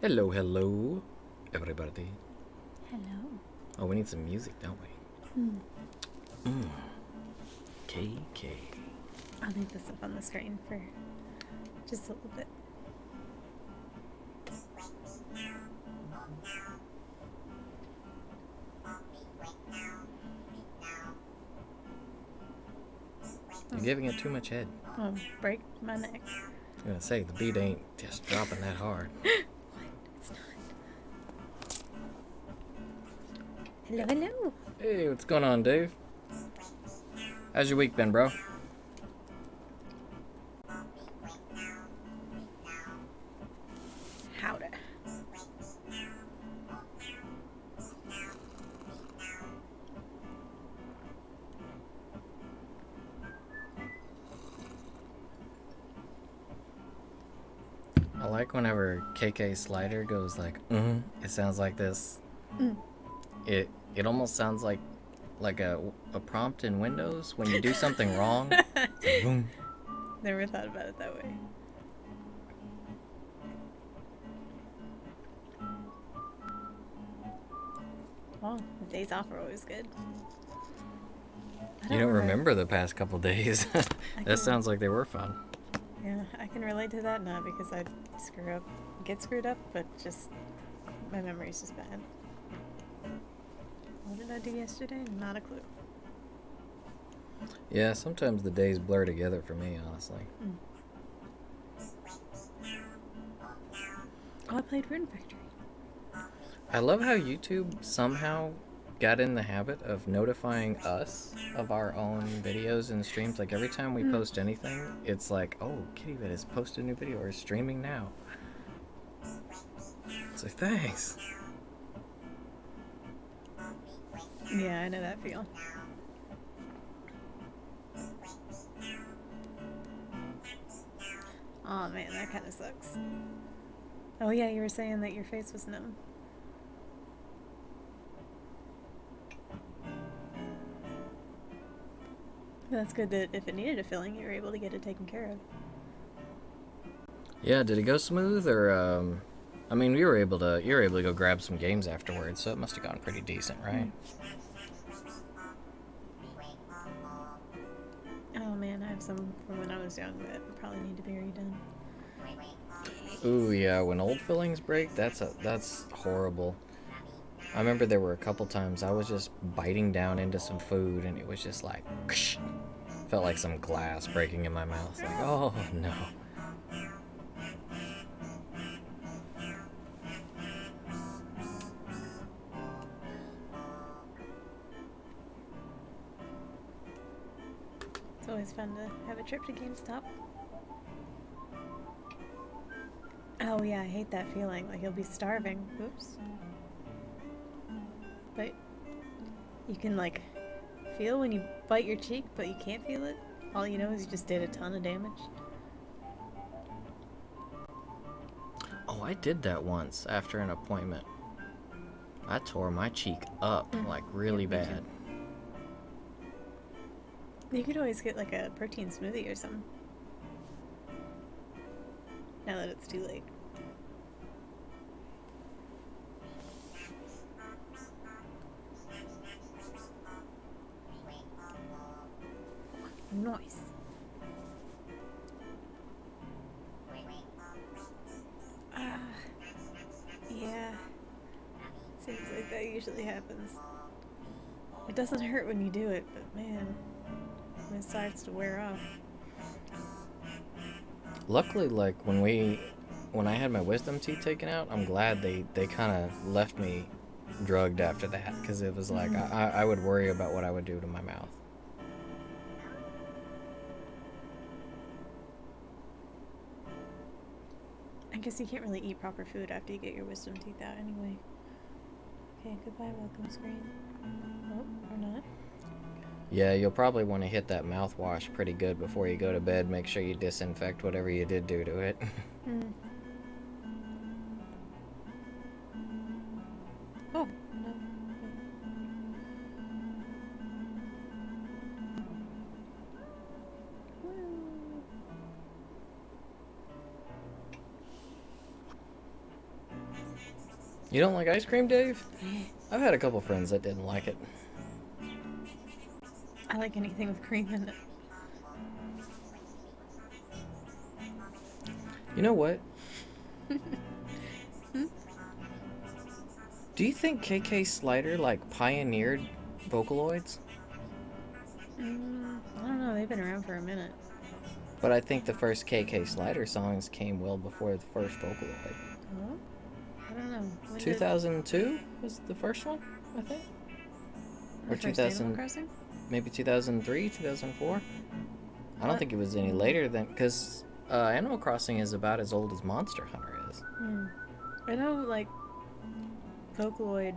Hello, hello, everybody. Hello. Oh, we need some music, don't we? KK. I'll leave this up on the screen for just a little bit. You're giving it too much head. I'll break my neck. I'm gonna say, the beat ain't just dropping that hard. What? It's not. Hello, hello. Hey, what's going on, Dave? How's your week been, bro? Howdy. I like whenever KK Slider goes like, it sounds like this. It almost sounds like a prompt in Windows when you do something wrong. It's like, boom. Never thought about it that way. Well, the days off are always good. You don't remember the past couple days. can- That sounds like they were fun. Yeah, I can relate to that, not because I get screwed up, but just my memory's just bad. What did I do yesterday? Not a clue. Yeah, sometimes the days blur together for me, honestly. Oh, I played Rune Factory. I love how YouTube somehow got in the habit of notifying us of our own videos and streams. Like every time we post anything, it's like, oh, KittyVid has posted a new video or is streaming now. So thanks. Yeah, I know that feel. Oh man, that kind of sucks. Oh yeah, you were saying that your face was numb. That's good that if it needed a filling, you were able to get it taken care of. Yeah, did it go smooth or I mean, you were able to go grab some games afterwards, so it must have gone pretty decent, right? Oh man, I have some from when I was young that probably need to be redone. Ooh, yeah, when old fillings break, that's horrible. I remember there were a couple times I was just biting down into some food and it was just like, felt like some glass breaking in my mouth. Like, oh no. It's always fun to have a trip to GameStop. Oh yeah, I hate that feeling. Like you'll be starving. Oops. But you can like feel when you bite your cheek, but you can't feel it. All you know is you just did a ton of damage. Oh, I did that once after an appointment. I tore my cheek up, like really bad. You could always get like a protein smoothie or something. Now that it's too late. Nice. Yeah. Seems like that usually happens. It doesn't hurt when you do it, but man, when it starts to wear off. Luckily, like when I had my wisdom teeth taken out, I'm glad they kind of left me drugged after that, because it was like I would worry about what I would do to my mouth. I guess you can't really eat proper food after you get your wisdom teeth out anyway. Okay, goodbye, welcome screen. Oh, or not. Yeah, you'll probably want to hit that mouthwash pretty good before you go to bed. Make sure you disinfect whatever you did do to it. Oh, no. You don't like ice cream, Dave? I've had a couple friends that didn't like it. I like anything with cream in it. You know what? Hmm? Do you think KK Slider like pioneered Vocaloids? I don't know. They've been around for a minute. But I think the first KK Slider songs came well before the first Vocaloid. Oh? I don't know. When did 2002 was the first one, I think. the Or first Animal 2000, Crossing? maybe 2003, 2004. I don't What? think it was any later than, because Animal Crossing is about as old as Monster Hunter is. Hmm. I know, like, Vocaloid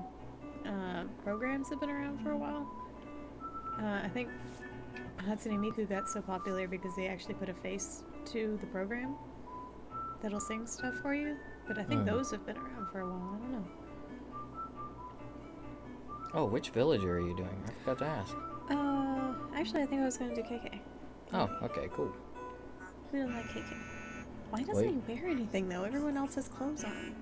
programs have been around for a while. I think Hatsune Miku got so popular because they actually put a face to the program that'll sing stuff for you. But I think those have been around for a while. I don't know. Oh, which villager are you doing? I forgot to ask. Actually, I think I was going to do KK. Oh, okay, cool. We don't like KK. Why doesn't Wait. he wear anything though? Everyone else has clothes on.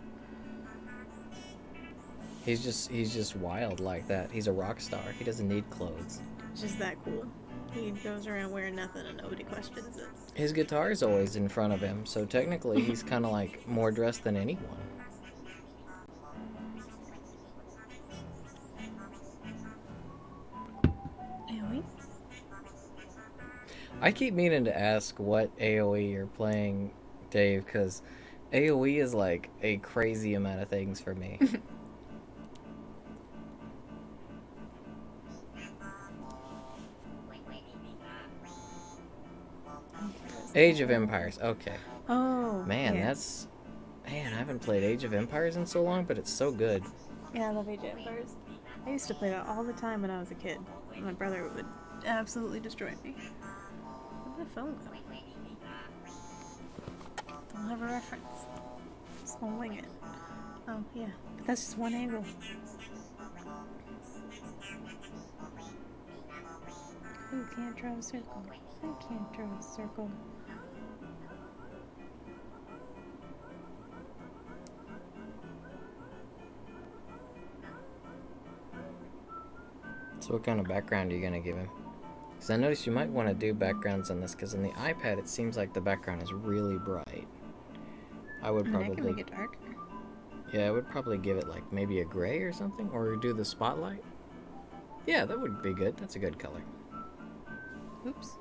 He's just wild like that. He's a rock star. He doesn't need clothes. It's just that cool. He goes around wearing nothing and nobody questions it. His guitar's always in front of him, so technically he's kind of like more dressed than anyone. AoE? I keep meaning to ask what AoE you're playing, Dave, because AoE is like a crazy amount of things for me. Age of Empires, okay. Oh, Man, yeah. Man, I haven't played Age of Empires in so long, but it's so good. Yeah, I love Age of Empires. I used to play that all the time when I was a kid. My brother would absolutely destroy me. Where'd that phone go? Don't have a reference. Just gonna wing it. Oh, yeah. But that's just one angle. Who can't draw a circle? I can't draw a circle. So what kind of background are you going to give him? Because I noticed you might want to do backgrounds on this, because on the iPad it seems like the background is really bright. I would probably... I can make it darker. Yeah, I would probably give it like maybe a gray or something, or do the spotlight. Yeah, that would be good. That's a good color. Oops.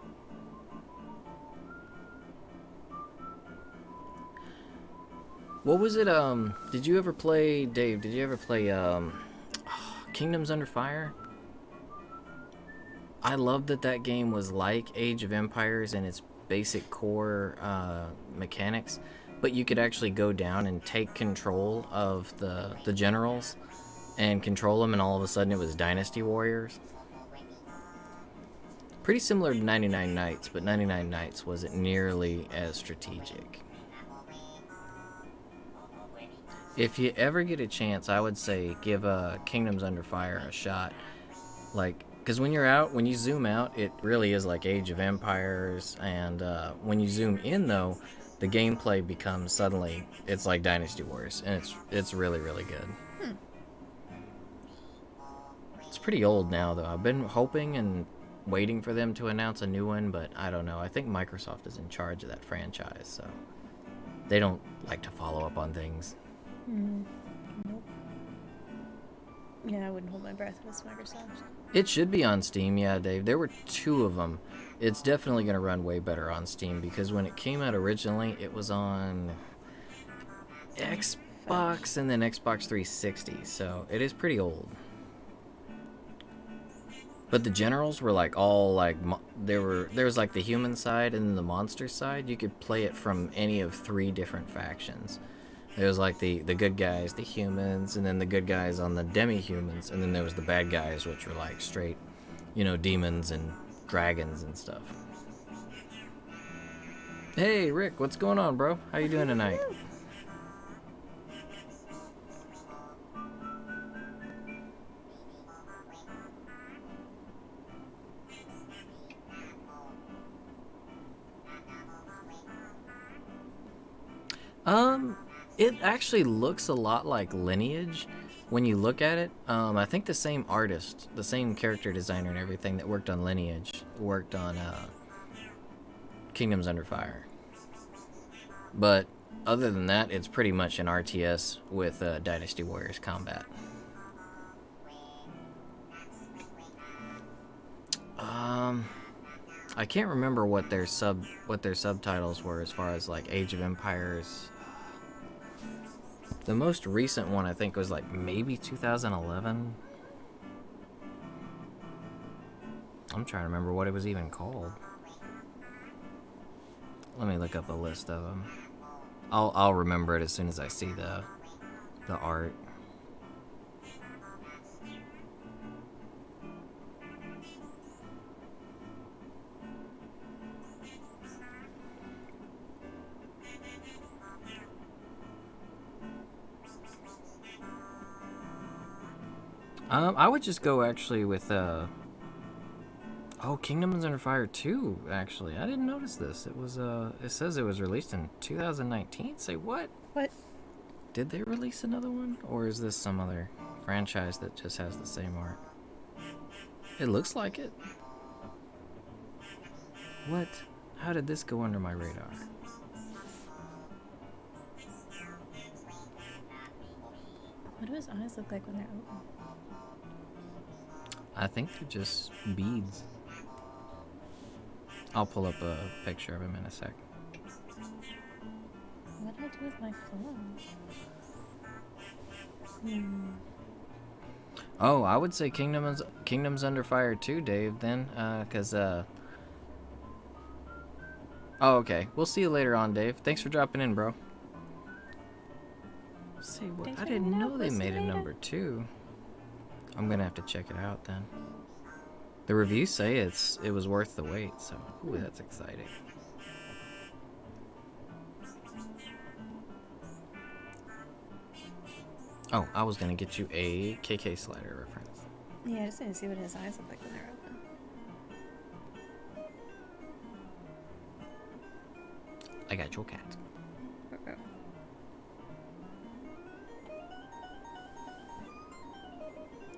What was it, did you ever play, Dave, did you ever play, Kingdoms Under Fire? I love that game was like Age of Empires in its basic core, mechanics, but you could actually go down and take control of the generals and control them, and all of a sudden it was Dynasty Warriors. Pretty similar to 99 Nights, but 99 Nights wasn't nearly as strategic. If you ever get a chance, I would say give Kingdoms Under Fire a shot. Like, because when you're out, when you zoom out, it really is like Age of Empires, and when you zoom in, though, the gameplay becomes suddenly, it's like Dynasty Wars, and it's really, really good. It's pretty old now, though. I've been hoping and waiting for them to announce a new one, but I don't know. I think Microsoft is in charge of that franchise, so they don't like to follow up on things. Nope. Yeah, I wouldn't hold my breath if it's Microsoft. It should be on Steam, yeah, Dave. There were 2 of them. It's definitely going to run way better on Steam, because when it came out originally, it was on Xbox and then Xbox 360, so it is pretty old. But the generals were like all like, there was like the human side and then the monster side. You could play it from any of 3 different factions. There was like the good guys, the humans, and then the good guys on the demi-humans, and then there was the bad guys, which were like straight, you know, demons and dragons and stuff. Hey, Rick, what's going on, bro? How you doing tonight? It actually looks a lot like Lineage when you look at it. I think the same artist, the same character designer and everything that worked on Lineage worked on Kingdoms Under Fire. But other than that, it's pretty much an RTS with Dynasty Warriors combat. I can't remember what their subtitles were as far as like Age of Empires. The most recent one I think was like maybe 2011. I'm trying to remember what it was even called. Let me look up a list of them. I'll remember it as soon as I see the art. I would just go actually with oh, Kingdoms Under Fire 2, actually. I didn't notice this. It was it says it was released in 2019. Say what? What? Did they release another one? Or is this some other franchise that just has the same art? It looks like it. What? How did this go under my radar? What do his eyes look like when they're open? I think they're just beads. I'll pull up a picture of him in a sec. What did I do with my phone? Oh, I would say Kingdoms Under Fire 2, Dave, then, because, oh, okay. We'll see you later on, Dave. Thanks for dropping in, bro. See, what? I didn't know they made a number 2. I'm gonna have to check it out then. The reviews say it was worth the wait, so ooh, that's exciting. Oh, I was gonna get you a KK Slider reference. Yeah, I just need to see what his eyes look like when they're open. I got your cat. Okay.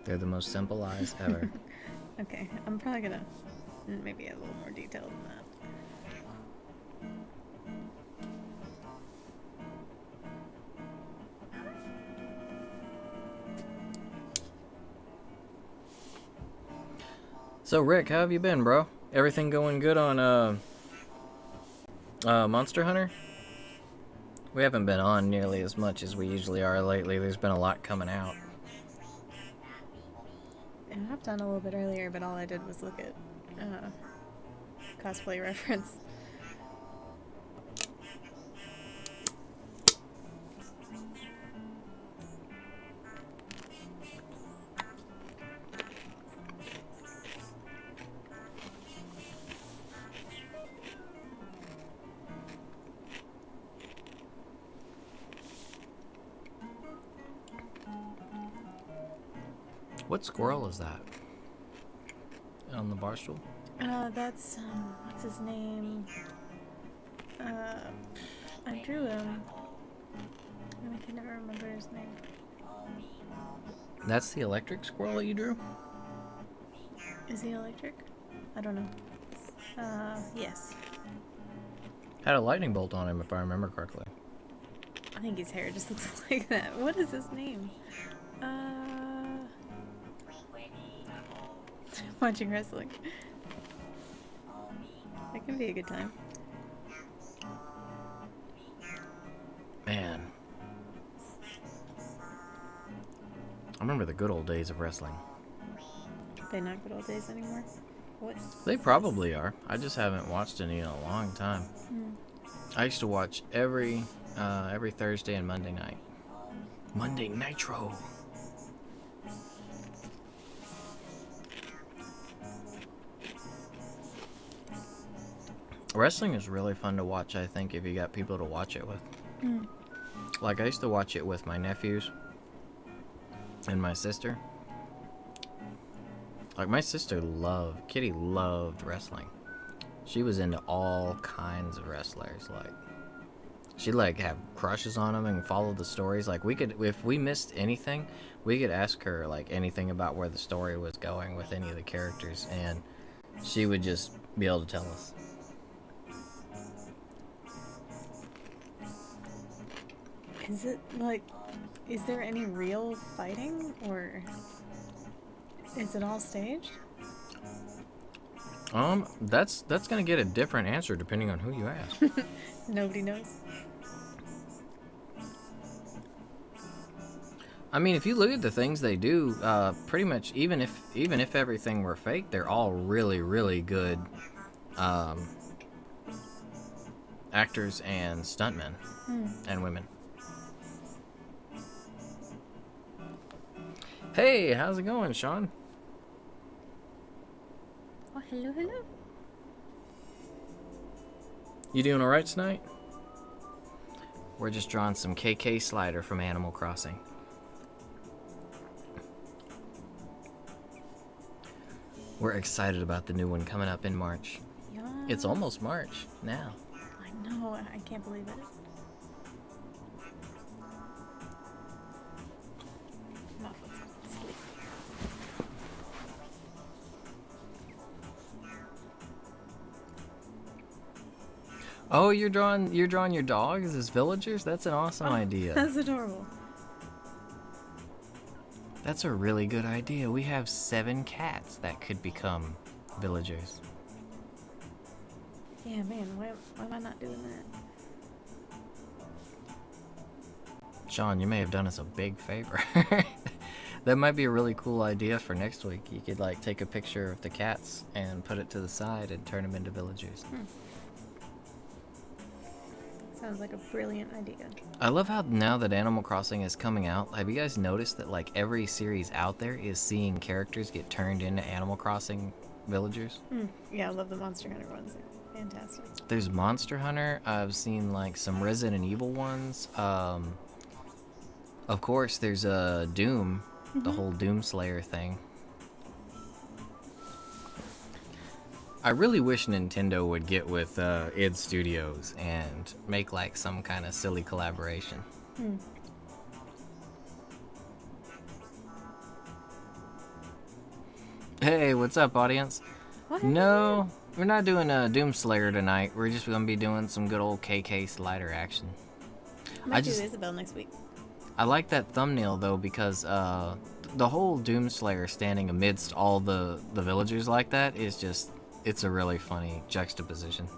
They're the most simple eyes ever. Okay, I'm probably gonna maybe add a little more detail than that. So Rick, how have you been, bro? Everything going good on Monster Hunter? We haven't been on nearly as much as we usually are lately. There's been a lot coming out. I hopped on a little bit earlier, but all I did was look at cosplay reference. What squirrel is that? On the bar stool? That's what's his name? I drew him. I can never remember his name. That's the electric squirrel that you drew? Is he electric? I don't know. Yes. Had a lightning bolt on him, if I remember correctly. I think his hair just looks like that. What is his name? Watching wrestling. That can be a good time. Man. I remember the good old days of wrestling. They're not good old days anymore. What? They probably are. I just haven't watched any in a long time. I used to watch every Thursday and Monday night. Monday Nitro. Wrestling is really fun to watch, I think, if you got people to watch it with. Like, I used to watch it with my nephews and my sister. Like, my sister Kitty loved wrestling. She was into all kinds of wrestlers. Like, She'd like have crushes on them and follow the stories. Like we could, if we missed anything, we could ask her like anything about where the story was going with any of the characters, and she would just be able to tell us. Is it like, is there any real fighting, or is it all staged? That's gonna get a different answer depending on who you ask. Nobody knows. I mean, if you look at the things they do, pretty much even if everything were fake, they're all really really good actors and stuntmen and women. Hey, how's it going, Sean? Oh, hello, hello. You doing all right tonight? We're just drawing some KK Slider from Animal Crossing. We're excited about the new one coming up in March. Yeah. It's almost March now. I know. I can't believe it. I'm off with sleep. Oh, you're drawing your dogs as villagers? That's an awesome idea. That's adorable. That's a really good idea. We have 7 cats that could become villagers. Yeah, man. Why am I not doing that? Sean, you may have done us a big favor. That might be a really cool idea for next week. You could like take a picture of the cats and put it to the side and turn them into villagers. Sounds like a brilliant idea. I love how now that Animal Crossing is coming out, have you guys noticed that like every series out there is seeing characters get turned into Animal Crossing villagers? Yeah, I love the Monster Hunter ones. They're fantastic. There's Monster Hunter. I've seen like some Resident Evil ones. Of course, there's Doom, the whole Doom Slayer thing. I really wish Nintendo would get with id Studios and make like some kind of silly collaboration. Hey, what's up, audience? What? No, we're not doing Doom Slayer tonight. We're just gonna be doing some good old KK Slider action. I might do Isabel next week. I like that thumbnail though because the whole Doom Slayer standing amidst all the villagers like that is just, it's a really funny juxtaposition.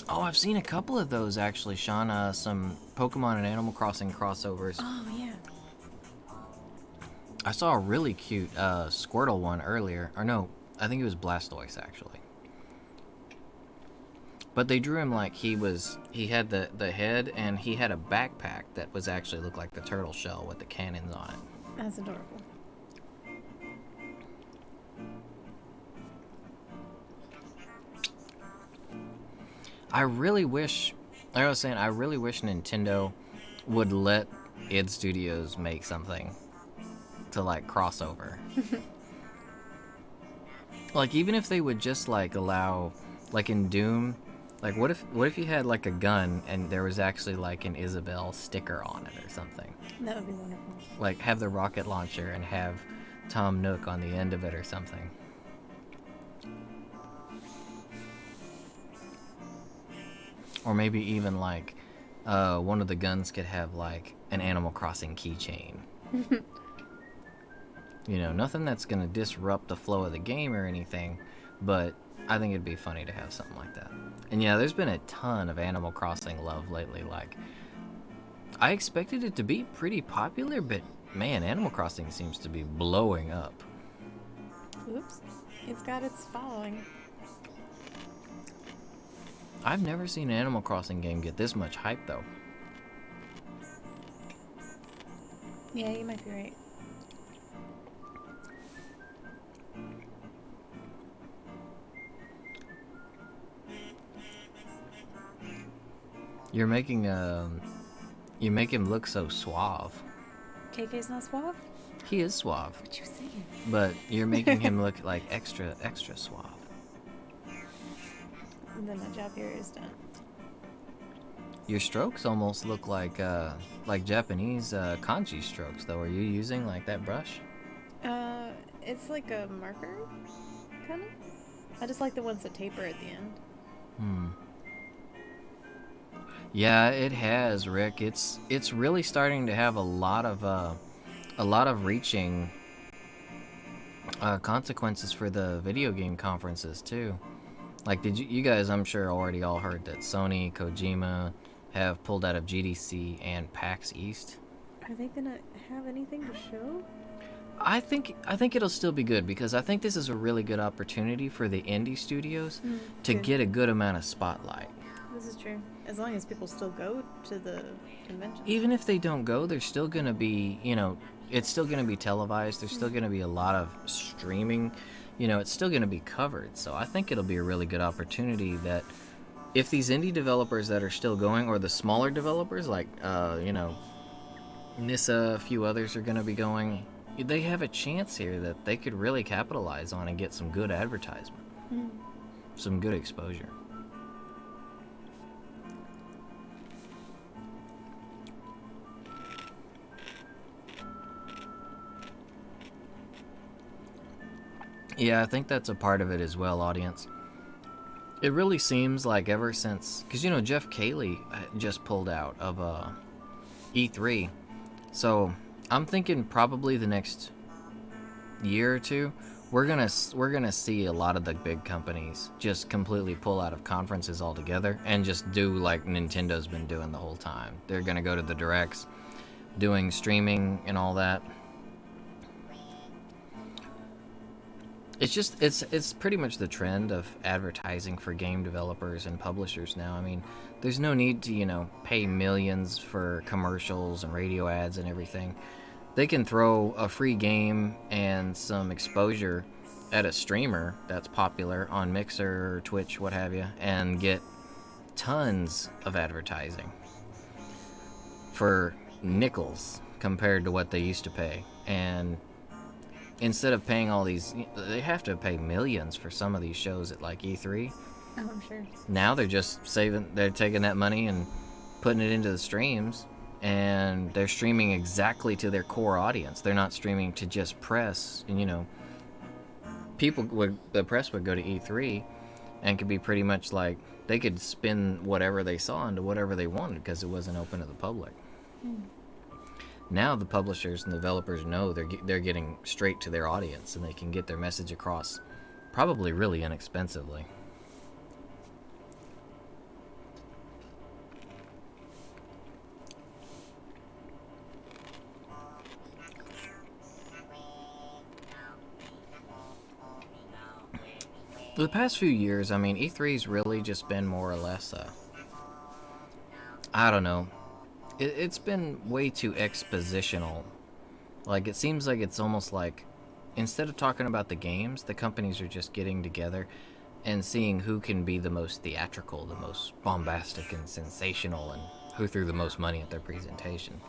Oh, I've seen a couple of those actually, Sean. Some Pokemon and Animal Crossing crossovers. Oh, yeah. I saw a really cute Squirtle one earlier. Or no, I think it was Blastoise actually. But they drew him like he had the head and he had a backpack that was actually looked like the turtle shell with the cannons on it. That's adorable. I really wish Nintendo would let id Studios make something to like crossover. Like even if they would just like allow, like in Doom, like what if you had like a gun and there was actually like an Isabel sticker on it or something? That would be wonderful. Like have the rocket launcher and have Tom Nook on the end of it or something. Or maybe even like one of the guns could have like an Animal Crossing keychain. You know, nothing that's gonna disrupt the flow of the game or anything, but I think it'd be funny to have something like that. And yeah, there's been a ton of Animal Crossing love lately. Like, I expected it to be pretty popular, but man, Animal Crossing seems to be blowing up. Oops. It's got its following. I've never seen an Animal Crossing game get this much hype, though. Yeah, you might be right. You make him look so suave. KK's not suave? He is suave, What you saying? but you're making him look like extra suave. And then my job here is done. Your strokes almost look like Japanese kanji strokes, though. Are you using like that brush? It's like a marker, kind of. I just like the ones that taper at the end. Hmm. Yeah, it has, Rick. It's really starting to have a lot of reaching consequences for the video game conferences too. Like, did you guys? I'm sure already all heard that Sony, Kojima have pulled out of GDC and PAX East. Are they gonna have anything to show? I think it'll still be good because I think this is a really good opportunity for the indie studios to Good. get a good amount of spotlight. This is true. As long as people still go to the convention. Even if they don't go, there's still going to be, it's still going to be televised. There's still going to be a lot of streaming. It's still going to be covered. So I think it'll be a really good opportunity that if these indie developers that are still going, or the smaller developers like, Nissa, a few others are going to be going, they have a chance here that they could really capitalize on and get some good advertisement, some good exposure. Yeah, I think that's a part of it as well, audience. It really seems like ever since, because Jeff Cayley just pulled out of E3, so I'm thinking probably the next year or two, we're gonna see a lot of the big companies just completely pull out of conferences altogether and just do like Nintendo's been doing the whole time. They're gonna go to the directs, doing streaming and all that. It's pretty much the trend of advertising for game developers and publishers now. I mean, there's no need to, pay millions for commercials and radio ads and everything. They can throw a free game and some exposure at a streamer that's popular on Mixer, Twitch, what have you, and get tons of advertising for nickels compared to what they used to pay. And instead of paying all these, they have to pay millions for some of these shows at like E3. Oh, I'm sure. Now they're just they're taking that money and putting it into the streams, and they're streaming exactly to their core audience. They're not streaming to just press, and the press would go to E3 and could be pretty much like they could spin whatever they saw into whatever they wanted because it wasn't open to the public. Now the publishers and developers know they're getting straight to their audience, and they can get their message across probably really inexpensively. The past few years, I mean, E3's really just been more or less I don't know. It's been way too expositional. Like, it seems like it's almost like, instead of talking about the games, the companies are just getting together and seeing who can be the most theatrical, the most bombastic and sensational, and who threw the most money at their presentation.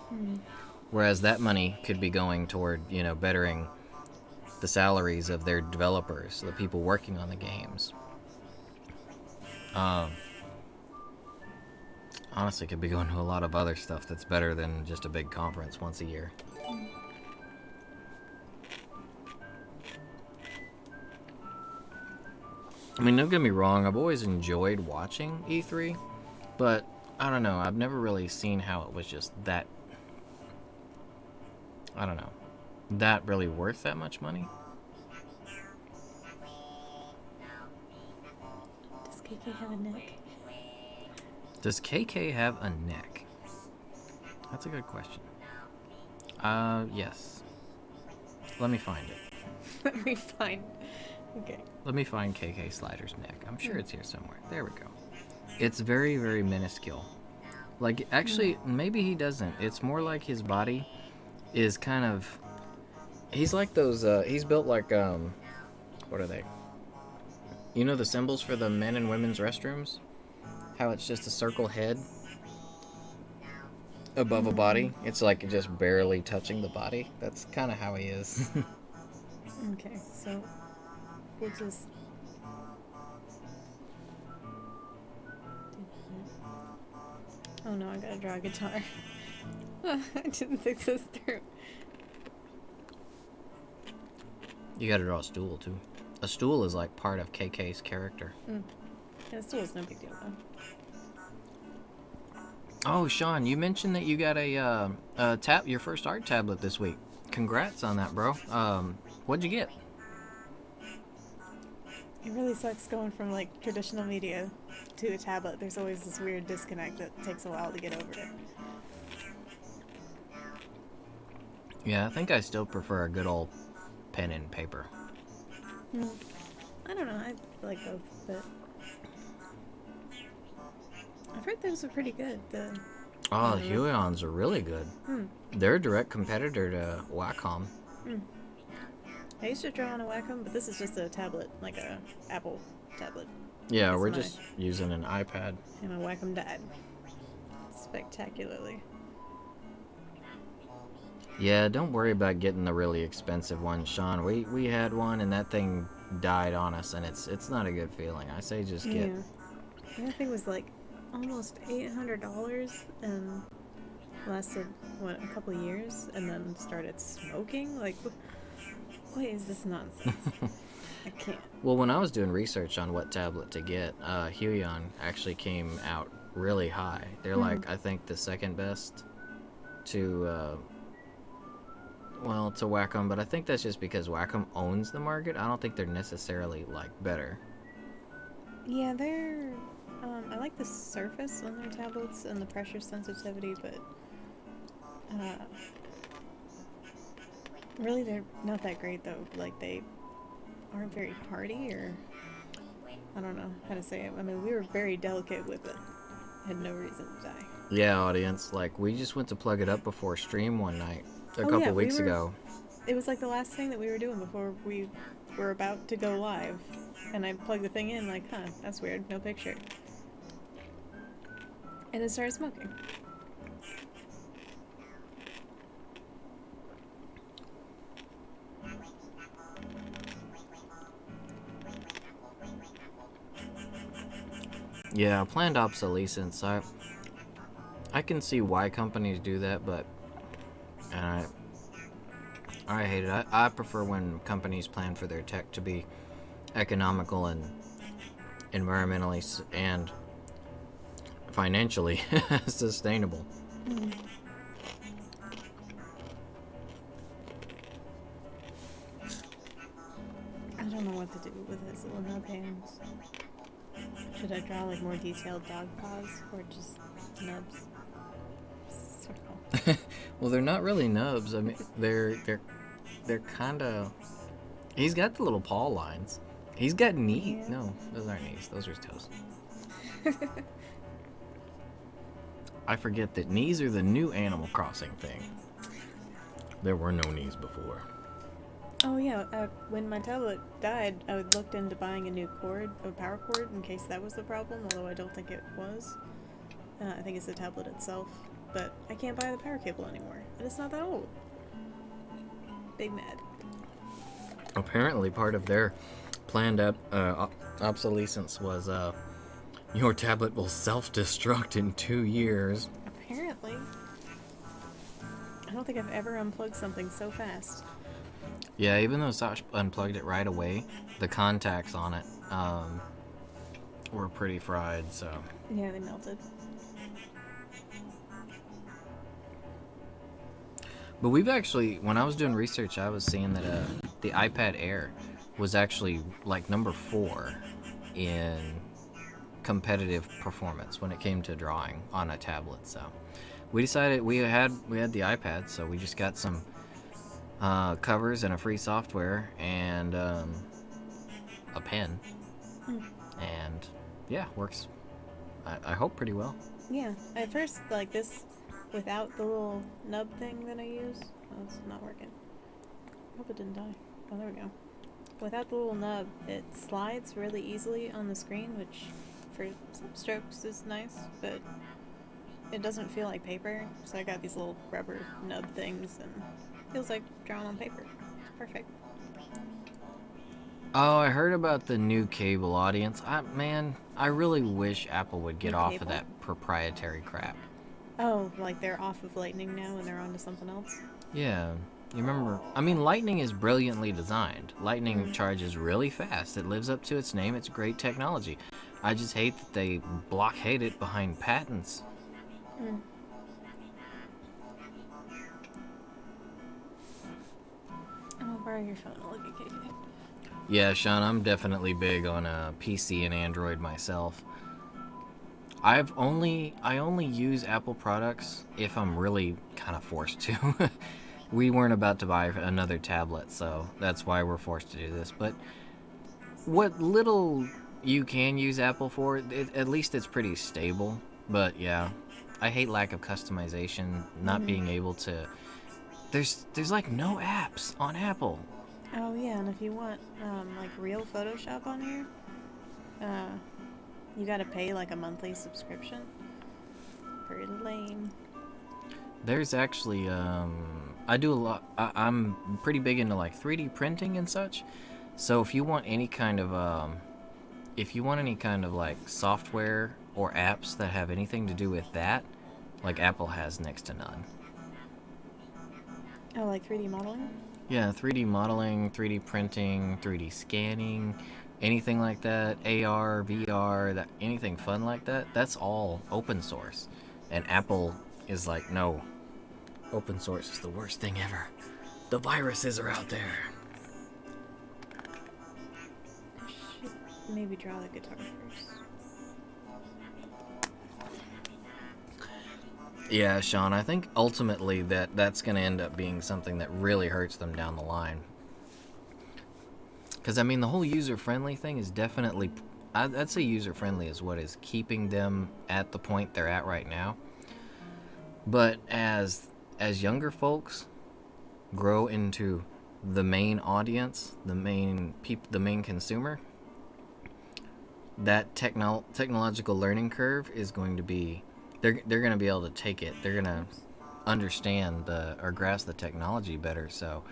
Whereas that money could be going toward, bettering the salaries of their developers, the people working on the games. Honestly, could be going to a lot of other stuff that's better than just a big conference once a year. I mean, don't get me wrong, I've always enjoyed watching E3, but I don't know, I've never really seen how it was just that, I don't know, that really worth that much money. Does KK have a neck? Does KK have a neck? That's a good question. Yes. Let me find it. Let me find. Okay. Let me find KK Slider's neck. I'm sure it's here somewhere. There we go. It's very, very minuscule. Like, actually, maybe he doesn't. It's more like his body is kind of... He's like those, he's built like, what are they? You know the symbols for the men and women's restrooms? How it's just a circle head? above a body. It's like just barely touching the body. That's kind of how he is. Okay, so we'll just. Oh no, I gotta draw a guitar. I didn't think this through. You gotta draw a stool too. A stool is like part of KK's character. Yeah, still is no big deal though. Oh, Sean, you mentioned that you got your first art tablet this week. Congrats on that, bro. What'd you get? It really sucks going from like traditional media to a tablet. There's always this weird disconnect that takes a while to get over it. Yeah, I think I still prefer a good old pen and paper. I don't know. I like both, but I've heard those are pretty good. The Huions are really good. They're a direct competitor to Wacom. I used to draw on a Wacom, but this is just a tablet, like a Apple tablet. Yeah, we're just using an iPad. And my Wacom died spectacularly. Yeah, don't worry about getting the really expensive one, Sean. We had one and that thing died on us, and it's not a good feeling. I say just get. Yeah, that thing was like almost $800 and lasted a couple of years, and then started smoking. Like, what is this nonsense? I can't. Well, when I was doing research on what tablet to get, Huion actually came out really high. They're like, I think, the second best to to Wacom, but I think that's just because Wacom owns the market. I don't think they're necessarily like better. Yeah, they're. I like the surface on their tablets and the pressure sensitivity, but really they're not that great though. Like, they aren't very hardy, or I don't know how to say it. I mean, we were very delicate with it. Had no reason to die. Yeah, audience. Like, we just went to plug it up before stream one night a couple weeks ago. It was like the last thing that we were doing before we were about to go live. And I plugged the thing in, like, that's weird, no picture. And it started smoking. Yeah, planned obsolescence. I can see why companies do that, but I hate it. I prefer when companies plan for their tech to be economical and environmentally and financially sustainable. I don't know what to do with his little nub hands. Should I draw like more detailed dog paws or just nubs? Sort of cool. Well, they're not really nubs. I mean, they're kind of. He's got the little paw lines. He's got knees. Yeah. No, those aren't knees. Those are toes. I forget that knees are the new Animal Crossing thing. There were no knees before. Oh yeah, when my tablet died, I looked into buying a new power cord, in case that was the problem, although I don't think it was. I think it's the tablet itself, but I can't buy the power cable anymore, and it's not that old. Big mad. Apparently part of their planned obsolescence was your tablet will self-destruct in 2 years. Apparently. I don't think I've ever unplugged something so fast. Yeah, even though Sash unplugged it right away, the contacts on it were pretty fried, so... Yeah, they melted. But we've actually, when I was doing research, I was seeing that the iPad Air was actually like number 4 in competitive performance when it came to drawing on a tablet. So we decided we had the iPad, so we just got some covers and a free software and a pen, and yeah, works. I hope pretty well. Yeah, at first, like this, without the little nub thing that I use. Oh, it's not working. I hope it didn't die. Oh, there we go. Without the little nub, it slides really easily on the screen, which for some strokes is nice, but it doesn't feel like paper. So I got these little rubber nub things, and it feels like drawing on paper. It's perfect. Oh, I heard about the new cable audience. I really wish Apple would get New off of cable? that proprietary crap. Oh, like they're off of Lightning now and they're on to something else? Yeah, you remember? I mean, Lightning is brilliantly designed. Lightning Mm. charges really fast. It lives up to its name. It's great technology. I just hate that they blockade it behind patents. Mm. I'm gonna borrow your phone. I'll look at KJ. Yeah, Sean, I'm definitely big on PC and Android myself. I only use Apple products if I'm really kind of forced to. We weren't about to buy another tablet, so that's why we're forced to do this. But what little you can use Apple for, at least it's pretty stable. But yeah, I hate lack of customization, not Mm-hmm. being able to. There's like no apps on Apple. Oh yeah, and if you want like real Photoshop on here, uh, you gotta pay like a monthly subscription. Pretty lame. There's actually I do a lot. I'm pretty big into like 3D printing and such. So if you want any kind of like software or apps that have anything to do with that, like Apple has next to none. Oh, like 3D modeling? Yeah, 3D modeling, 3D printing, 3D scanning, anything like that, AR, VR, that anything fun like that, that's all open source. And Apple is like, no, open source is the worst thing ever. The viruses are out there. I should maybe draw the guitar first. Yeah, Sean, I think ultimately that's going to end up being something that really hurts them down the line. Because, I mean, the whole user friendly thing is definitely, I'd say user friendly is what is keeping them at the point they're at right now. But as younger folks grow into the main audience, the main consumer, that technological learning curve is going to be they're going to be able to take it. They're going to understand or grasp the technology better. So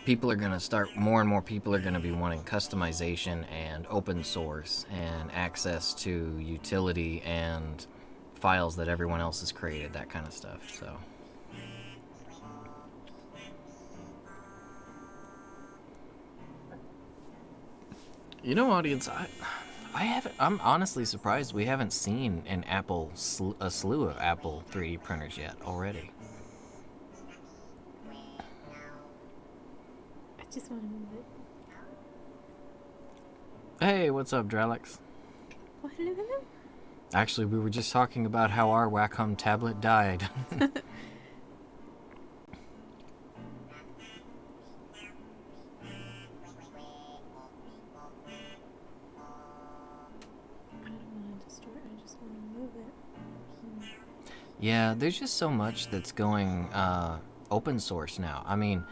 people are going to start more and more people are going to be wanting customization and open source and access to utility and files that everyone else has created, that kind of stuff. So audience, I'm honestly surprised we haven't seen a slew of Apple 3D printers yet already. I just want to move it. Hey, what's up, Dralex? Oh, hello, Actually, we were just talking about how our Wacom tablet died. hello. I don't want to distort. I just want to move it. Yeah, there's just so much that's going open source now. I mean,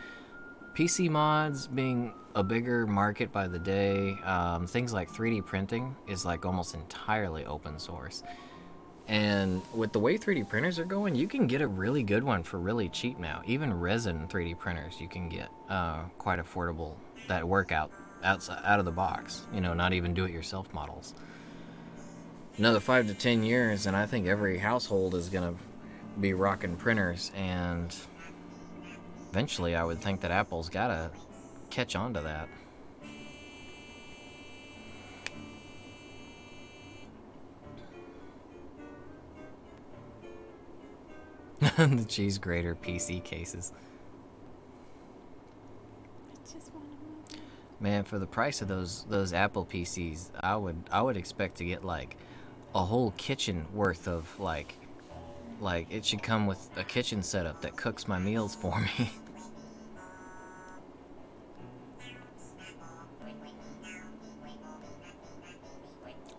PC mods being a bigger market by the day, things like 3D printing is like almost entirely open source. And with the way 3D printers are going, you can get a really good one for really cheap now. Even resin 3D printers you can get quite affordable that work out of the box. Not even do-it-yourself models. Another 5 to 10 years, and I think every household is gonna be rocking printers. And eventually, I would think that Apple's gotta catch on to that. The cheese grater PC cases. I just want to move it. Man, for the price of those Apple PCs, I would expect to get like a whole kitchen worth of like it should come with a kitchen setup that cooks my meals for me.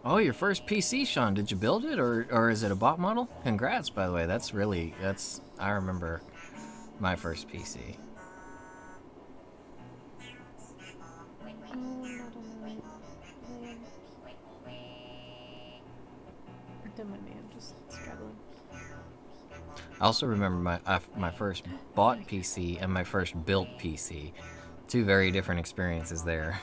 Oh, your first PC, Sean? Did you build it or is it a bot model? Congrats, by the way. That's I remember my first PC. Oh, not on the right layer. Don't mind me, I'm just struggling. I also remember my first bought PC and my first built PC. Two very different experiences there.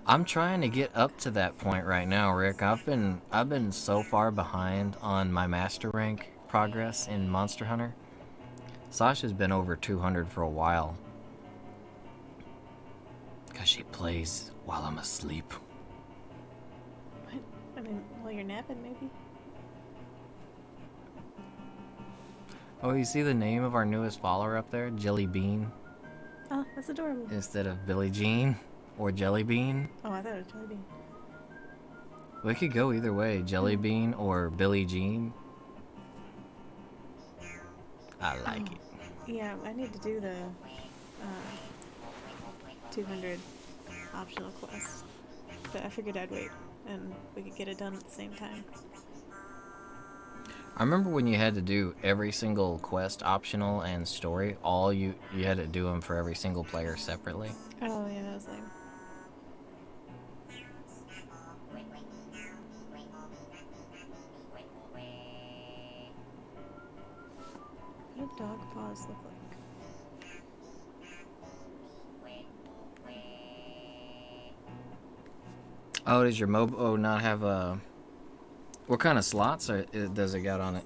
I'm trying to get up to that point right now, Rick. I've been so far behind on my master rank progress in Monster Hunter. Sasha's been over 200 for a while. Cause she plays while I'm asleep. What? I mean, while you're napping, maybe? Oh, you see the name of our newest follower up there? Jelly Bean. Oh, that's adorable. Instead of Billie Jean or Jelly Bean. Oh, I thought it was Jelly Bean. We could go either way, Jelly Bean or Billie Jean. I like it. Yeah, I need to do the 200 optional quest. But I figured I'd wait and we could get it done at the same time. I remember when you had to do every single quest optional and story, all you had to do them for every single player separately. Oh, yeah, that was lame. What do dog paws look like? Oh, does your Mobo not have a... What kind of slots does it got on it?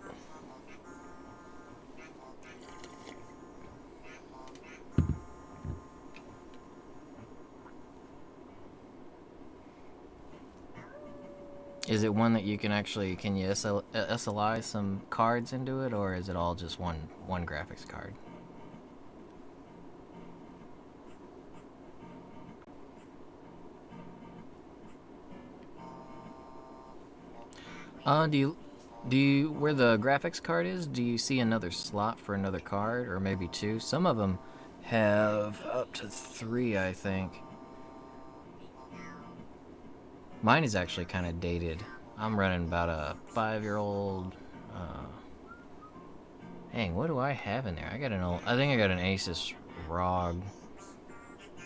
Is it one that you can actually... Can you SLI some cards into it, or is it all just one graphics card? Do you where the graphics card is? Do you see another slot for another card, or maybe two? Some of them have up to 3, I think. Mine is actually kind of dated. I'm running about a 5-year-old. Dang, what do I have in there? I got an old. I think I got an Asus ROG.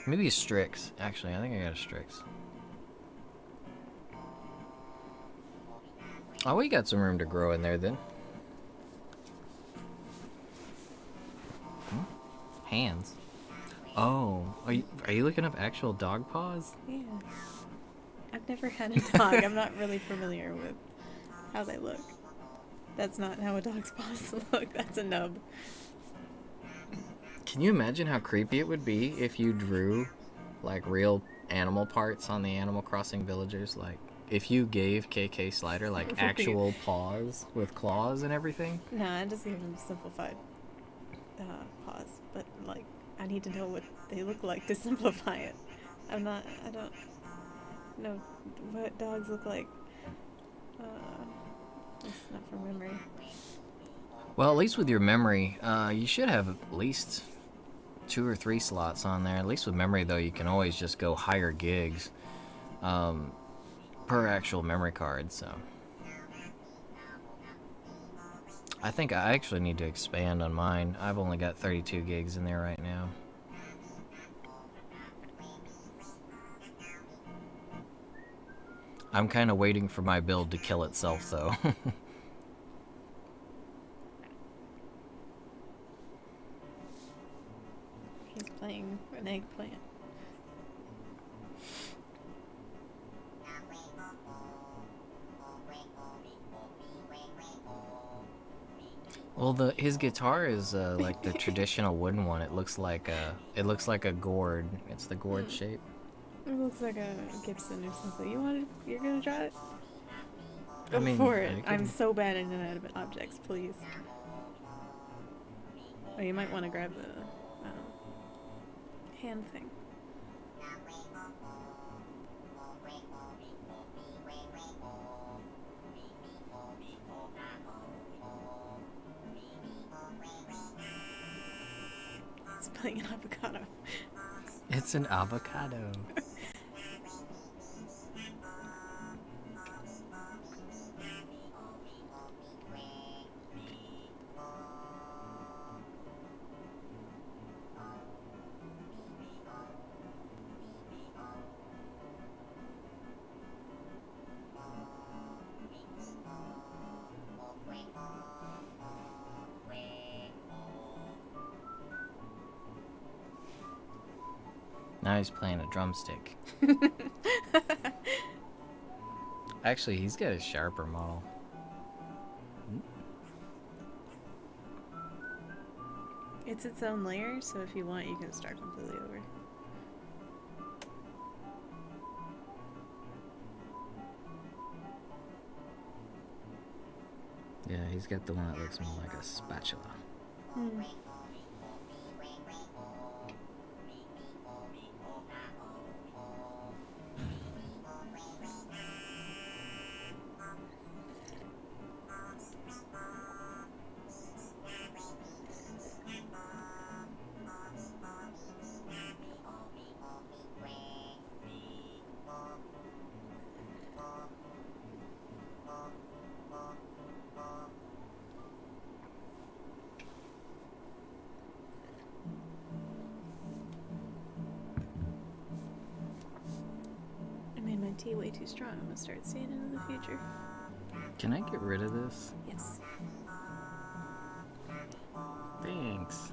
Maybe a Strix. Actually, I think I got a Strix. Oh, we got some room to grow in there then. Hands. Oh, are you looking up actual dog paws? Yeah. I've never had a dog. I'm not really familiar with how they look. That's not how a dog's paws look. That's a nub. Can you imagine how creepy it would be if you drew like real animal parts on the Animal Crossing villagers? Like if you gave KK Slider like actual paws with claws and everything? No, I just gave them simplified paws. But like, I need to know what they look like to simplify it. I don't know what dogs look like. It's not from memory. Well, at least with your memory, you should have at least 2 or 3 slots on there. At least with memory, though, you can always just go higher gigs per actual memory card. So I think I actually need to expand on mine. I've only got 32 gigs in there right now. I'm kind of waiting for my build to kill itself, though. He's playing an eggplant. Well, his guitar is like the traditional wooden one. It looks like a gourd. It's the gourd shape. It looks like a Gibson or something. You're gonna try it? Go I mean, for it. I'm so bad at inanimate objects, please. Oh, you might want to grab the hand thing. It's playing an avocado. It's an avocado. Now he's playing a drumstick. Actually, he's got a sharper model. It's its own layer, so if you want, you can start completely over. Yeah, he's got the one that looks more like a spatula. Hmm. I made my tea way too strong. I'm gonna start seeing into the future. Can I get rid of this? Yes. Thanks.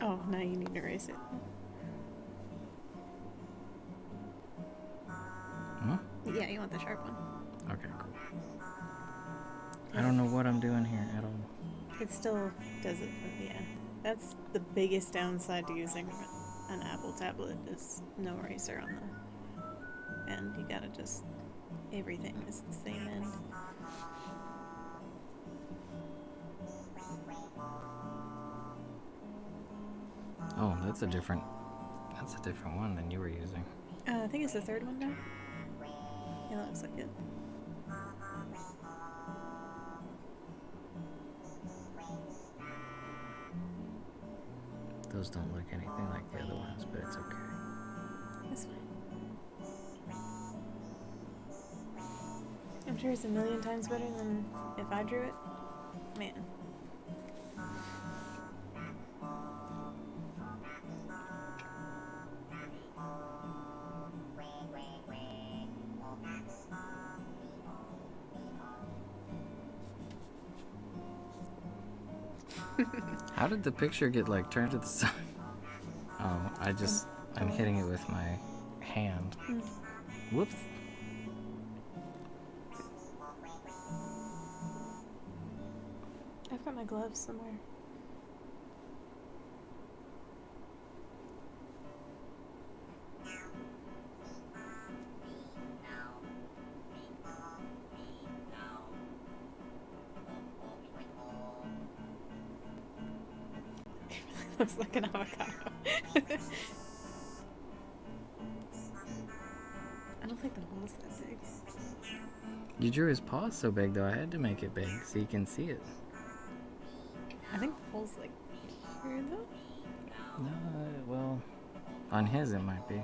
Oh, now you need to erase it. Huh? Yeah, you want the sharp one. Okay, cool. I don't know what I'm doing here at all. It still does it for, yeah. That's the biggest downside to using an Apple tablet is no eraser on the end. You gotta just, everything is the same end. Oh, that's a different one than you were using. I think it's the third one now. Yeah, that looks like it. Those don't look anything like the other ones, but it's okay. That's fine. I'm sure it's a million times better than if I drew it. Man. How did the picture get like turned to the side? Oh, I'm hitting it with my hand. Whoops. I've got my gloves somewhere. Looks like an avocado. I don't think the hole's that big. You drew his paw so big though, I had to make it big so you can see it. I think the hole's like here though. No, well, on his it might be.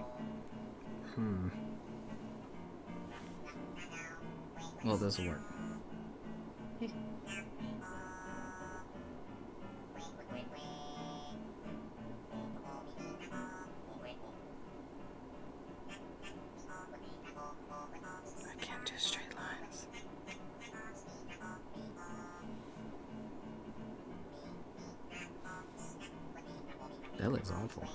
Well, this will work. I can't do straight lines. That looks awful.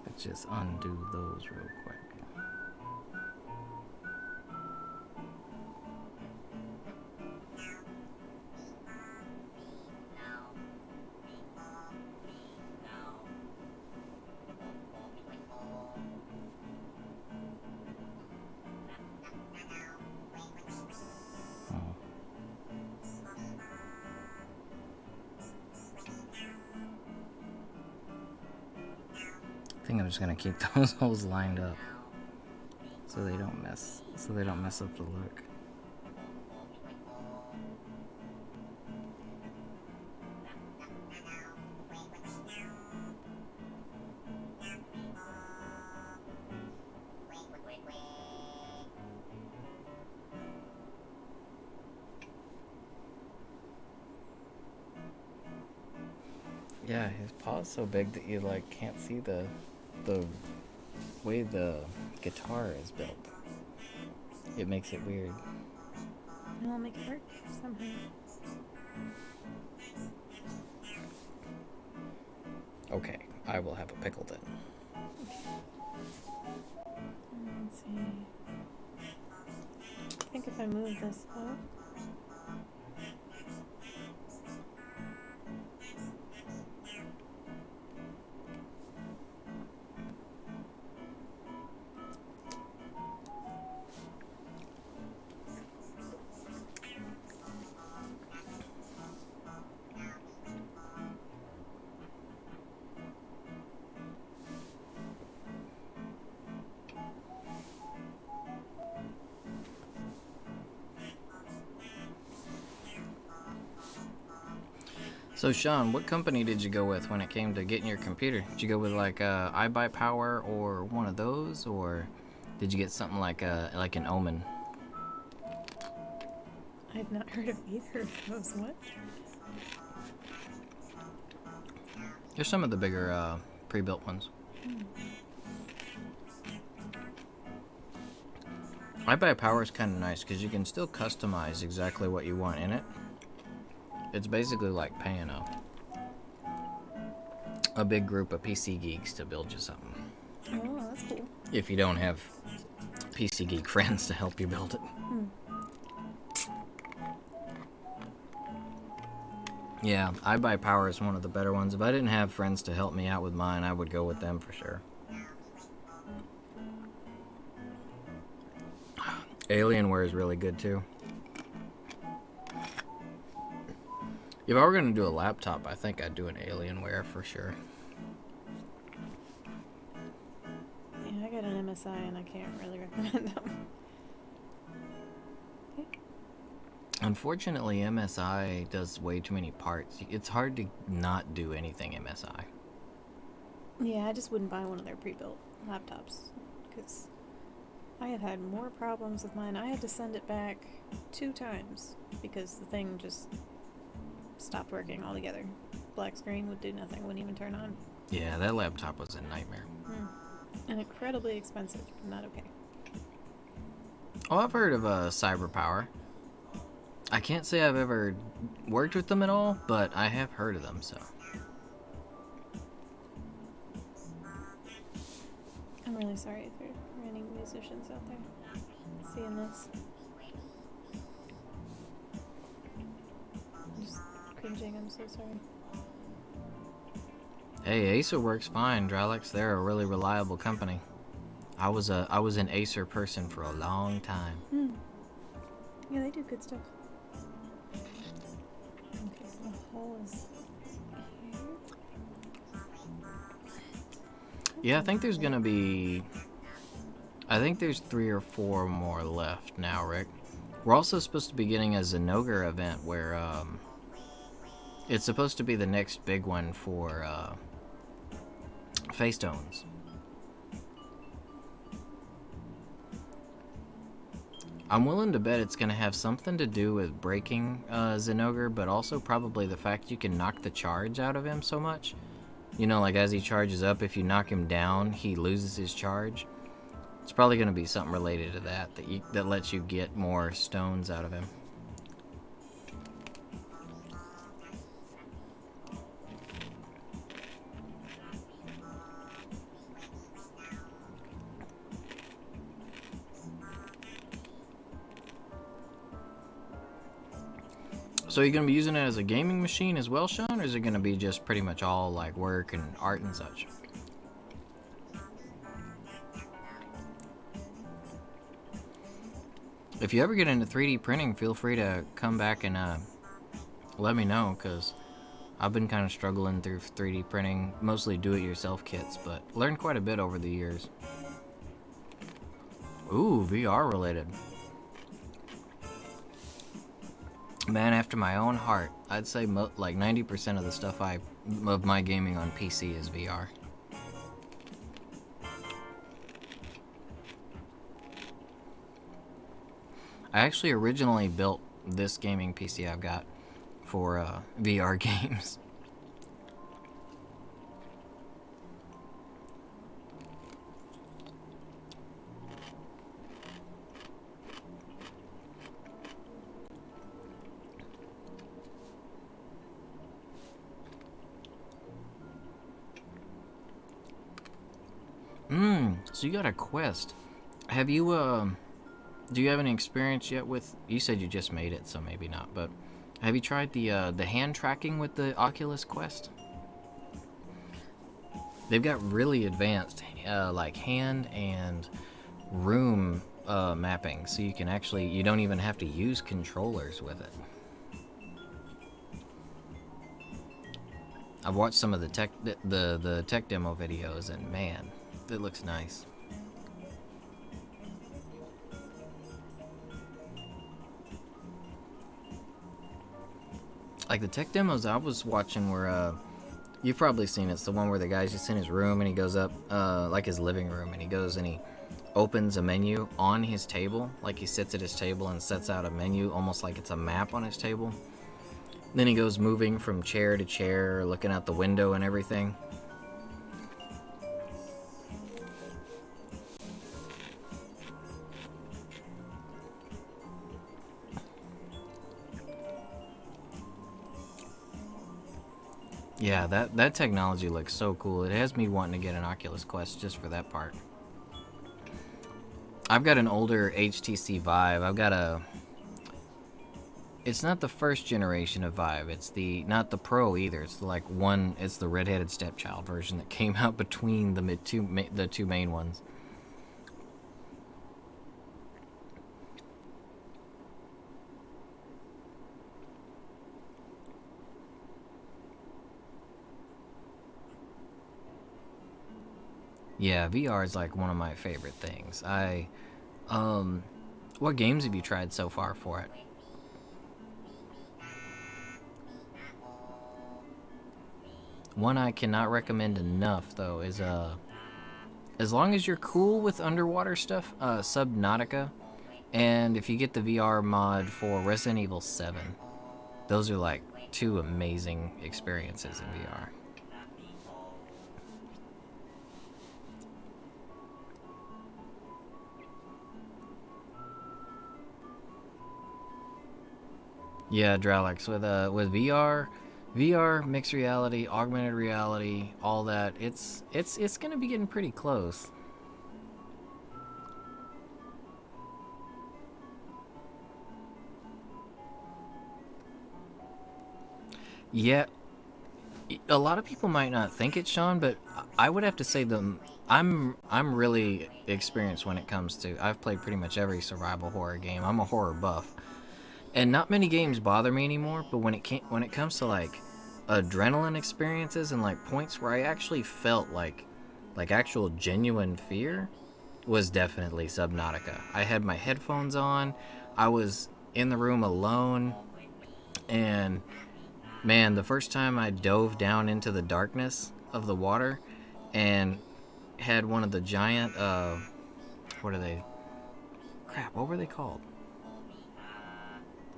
Let's just undo those real quick. I think I'm just gonna keep those holes lined up so they don't mess up the look. Yeah, his paw's so big that you like can't see the way the guitar is built. It makes it weird. And I'll make it work somehow. Okay, I will have a pickle then. Let's see. I think if I move this up. So Sean, what company did you go with when it came to getting your computer? Did you go with like iBuyPower or one of those, or did you get something like an Omen? I've not heard of either of those. What? There's some of the bigger pre-built ones. iBuyPower is kind of nice because you can still customize exactly what you want in it. It's basically like paying a big group of PC geeks to build you something. Oh, that's cool. If you don't have PC geek friends to help you build it. Yeah, iBuyPower is one of the better ones. If I didn't have friends to help me out with mine, I would go with them for sure. Alienware is really good too. If I were going to do a laptop, I think I'd do an Alienware for sure. Yeah, I got an MSI and I can't really recommend them. Unfortunately, MSI does way too many parts. It's hard to not do anything MSI. Yeah, I just wouldn't buy one of their pre-built laptops because I have had more problems with mine. I had to send it back 2 times because the thing just stopped working altogether. Black screen would do nothing, wouldn't even turn on. Yeah, that laptop was a nightmare. And incredibly expensive, but not okay. Oh, I've heard of CyberPower. I can't say I've ever worked with them at all, but I have heard of them, so. I'm really sorry if there are any musicians out there seeing this. I'm just cringing, I'm so sorry. Hey, Acer works fine, Dralex. They're a really reliable company. I was an Acer person for a long time. Yeah, they do good stuff. Okay, so the hole is here. Yeah, I think there's gonna be... I think there's 3 or 4 more left now, Rick. We're also supposed to be getting a Zenogre event where, it's supposed to be the next big one for, face tones. I'm willing to bet it's going to have something to do with breaking Zenogre, but also probably the fact you can knock the charge out of him so much. You know, like as he charges up, if you knock him down, he loses his charge. It's probably going to be something related to that, that lets you get more stones out of him. So are you going to be using it as a gaming machine as well, Sean, or is it going to be just pretty much all like work and art and such? If you ever get into 3D printing, feel free to come back and let me know, because I've been kind of struggling through 3D printing, mostly do-it-yourself kits, but learned quite a bit over the years. Ooh, VR related. Man after my own heart. I'd say like 90% of the stuff of my gaming on PC is VR. I actually originally built this gaming PC I've got for VR games. So you got a Quest. Have you do you have any experience yet with? You said you just made it, so maybe not. But have you tried the hand tracking with the Oculus Quest? They've got really advanced like hand and room mapping, so you can actually you don't even have to use controllers with it. I've watched some of the tech demo videos, and man, it looks nice. Like the tech demos I was watching were you've probably seen it. It's the one where the guy's just in his room and he goes up like his living room, and he goes and he opens a menu on his table, like he sits at his table and sets out a menu almost like it's a map on his table. Then he goes moving from chair to chair, looking out the window and everything. Yeah, that technology looks so cool. It has me wanting to get an Oculus Quest just for that part. I've got an older HTC Vive. I've got a... It's not the first generation of Vive. It's the not the Pro either. It's the, like one. It's the redheaded stepchild version that came out between the two main ones. Yeah, VR is like one of my favorite things. What games have you tried so far for it? One I cannot recommend enough though is as long as you're cool with underwater stuff, Subnautica, and if you get the VR mod for Resident Evil 7, those are like two amazing experiences in VR. Yeah, Dralex, with VR, mixed reality, augmented reality, all that, it's gonna be getting pretty close. Yeah, a lot of people might not think it, Sean, but I would have to say I'm really experienced when it comes to. I've played pretty much every survival horror game. I'm a horror buff, and not many games bother me anymore. But when it comes to like adrenaline experiences and like points where I actually felt like actual genuine fear was definitely Subnautica. I had my headphones on. I was in the room alone, and man, the first time I dove down into the darkness of the water and had one of the giant what are they? Crap, what were they called?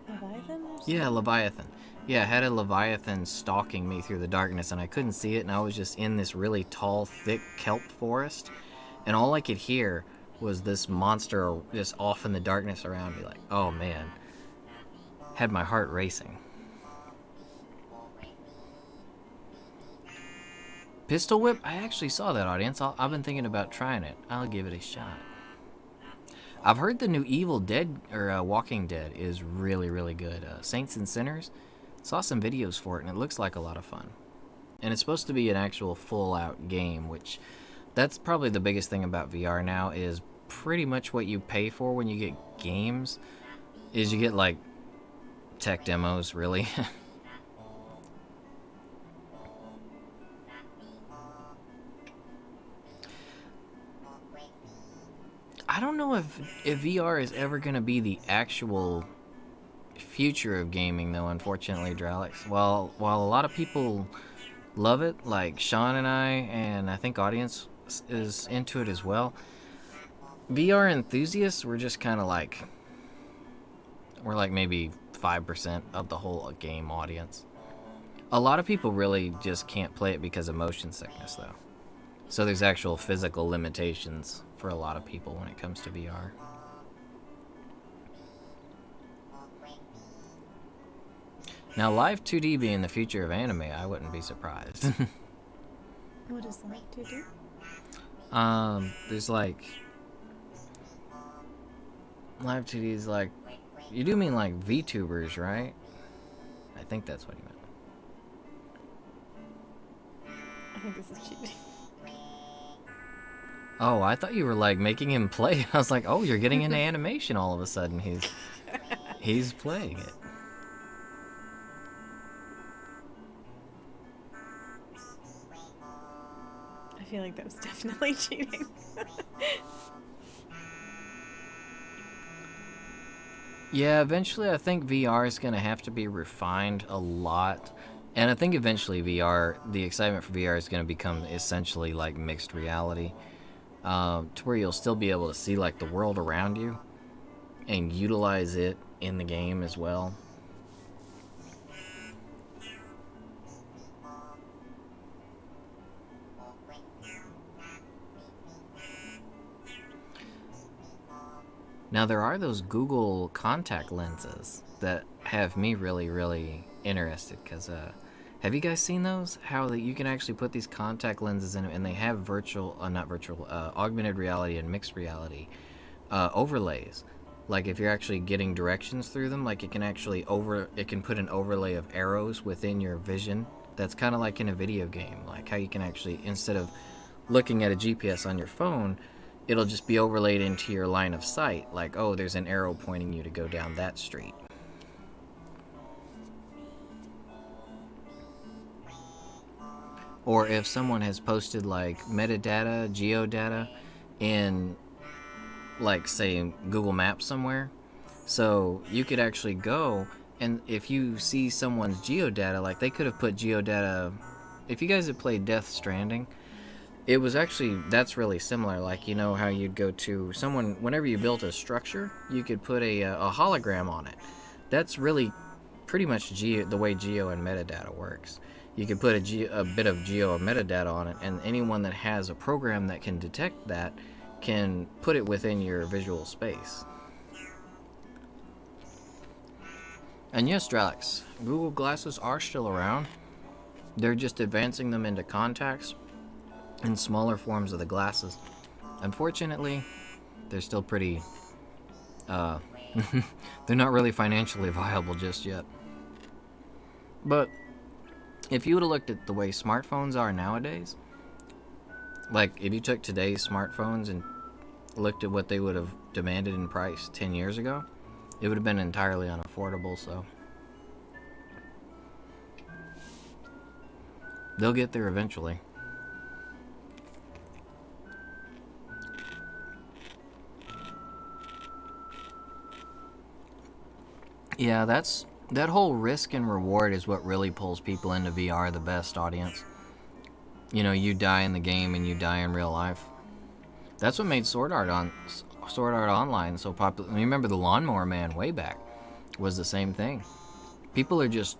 Leviathan or something? Yeah, Leviathan. Yeah, I had a Leviathan stalking me through the darkness, and I couldn't see it, and I was just in this really tall, thick kelp forest, and all I could hear was this monster just off in the darkness around me. Like, oh man, had my heart racing. Pistol Whip? I actually saw that, audience. I've been thinking about trying it. I'll give it a shot. I've heard the new Evil Dead or Walking Dead is really, really good. Saints and Sinners. Saw some videos for it, and it looks like a lot of fun. And it's supposed to be an actual full-out game, which that's probably the biggest thing about VR now is pretty much what you pay for when you get games is you get like tech demos, really. I don't know if VR is ever going to be the actual future of gaming, though, unfortunately, Dralex. While a lot of people love it, like Sean and I think audience is into it as well, VR enthusiasts, we're like maybe 5% of the whole game audience. A lot of people really just can't play it because of motion sickness, though. So there's actual physical limitations for a lot of people when it comes to VR. Now, live 2D being the future of anime, I wouldn't be surprised. What is that to do? There's like live TDs like you do mean like VTubers, right? I think that's what you meant. I think this is cheating. Oh, I thought you were like making him play. I was like, oh, you're getting into animation all of a sudden. He's playing it. I feel like that was definitely cheating. Yeah, eventually I think VR is going to have to be refined a lot. And I think eventually the excitement for VR is going to become essentially like mixed reality, to where you'll still be able to see like the world around you and utilize it in the game as well. Now there are those Google contact lenses that have me really, really interested because have you guys seen those? How that you can actually put these contact lenses in and they have not virtual, augmented reality and mixed reality overlays. Like if you're actually getting directions through them, like it can put an overlay of arrows within your vision. That's kind of like in a video game, like how you can actually, instead of looking at a GPS on your phone, it'll just be overlaid into your line of sight. Like, oh, there's an arrow pointing you to go down that street. Or if someone has posted like metadata, geodata in, like, say, Google Maps somewhere, so you could actually go, and if you see someone's geodata, like they could have put geodata. If you guys have played Death Stranding, it was actually, that's really similar. Like, you know how you'd go to someone, whenever you built a structure, you could put a hologram on it. That's really pretty much the way geo and metadata works. You could put a bit of geo or metadata on it, and anyone that has a program that can detect that can put it within your visual space. And yes, Drax, Google Glasses are still around. They're just advancing them into contacts and smaller forms of the glasses. Unfortunately, they're still pretty they're not really financially viable just yet. But if you would have looked at the way smartphones are nowadays, like if you took today's smartphones and looked at what they would have demanded in price 10 years ago, it would have been entirely unaffordable. So they'll get there eventually. Yeah, that whole risk and reward is what really pulls people into VR the best, audience. You know, you die in the game and you die in real life. That's what made Sword Art Online so popular. You remember the Lawnmower Man way back was the same thing. People are just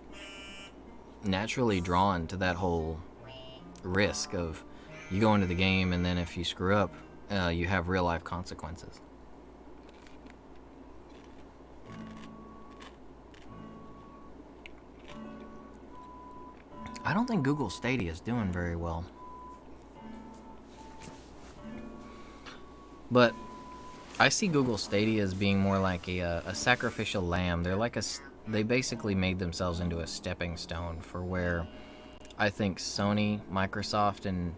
naturally drawn to that whole risk of you go into the game and then if you screw up, you have real life consequences. I don't think Google Stadia is doing very well. But I see Google Stadia as being more like a sacrificial lamb. They basically made themselves into a stepping stone for where I think Sony, Microsoft, and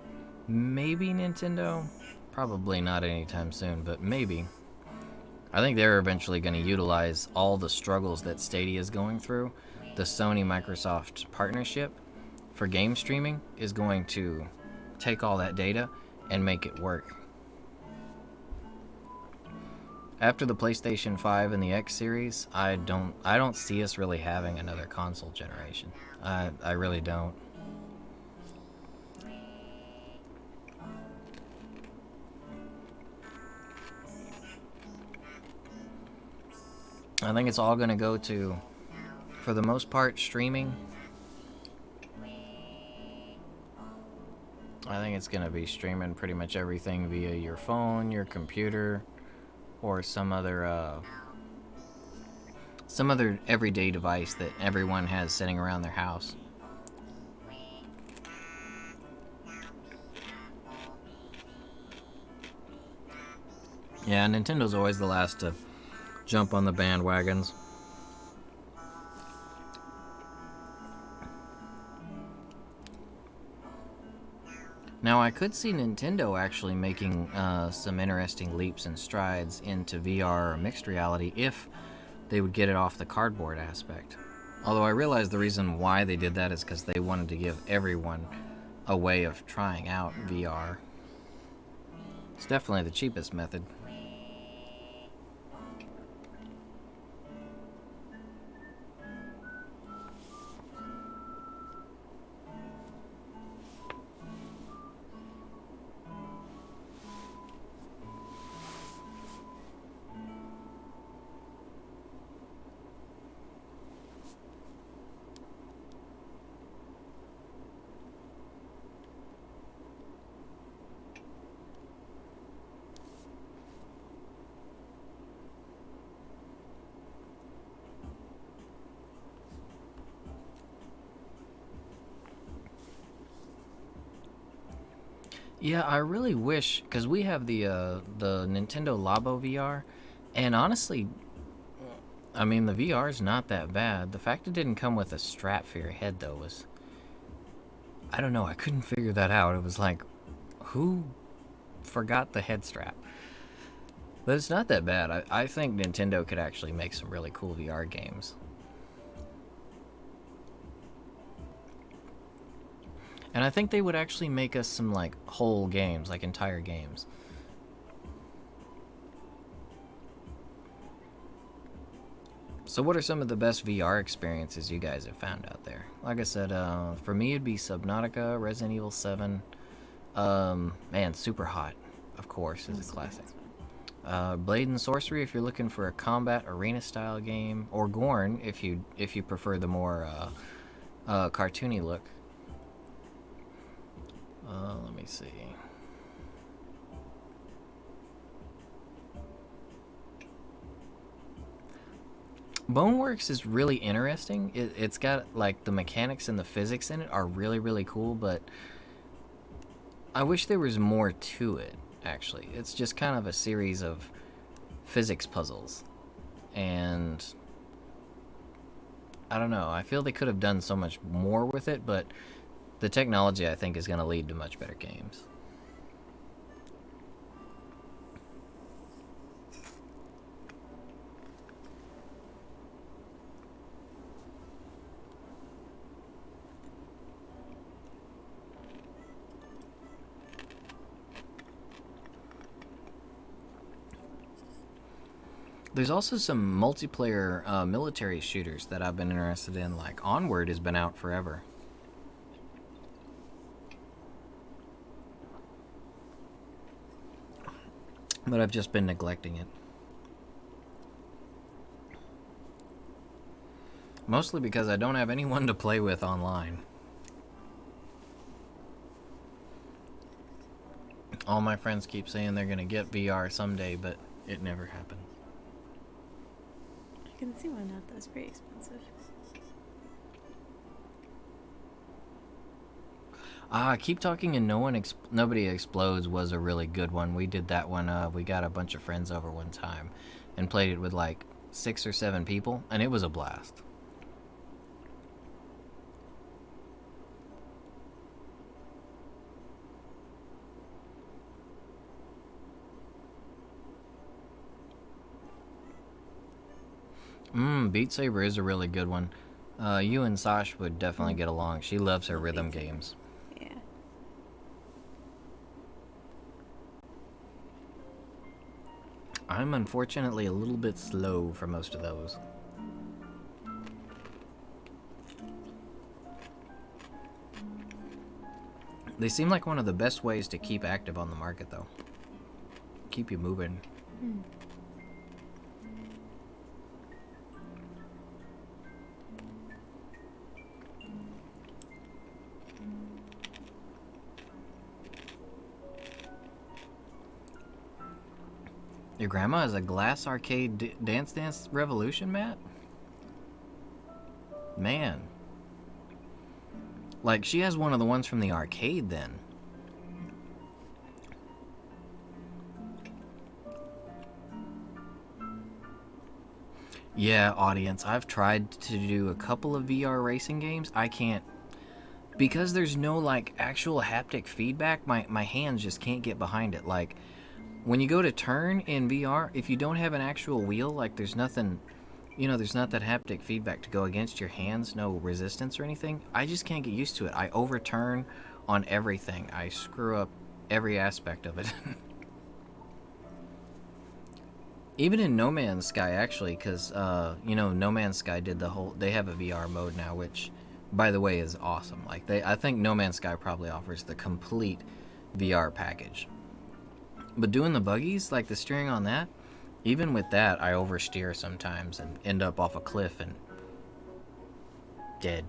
maybe Nintendo, probably not anytime soon, but maybe. I think they're eventually going to utilize all the struggles that Stadia is going through. The Sony Microsoft partnership for game streaming is going to take all that data and make it work. After the PlayStation 5 and the X series, I don't see us really having another console generation. I really don't. I think it's all going to go to, for the most part, streaming. I think it's going to be streaming pretty much everything via your phone, your computer, or some other everyday device that everyone has sitting around their house. Yeah, Nintendo's always the last to jump on the bandwagons. Now, I could see Nintendo actually making some interesting leaps and strides into VR or mixed reality if they would get it off the cardboard aspect. Although I realize the reason why they did that is because they wanted to give everyone a way of trying out VR. It's definitely the cheapest method. Yeah, I really wish because we have the Nintendo Labo VR, and honestly, I mean the VR is not that bad. The fact it didn't come with a strap for your head though was, I don't know, I couldn't figure that out. It was like, who forgot the head strap? But it's not that bad. I think Nintendo could actually make some really cool VR games. And I think they would actually make us some like whole games, like entire games. So what are some of the best VR experiences you guys have found out there? Like I said, for me it'd be Subnautica, Resident Evil 7. Man, Super Hot, of course, is a classic. Blade and Sorcery if you're looking for a combat arena style game, or Gorn if you prefer the more cartoony look. Let me see. Boneworks is really interesting. It's got like the mechanics and the physics in it are really really cool, but I wish there was more to it. Actually, it's just kind of a series of physics puzzles, and I don't know. I feel they could have done so much more with it, but the technology I think is going to lead to much better games. There's also some multiplayer military shooters that I've been interested in. Like Onward has been out forever. But I've just been neglecting it. Mostly because I don't have anyone to play with online. All my friends keep saying they're going to get VR someday, but it never happens. I can see why not. That's pretty expensive. Keep Talking and Nobody Explodes was a really good one. We did that one. We got a bunch of friends over one time and played it with like 6 or 7 people, and it was a blast. Beat Saber is a really good one. You and Sash would definitely get along. She loves her rhythm games. Yeah. I'm unfortunately a little bit slow for most of those. They seem like one of the best ways to keep active on the market, though. Keep you moving. Your grandma has a glass arcade Dance Dance Revolution mat? Man. Like, she has one of the ones from the arcade then. Yeah, audience, I've tried to do a couple of VR racing games. I can't, because there's no like actual haptic feedback. My hands just can't get behind it. Like when you go to turn in VR, if you don't have an actual wheel, like there's nothing, there's not that haptic feedback to go against your hands, no resistance or anything. I just can't get used to it. I overturn on everything. I screw up every aspect of it. Even in No Man's Sky, actually, because No Man's Sky did the whole. They have a VR mode now, which, by the way, is awesome. Like I think No Man's Sky probably offers the complete VR package. But doing the buggies, like the steering on that, even with that, I oversteer sometimes and end up off a cliff and dead.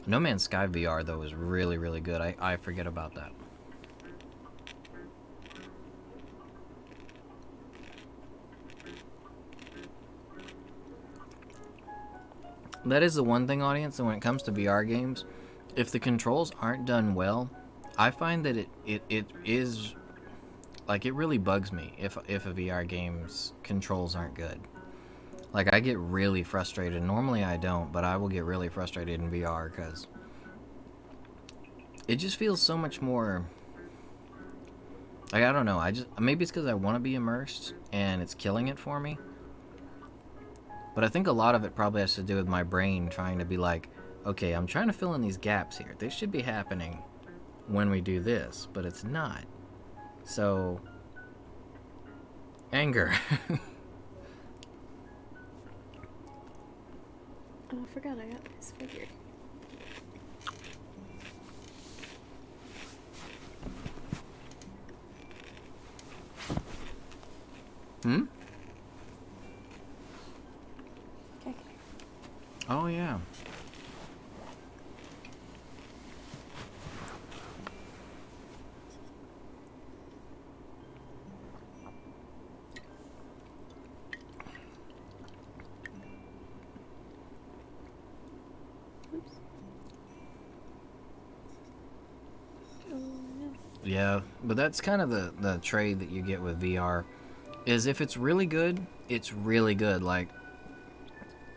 No Man's Sky VR though is really really good. I forget about that. That is the one thing, audience, and when it comes to VR games, if the controls aren't done well, I find that it is like it really bugs me if a VR game's controls aren't good. Like I get really frustrated. Normally I don't, but I will get really frustrated in VR because it just feels so much more. Like I don't know. I just maybe it's because I want to be immersed and it's killing it for me. But I think a lot of it probably has to do with my brain trying to be like, okay, I'm trying to fill in these gaps here. This should be happening when we do this, but it's not. So, anger. Oh, I forgot I got this figure. Hmm? Okay. Oh, yeah. Oops. Oh no. Yeah, but that's kind of the trade that you get with VR. Is if it's really good, it's really good. Like,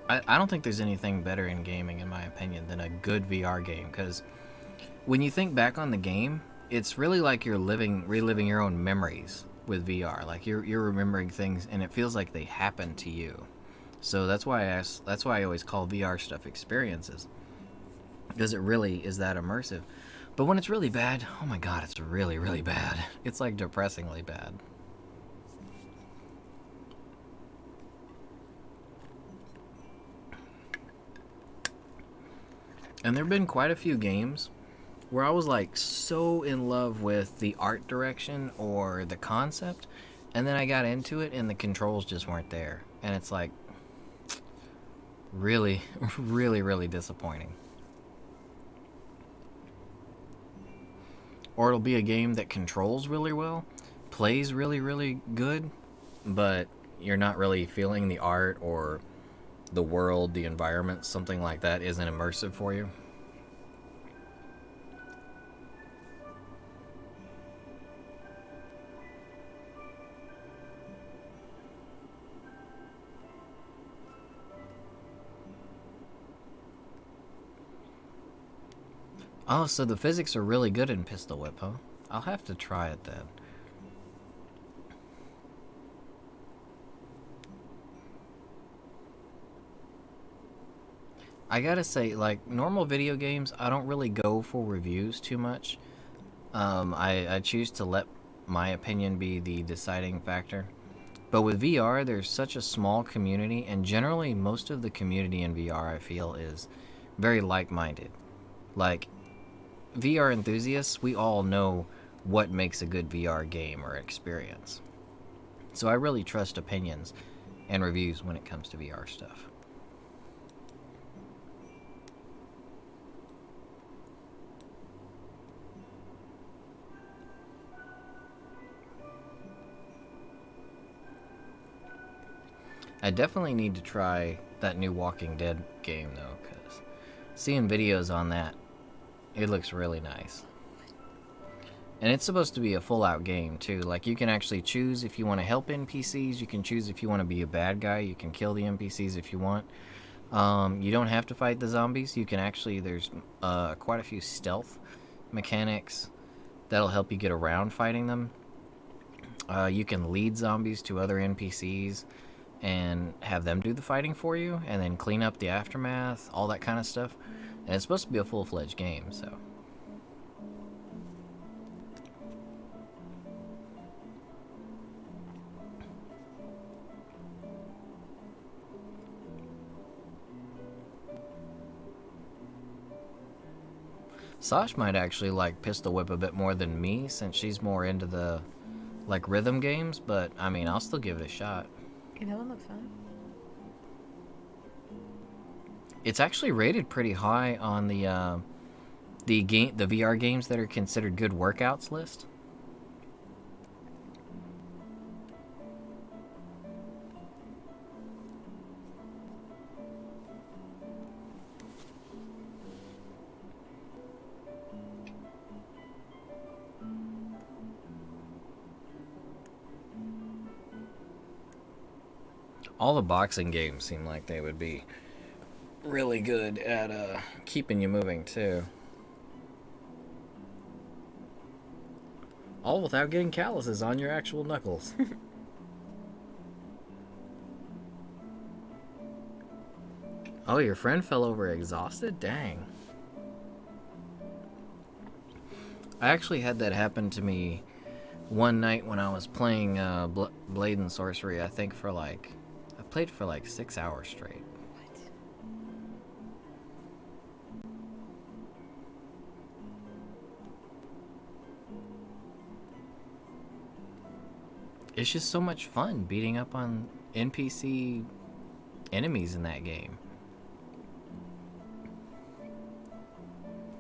I don't think there's anything better in gaming, in my opinion, than a good VR game. Because when you think back on the game, it's really like you're reliving your own memories with VR. Like you're remembering things, and it feels like they happen to you. So that's why I always call VR stuff experiences, because it really is that immersive. But when it's really bad, oh my god, it's really really bad. It's like depressingly bad. And there've been quite a few games where I was like so in love with the art direction or the concept, and then I got into it and the controls just weren't there. And it's like really, really, really disappointing. Or it'll be a game that controls really well, plays really, really good, but you're not really feeling the art or the world, the environment, something like that isn't immersive for you. Oh, so the physics are really good in Pistol Whip, huh? I'll have to try it then. I gotta say, like, normal video games, I don't really go for reviews too much. I choose to let my opinion be the deciding factor. But with VR, there's such a small community, and generally, most of the community in VR, I feel, is very like minded. Like, VR enthusiasts, we all know what makes a good VR game or experience. So I really trust opinions and reviews when it comes to VR stuff. I definitely need to try that new Walking Dead game though, because Seeing videos on that, it looks really nice. And it's supposed to be a full-out game, too. Like, you can actually choose if you want to help NPCs. You can choose if you want to be a bad guy. You can kill the NPCs if you want. You don't have to fight the zombies. You can actually... There's quite a few stealth mechanics that'll help you get around fighting them. You can lead zombies to other NPCs and have them do the fighting for you, and then clean up the aftermath, all that kind of stuff. And it's supposed to be a full-fledged game, so... Sash might actually like Pistol Whip a bit more than me, since she's more into the like rhythm games, but I mean, I'll still give it a shot. Okay, that one looks fun. It's actually rated pretty high on the VR games that are considered good workouts list. All the boxing games seem like they would be really good at keeping you moving too. All without getting calluses on your actual knuckles. Oh, your friend fell over exhausted? Dang. I actually had that happen to me one night when I was playing Blade and Sorcery. I think for like... I played for like 6 hours straight. It's just so much fun beating up on NPC enemies in that game.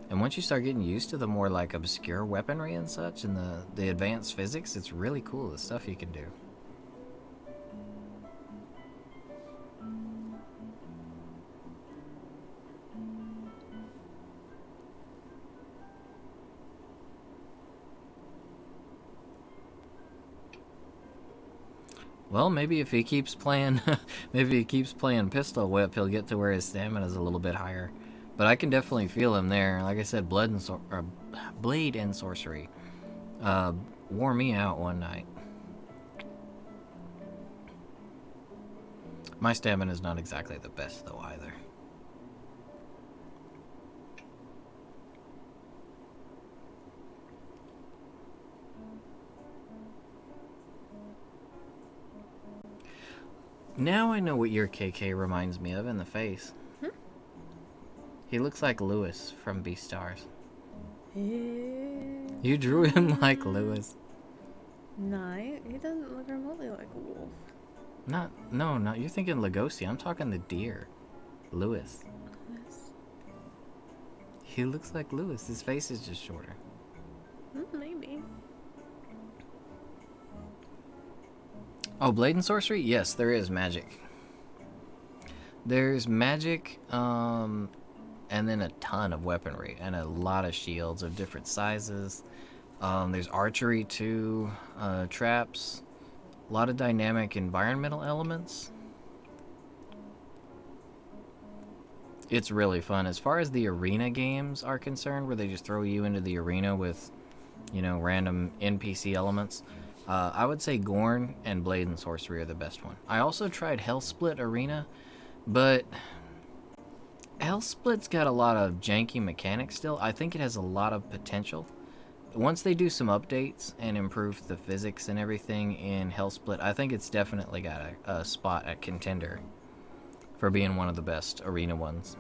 And once you start getting used to the more like obscure weaponry and such, and the advanced physics, it's really cool, the stuff you can do. Well, maybe if he keeps playing, maybe he keeps playing Pistol Whip, he'll get to where his stamina's a little bit higher. But I can definitely feel him there. Like I said, Blade and Sorcery wore me out one night. My stamina's not exactly the best, though, either. Now I know what your KK reminds me of in the face. He looks like Lewis from Beastars. You drew him like Lewis. No, he doesn't look remotely like a wolf. No, you're thinking Lugosi. I'm talking the deer. Lewis. He looks like Lewis. His face is just shorter. Maybe. Oh, Blade and Sorcery? Yes, there is magic. There's magic, and then a ton of weaponry, and a lot of shields of different sizes. There's archery too, traps, a lot of dynamic environmental elements. It's really fun. As far as the arena games are concerned, where they just throw you into the arena with, you know, random NPC elements, I would say Gorn and Blade and Sorcery are the best one. I also tried Hellsplit Arena, but Hellsplit's got a lot of janky mechanics still. I think it has a lot of potential. Once they do some updates and improve the physics and everything in Hellsplit, I think it's definitely got a spot at contender for being one of the best arena ones.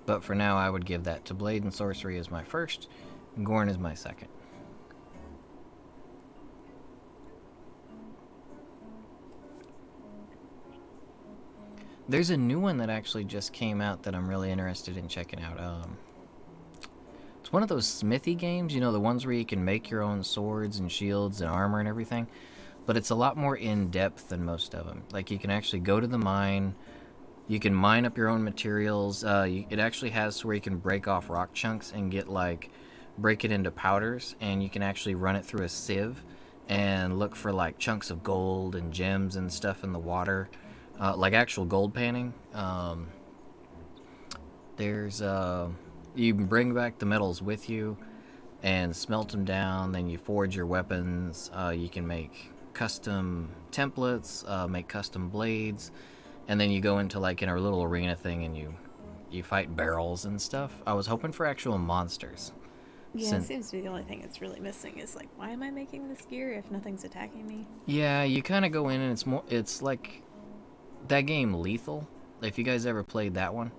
But for now, I would give that to Blade and Sorcery as my first, and Gorn is my second. There's a new one that actually just came out that I'm really interested in checking out. It's one of those smithy games, you know, the ones where you can make your own swords and shields and armor and everything. but it's a lot more in depth than most of them. Like you can actually go to the mine, you can mine up your own materials. It actually has where you can break off rock chunks and get like break it into powders, and you can actually run it through a sieve and look for like chunks of gold and gems and stuff in the water, like actual gold panning. There's You bring back the metals with you and smelt them down. Then you forge your weapons. You can make custom templates, make custom blades, and then you go into like in a little arena thing and you fight barrels and stuff. I was hoping for actual monsters. Yeah, it Sin- seems to be the only thing that's really missing is like, why am I making this gear if nothing's attacking me? yeah, you kind of go in and it's like that game Lethal. If you guys ever played that one,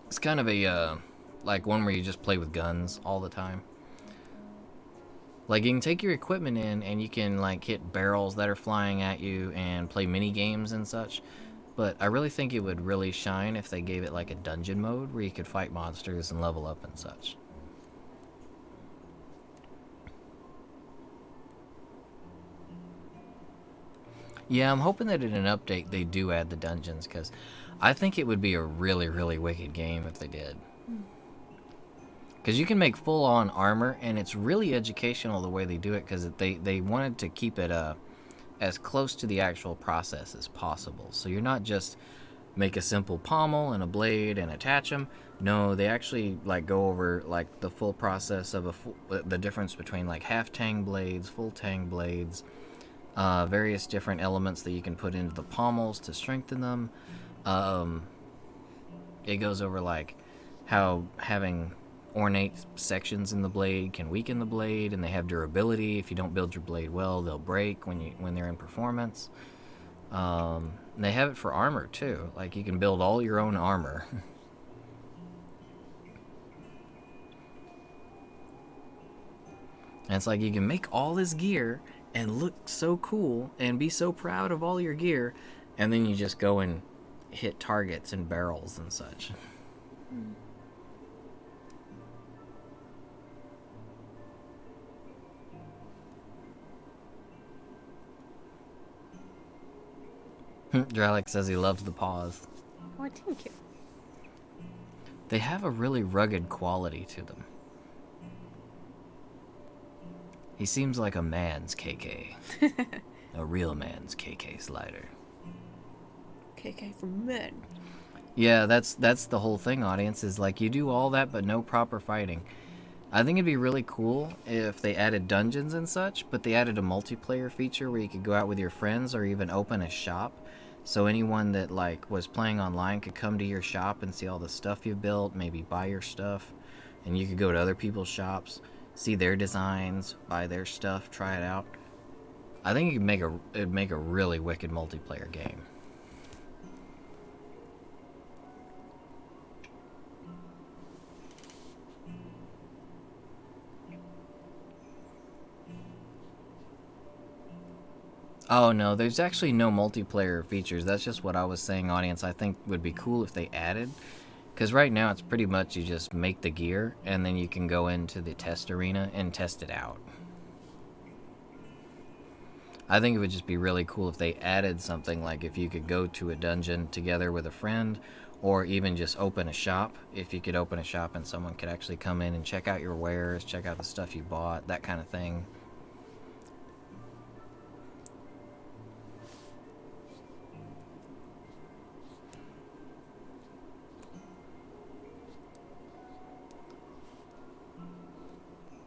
it's kind of a like one where you just play with guns all the time. Like you can take your equipment in and you can like hit barrels that are flying at you and play mini games and such. But I really think it would really shine if they gave it like a dungeon mode where you could fight monsters and level up and such. Yeah, I'm hoping that in an update they do add the dungeons, because I think it would be a really, really wicked game if they did. Because you can make full-on armor, and it's really educational the way they do it, because they wanted to keep it as close to the actual process as possible. So you're not just make a simple pommel and a blade and attach them. No, they actually like go over like the full process of the difference between like half tang blades, full tang blades, various different elements that you can put into the pommels to strengthen them. Um, it goes over like how having ornate sections in the blade can weaken the blade, and they have durability. If you don't build your blade well, they'll break when they're in performance. They have it for armor too. Like you can build all your own armor. And it's like you can make all this gear and look so cool and be so proud of all your gear, and then you just go and hit targets and barrels and such. Dralik says he loves the paws. Oh, thank you. They have a really rugged quality to them. He seems like a man's KK. A real man's KK slider. KK for men. Yeah, that's the whole thing, audience, is like you do all that but no proper fighting. I think it'd be really cool if they added dungeons and such, but they added a multiplayer feature where you could go out with your friends or even open a shop. So anyone that like was playing online could come to your shop and see all the stuff you built, maybe buy your stuff, and you could go to other people's shops, see their designs, buy their stuff, try it out. I think it'd make a really wicked multiplayer game. Oh no, there's actually no multiplayer features. That's just what I was saying, audience. I think would be cool if they added. Because right now it's pretty much you just make the gear and then you can go into the test arena and test it out. I think it would just be really cool if they added something like if you could go to a dungeon together with a friend, or even just open a shop. If you could open a shop and someone could actually come in and check out your wares, check out the stuff you bought, that kind of thing.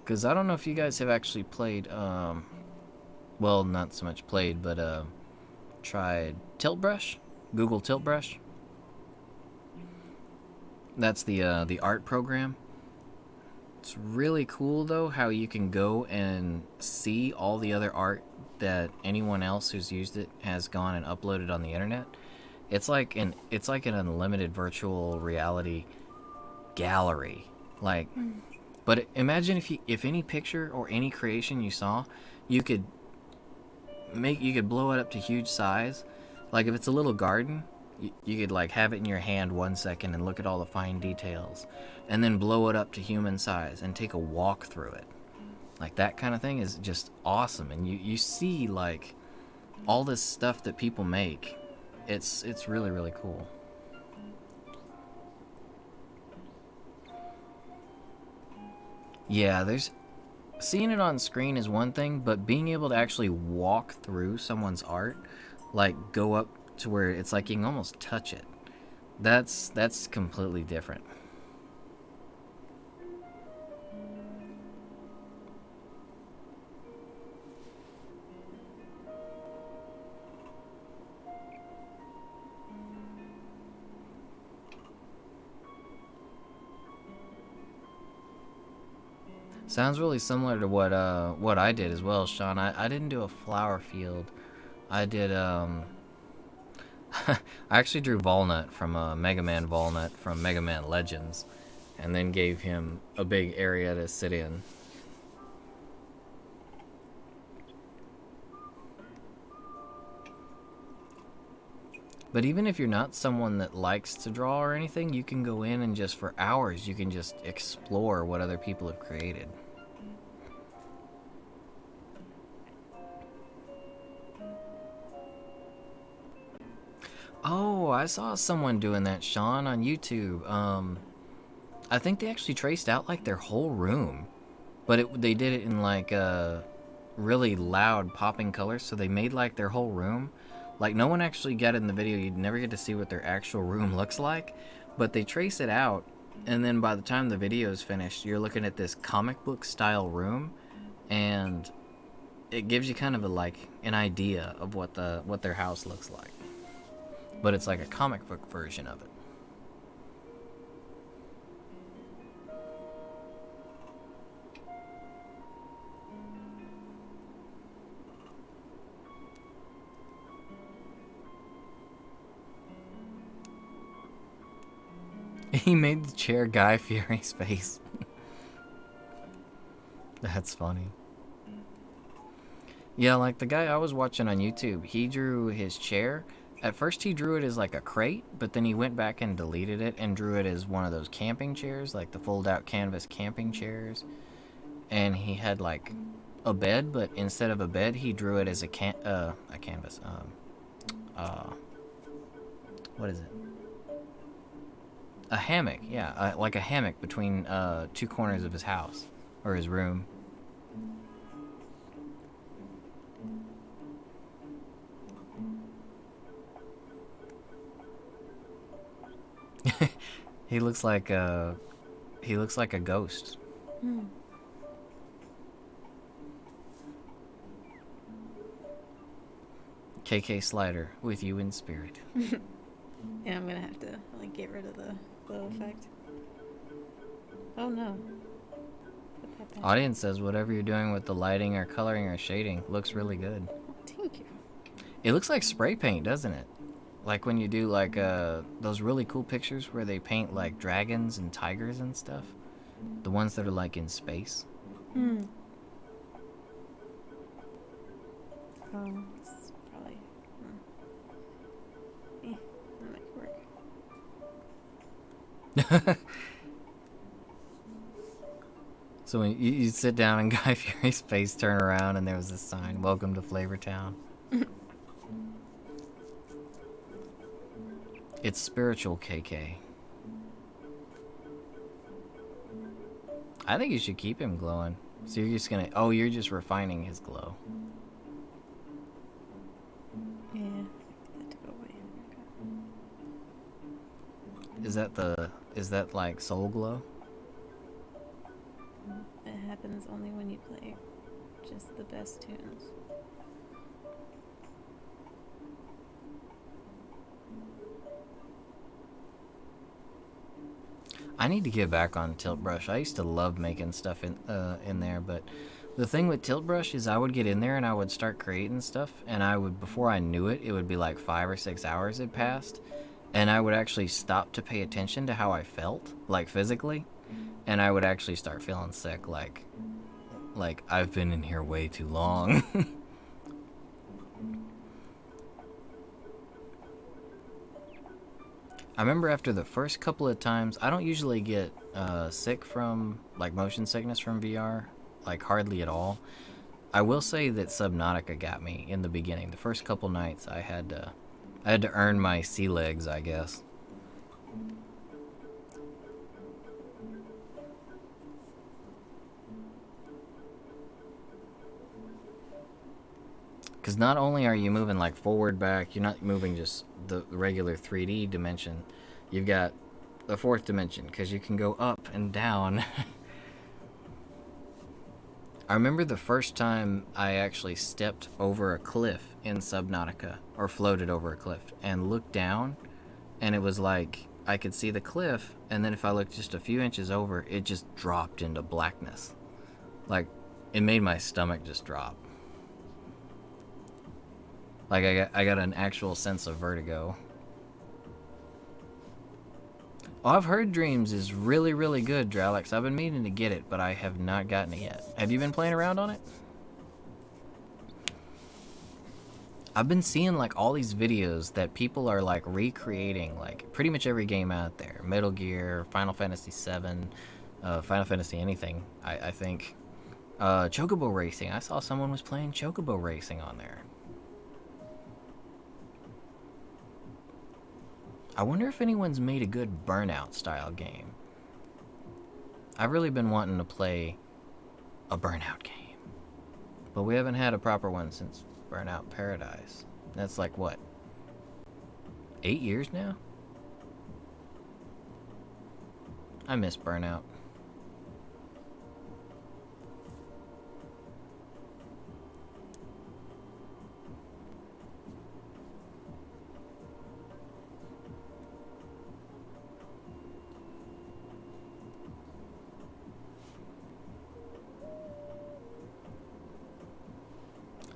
Because I don't know if you guys have actually played, well, not so much played, but tried Tilt Brush, Google Tilt Brush. That's the art program. It's really cool though how you can go and see all the other art that anyone else who's used it has gone and uploaded on the internet. It's like an unlimited virtual reality gallery. Like, but imagine if any picture or any creation you saw, you could blow it up to huge size. Like if it's a little garden, you could like have it in your hand 1 second and look at all the fine details, and then blow it up to human size and take a walk through it. Like that kind of thing is just awesome, and you see like all this stuff that people make. It's really really cool. Yeah, there's seeing it on screen is one thing, but being able to actually walk through someone's art, like go up to where it's like you can almost touch it. That's completely different. Sounds really similar to what I did as well, Sean. I didn't do a flower field. I did I actually drew Volnut from Mega Man Volnut from Mega Man Legends, and then gave him a big area to sit in. But even if you're not someone that likes to draw or anything, you can go in and just for hours you can just explore what other people have created. Oh, I saw someone doing that, Sean, on YouTube. I think they actually traced out like their whole room, but they did it in like really loud popping colors, so they made like their whole room. Like no one actually got it in the video. You'd never get to see what their actual room looks like, but they trace it out, and then by the time the video is finished, you're looking at this comic book style room, and it gives you kind of a like an idea of what their house looks like. But it's like a comic book version of it. He made the chair Guy Fieri's face. That's funny. Yeah, like the guy I was watching on YouTube, he drew his chair. At first he drew it as like a crate, but then he went back and deleted it and drew it as one of those camping chairs, like the fold out canvas camping chairs. And he had like a bed, but instead of a bed, he drew it as a canvas. Uh, what is it? A hammock, yeah, like a hammock between two corners of his house or his room. He looks like a ghost. Hmm. KK Slider with you in spirit. Yeah, I'm gonna have to like get rid of the glow effect. Oh no. Put that back. Audience says whatever you're doing with the lighting or coloring or shading looks really good. Oh, thank you. It looks like spray paint, doesn't it? Like when you do like those really cool pictures where they paint like dragons and tigers and stuff. The ones that are like in space. Hmm. Oh, it's probably. That might work. So when you sit down and Guy Fieri's face turn around and there was this sign, "Welcome to Flavortown." It's spiritual, KK. I think you should keep him glowing. So you're just gonna... Oh, you're just refining his glow. Yeah, that to go away. Okay. Is that like soul glow? It happens only when you play just the best tunes. I need to get back on Tilt Brush. I used to love making stuff in there, but the thing with Tilt Brush is I would get in there and I would start creating stuff, and I would, before I knew it, it would be like 5 or 6 hours had passed, and I would actually stop to pay attention to how I felt, like physically, and I would actually start feeling sick, like I've been in here way too long. I remember after the first couple of times, I don't usually get sick from like motion sickness from VR. like hardly at all. I will say that Subnautica got me in the beginning. The first couple nights I had to earn my sea legs, I guess. Because not only are you moving like forward, back, you're not moving just the regular 3D dimension. You've got the fourth dimension because you can go up and down. I remember the first time I actually stepped over a cliff in Subnautica, or floated over a cliff, and looked down, and it was like I could see the cliff, and then if I looked just a few inches over, it just dropped into blackness. Like, it made my stomach just drop. Like, I got an actual sense of vertigo. Oh, I've heard Dreams is really, really good, Dralex. I've been meaning to get it, but I have not gotten it yet. Have you been playing around on it? I've been seeing like all these videos that people are like recreating like pretty much every game out there. Metal Gear, Final Fantasy 7, Final Fantasy anything, I think. Chocobo Racing. I saw someone was playing Chocobo Racing on there. I wonder if anyone's made a good Burnout style game. I've really been wanting to play a Burnout game, but we haven't had a proper one since Burnout Paradise. That's like what, 8 years now? I miss Burnout.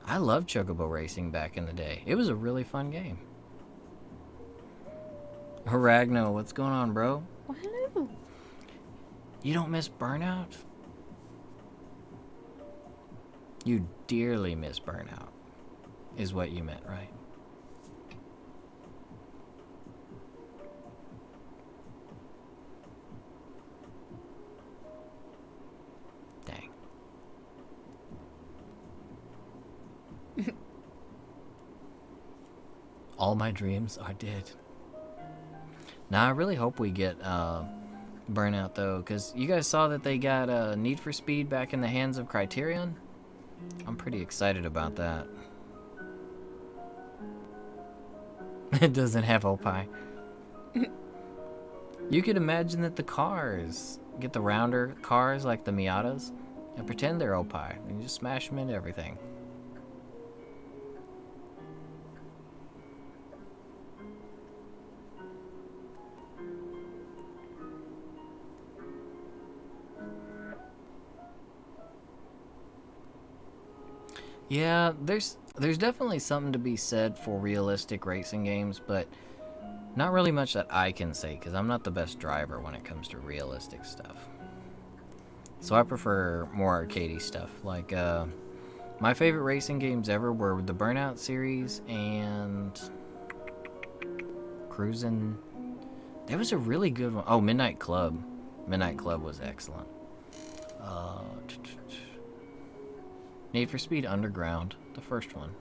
I loved Chocobo Racing back in the day. It was a really fun game. Ragno, what's going on, bro? Well, hello. You don't miss Burnout? You dearly miss Burnout, is what you meant, right? Dang. All my dreams are dead. Now, I really hope we get Burnout, though, because you guys saw that they got Need for Speed back in the hands of Criterion? I'm pretty excited about that. It doesn't have Opie. You could imagine that the cars get the rounder cars like the Miatas and pretend they're Opie and you just smash them into everything. Yeah, there's definitely something to be said for realistic racing games, but not really much that I can say because I'm not the best driver when it comes to realistic stuff. So I prefer more arcadey stuff. Like my favorite racing games ever were the Burnout series and Cruisin'. There was a really good one. Oh, Midnight Club. Midnight Club was excellent. Need for Speed Underground, the first one.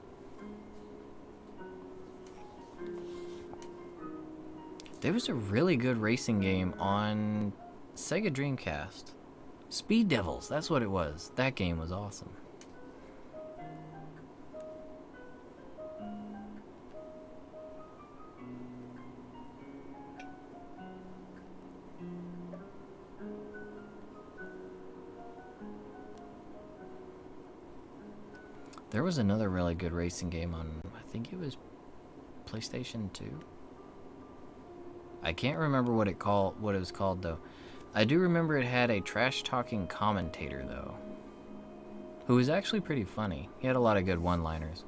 There was a really good racing game on Sega Dreamcast. Speed Devils, that's what it was. That game was awesome. There was another really good racing game on, I think it was PlayStation 2. I can't remember what it was called though. I do remember it had a trash-talking commentator though, who was actually pretty funny. He had a lot of good one-liners.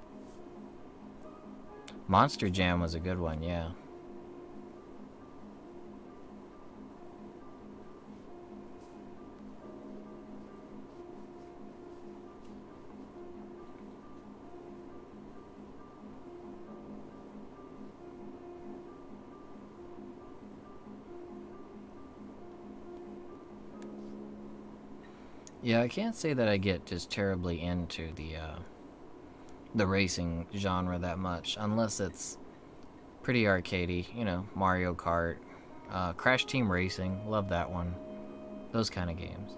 Monster Jam was a good one, yeah. Yeah, I can't say that I get just terribly into the racing genre that much, unless it's pretty arcadey. You know, Mario Kart, Crash Team Racing. Love that one. Those kind of games.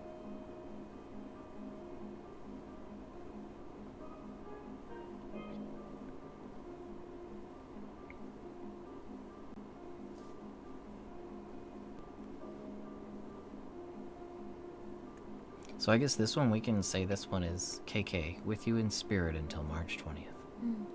So I guess this one, we can say this one is KK, with you in spirit until March 20th. Mm.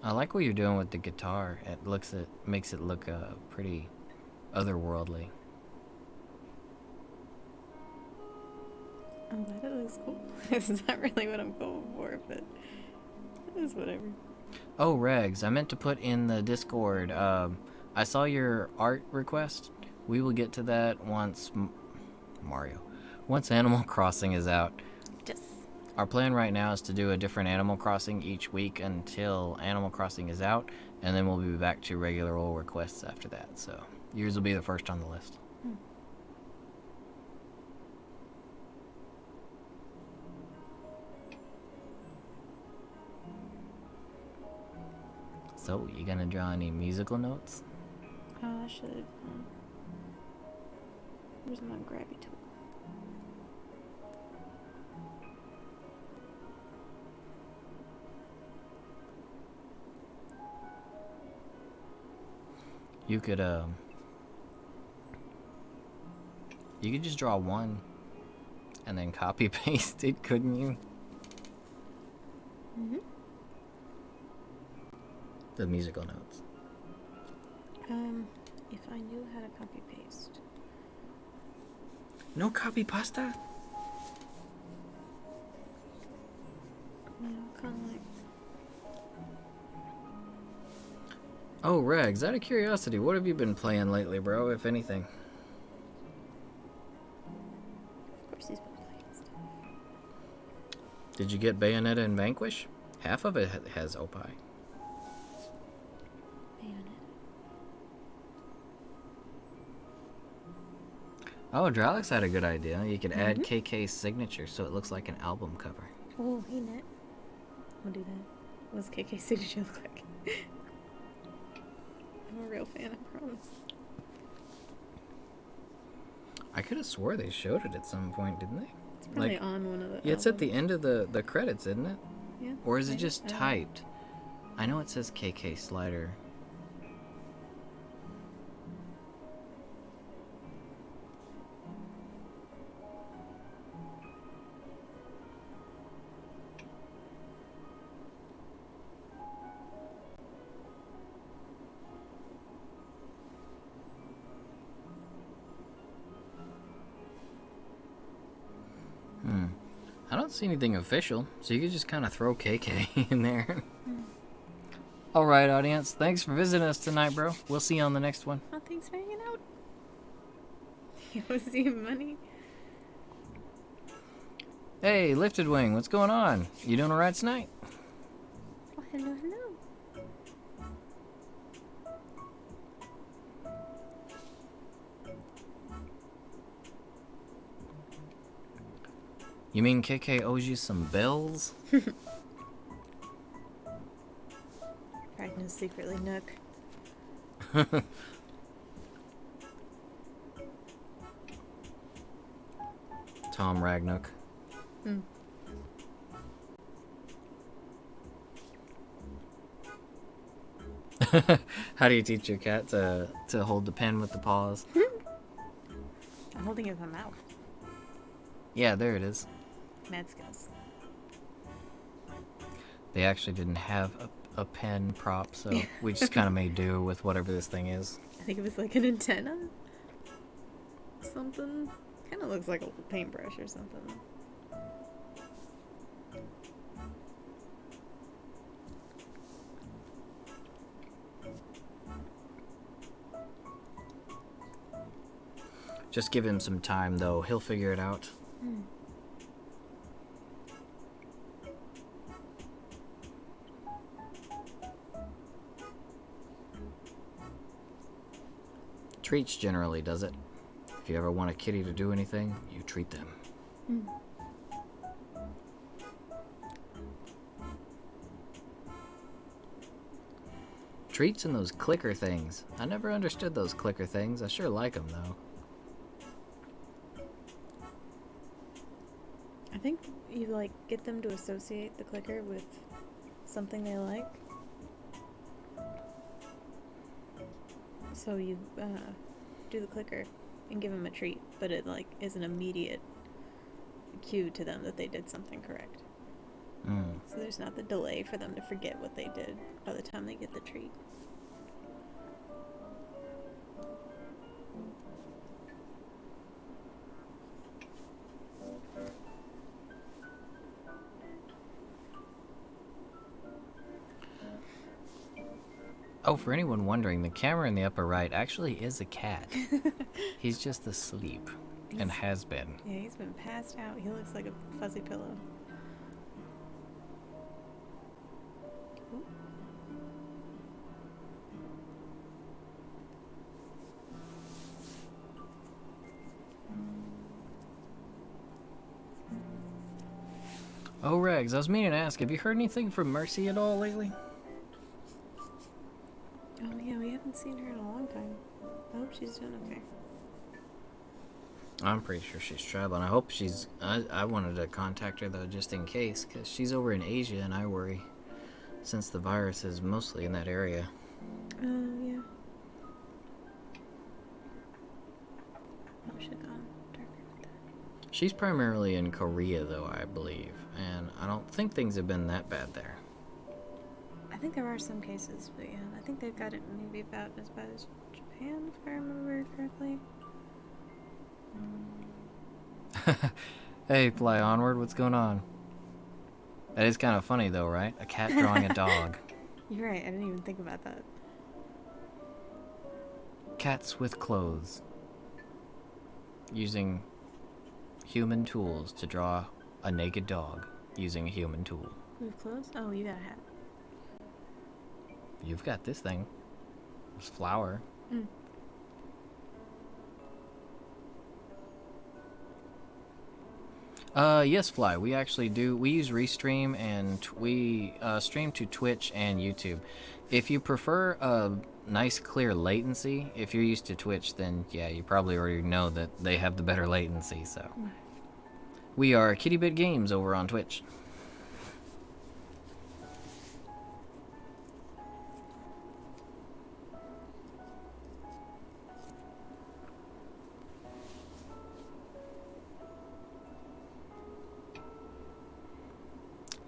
I like what you're doing with the guitar. It makes it look pretty otherworldly. I'm glad it looks cool. It's not really what I'm going for, but it's whatever. Oh, Regs, I meant to put in the Discord. I saw your art request. We will get to that once once Animal Crossing is out. Just. Our plan right now is to do a different Animal Crossing each week until Animal Crossing is out, and then we'll be back to regular old requests after that. So yours will be the first on the list. So, you gonna draw any musical notes? I should. Where's my grabby tool? You could just draw one and then copy paste it, couldn't you? Mm-hmm. The musical notes. If I knew how to copy paste. No copy pasta? No, kind of like. Oh, Regs, out of curiosity, what have you been playing lately, bro, if anything? Of course he's been playing stuff. Did you get Bayonetta and Vanquish? Half of it has Opie. Oh, Dralix had a good idea. You could add KK's signature so it looks like an album cover. Oh, hey, Net. We'll do that. What's KK's signature look like? I'm a real fan, I promise. I could have swore they showed it at some point, didn't they? It's probably on one of the Yeah, it's at the end of the credits, isn't it? Yeah. Or is it just typed? I know it says KK Slider. I don't see anything official, so you could just kind of throw KK in there. Alright, audience. Thanks for visiting us tonight, bro. We'll see you on the next one. Oh, thanks for hanging out. You want to see money? Hey, Lifted Wing, what's going on? You doing alright tonight? Oh, hello, hello. You mean KK owes you some bells? Ragna's secretly Nook. Tom Ragnuk. How do you teach your cat to hold the pen with the paws? I'm holding it with my mouth. Yeah, there it is. Mad skills. They actually didn't have a pen prop, so we just kind of made do with whatever this thing is. I think it was like an antenna. Something. Kind of looks like a paintbrush or something. Just give him some time, though. He'll figure it out. Treats generally does it. If you ever want a kitty to do anything, you treat them. Mm. Treats and those clicker things. I never understood those clicker things. I sure like them, though. I think you like get them to associate the clicker with something they like. So you do the clicker and give them a treat, but it like is an immediate cue to them that they did something correct. Mm. So there's not the delay for them to forget what they did by the time they get the treat. Oh, for anyone wondering, the camera in the upper right actually is a cat. He's just asleep and has been. Yeah, he's been passed out. He looks like a fuzzy pillow. Ooh. Oh, Regs, I was meaning to ask, have you heard anything from Mercy at all lately? Oh yeah, we haven't seen her in a long time. I hope she's doing okay. I'm pretty sure she's traveling. I hope she's... I wanted to contact her, though, just in case, because she's over in Asia, and I worry, since the virus is mostly in that area. Yeah. Probably should have gone darker with that. She's primarily in Korea, though, I believe, and I don't think things have been that bad there. I think there are some cases, but yeah, I think they've got it maybe about as bad as Japan, if I remember correctly. Hey, Fly Onward, what's going on? That is kind of funny, though, right? A cat drawing a dog. You're right, I didn't even think about that. Cats with clothes. Using human tools to draw a naked dog using a human tool. Move close? Oh, you got a hat. You've got this thing. It's flour. Mm. Yes, Fly. We actually do. We use Restream, and we stream to Twitch and YouTube. If you prefer a nice, clear latency, if you're used to Twitch, then yeah, you probably already know that they have the better latency. So, we are Kitty Bit Games over on Twitch.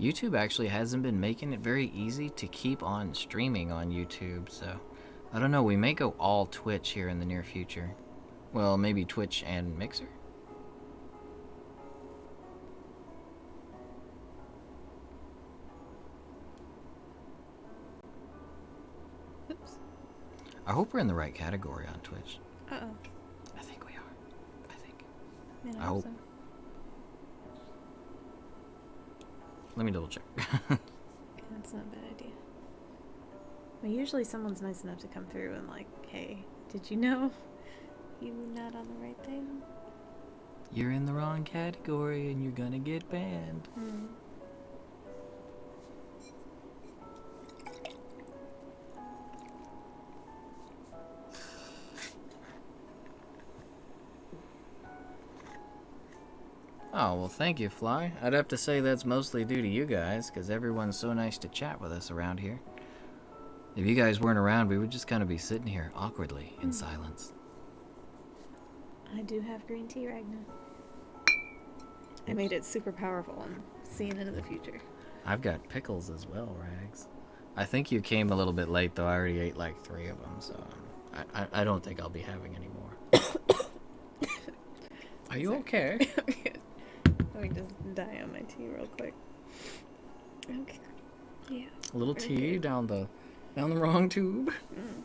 YouTube actually hasn't been making it very easy to keep on streaming on YouTube, so I don't know, we may go all Twitch here in the near future. Well, maybe Twitch and Mixer? Oops. I hope we're in the right category on Twitch. Uh-oh. I think we are. I think. Man, I hope. so. Let me double check. Yeah, that's not a bad idea. Well, usually someone's nice enough to come through and like, hey, did you know you're not on the right thing? You're in the wrong category and you're gonna get banned. Hmm. Oh, well, thank you, Fly. I'd have to say that's mostly due to you guys, because everyone's so nice to chat with us around here. If you guys weren't around, we would just kind of be sitting here awkwardly in silence. I do have green tea, Ragna. I made it super powerful. I'm seeing into the future. I've got pickles as well, Rags. I think you came a little bit late, though. I already ate like 3 of them, so I don't think I'll be having any more. Are you okay? Let me just die on my tea real quick. Okay. Yeah. A little tea down the wrong tube. Mm.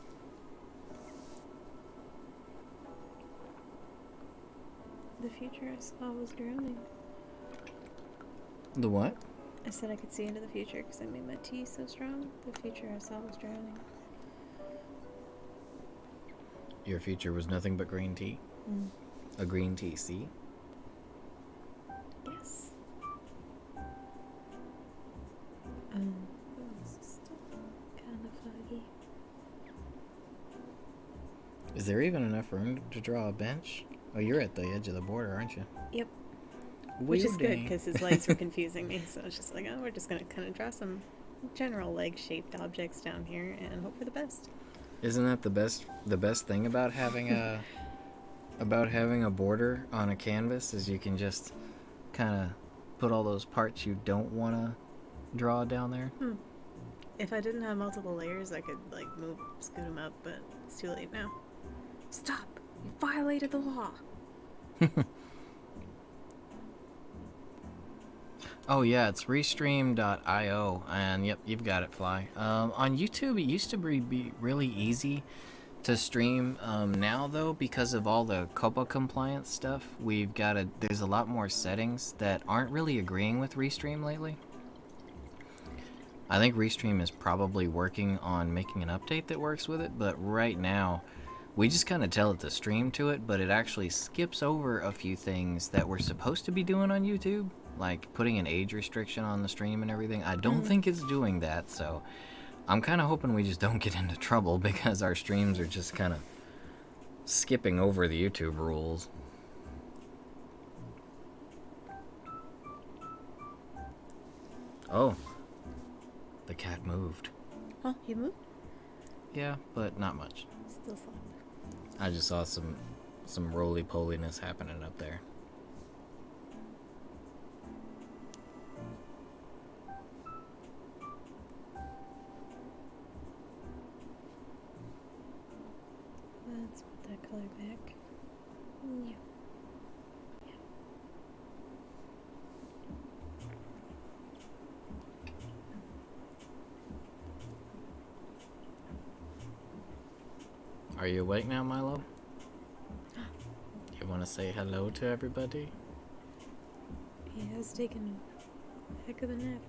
The future I saw was drowning. The what? I said I could see into the future because I made my tea so strong. The future I saw was drowning. Your future was nothing but green tea? Mm. A green tea, see? Yes. This is still kind of foggy. Is there even enough room to draw a bench? Oh, you're at the edge of the border, aren't you? Yep. Which is good Wielding. because his legs were confusing me. So I was just like, oh, we're just gonna kind of draw some general leg-shaped objects down here and hope for the best. Isn't that the best thing about having a border on a canvas is you can just kind of put all those parts you don't want to draw down there? If I didn't have multiple layers, I could like scoot them up, but it's too late now. Stop! You violated the law. Oh yeah, it's restream.io, and yep, you've got it, Fly. On YouTube, it used to be really easy to stream. Now though, because of all the COPPA compliance stuff, there's a lot more settings that aren't really agreeing with Restream lately. I think Restream is probably working on making an update that works with it, but right now, we just kind of tell it to stream to it, but it actually skips over a few things that we're supposed to be doing on YouTube, like putting an age restriction on the stream and everything. I don't think it's doing that, so I'm kind of hoping we just don't get into trouble because our streams are just kind of skipping over the YouTube rules. Oh, the cat moved. Huh? You moved? Yeah, but not much. Still soft. I just saw some roly-poliness happening up there. Let's put that color back. Yeah. Are you awake now, Milo? You want to say hello to everybody? He has taken a heck of a nap.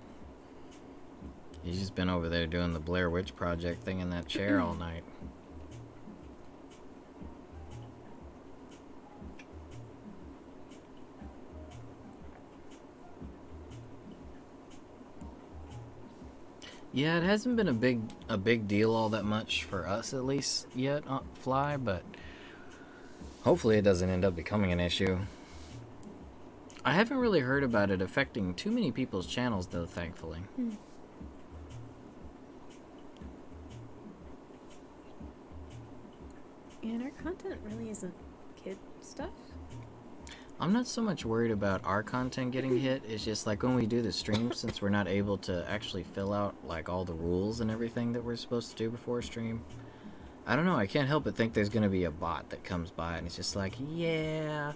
He's just been over there doing the Blair Witch Project thing in that chair all night. Yeah, it hasn't been a big deal all that much for us at least yet, Fly, but hopefully it doesn't end up becoming an issue. I haven't really heard about it affecting too many people's channels though, thankfully. And our content really isn't kid stuff. I'm not so much worried about our content getting hit. It's just like when we do the stream, since we're not able to actually fill out like all the rules and everything that we're supposed to do before a stream. I don't know, I can't help but think there's gonna be a bot that comes by and it's just like, yeah,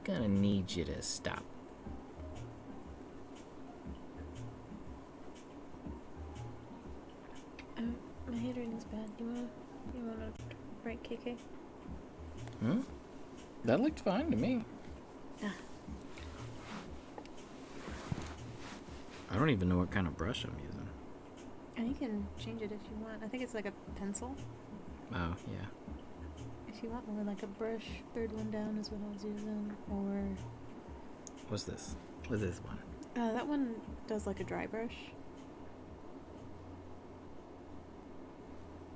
gonna need you to stop. My handwriting's bad. You wanna write KK? That looked fine to me. Ah. I don't even know what kind of brush I'm using. And you can change it if you want. I think it's like a pencil. Oh, yeah. If you want more like a brush, third one down is what I was using. Or What's this? What's this one? that one does like a dry brush.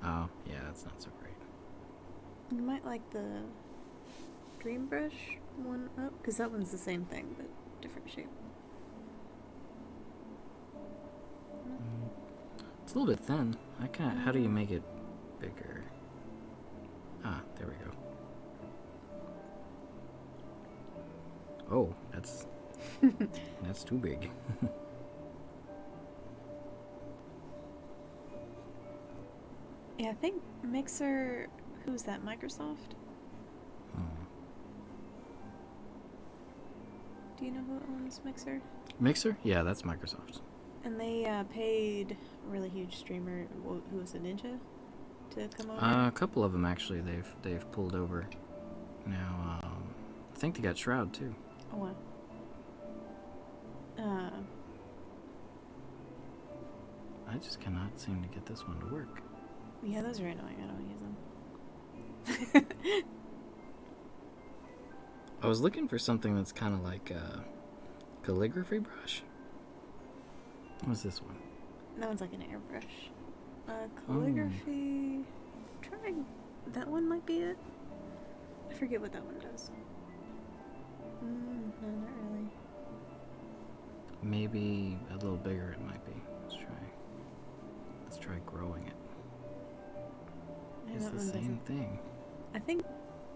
Oh, yeah, that's not so great. You might like the dream brush one up, because that one's the same thing but different shape. It's a little bit thin. I can't. How do you make it bigger? Ah, there we go. Oh, that's that's too big. Yeah, I think Mixer. Who's that? Microsoft? Do you know who owns Mixer? Mixer? Yeah, that's Microsoft. And they paid a really huge streamer, who was a ninja, to come over. A couple of them actually. They've pulled over. Now, I think they got Shroud too. Oh wow. I just cannot seem to get this one to work. Yeah, those are annoying. I don't use them. I was looking for something that's kind of like a calligraphy brush. What's this one? That one's like an airbrush. Calligraphy. Trying. That one might be it. I forget what that one does. No, not really. Maybe a little bigger it might be. Let's try growing it. Yeah, It's that the one same doesn't. thing. I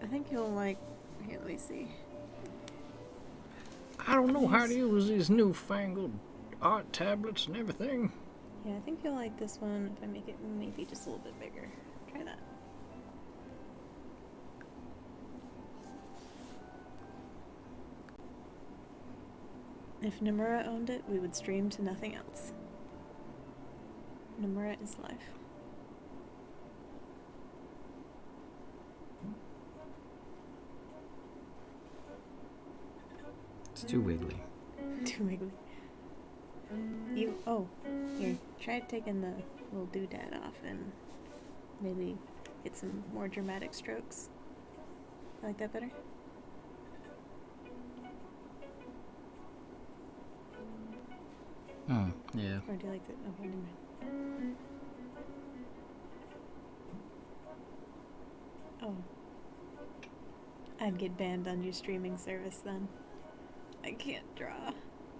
think you'll like. Here, let me see. I don't know how to use these newfangled art tablets and everything. Yeah, I think you'll like this one if I make it maybe just a little bit bigger. Try that. If Nomura owned it, we would stream to nothing else. Nomura is life. It's too wiggly. Too wiggly. Here, try taking the little doodad off and maybe get some more dramatic strokes. I like that better? Yeah. Or do you like the... Oh, never mind. Oh. I'd get banned on your streaming service then. I can't draw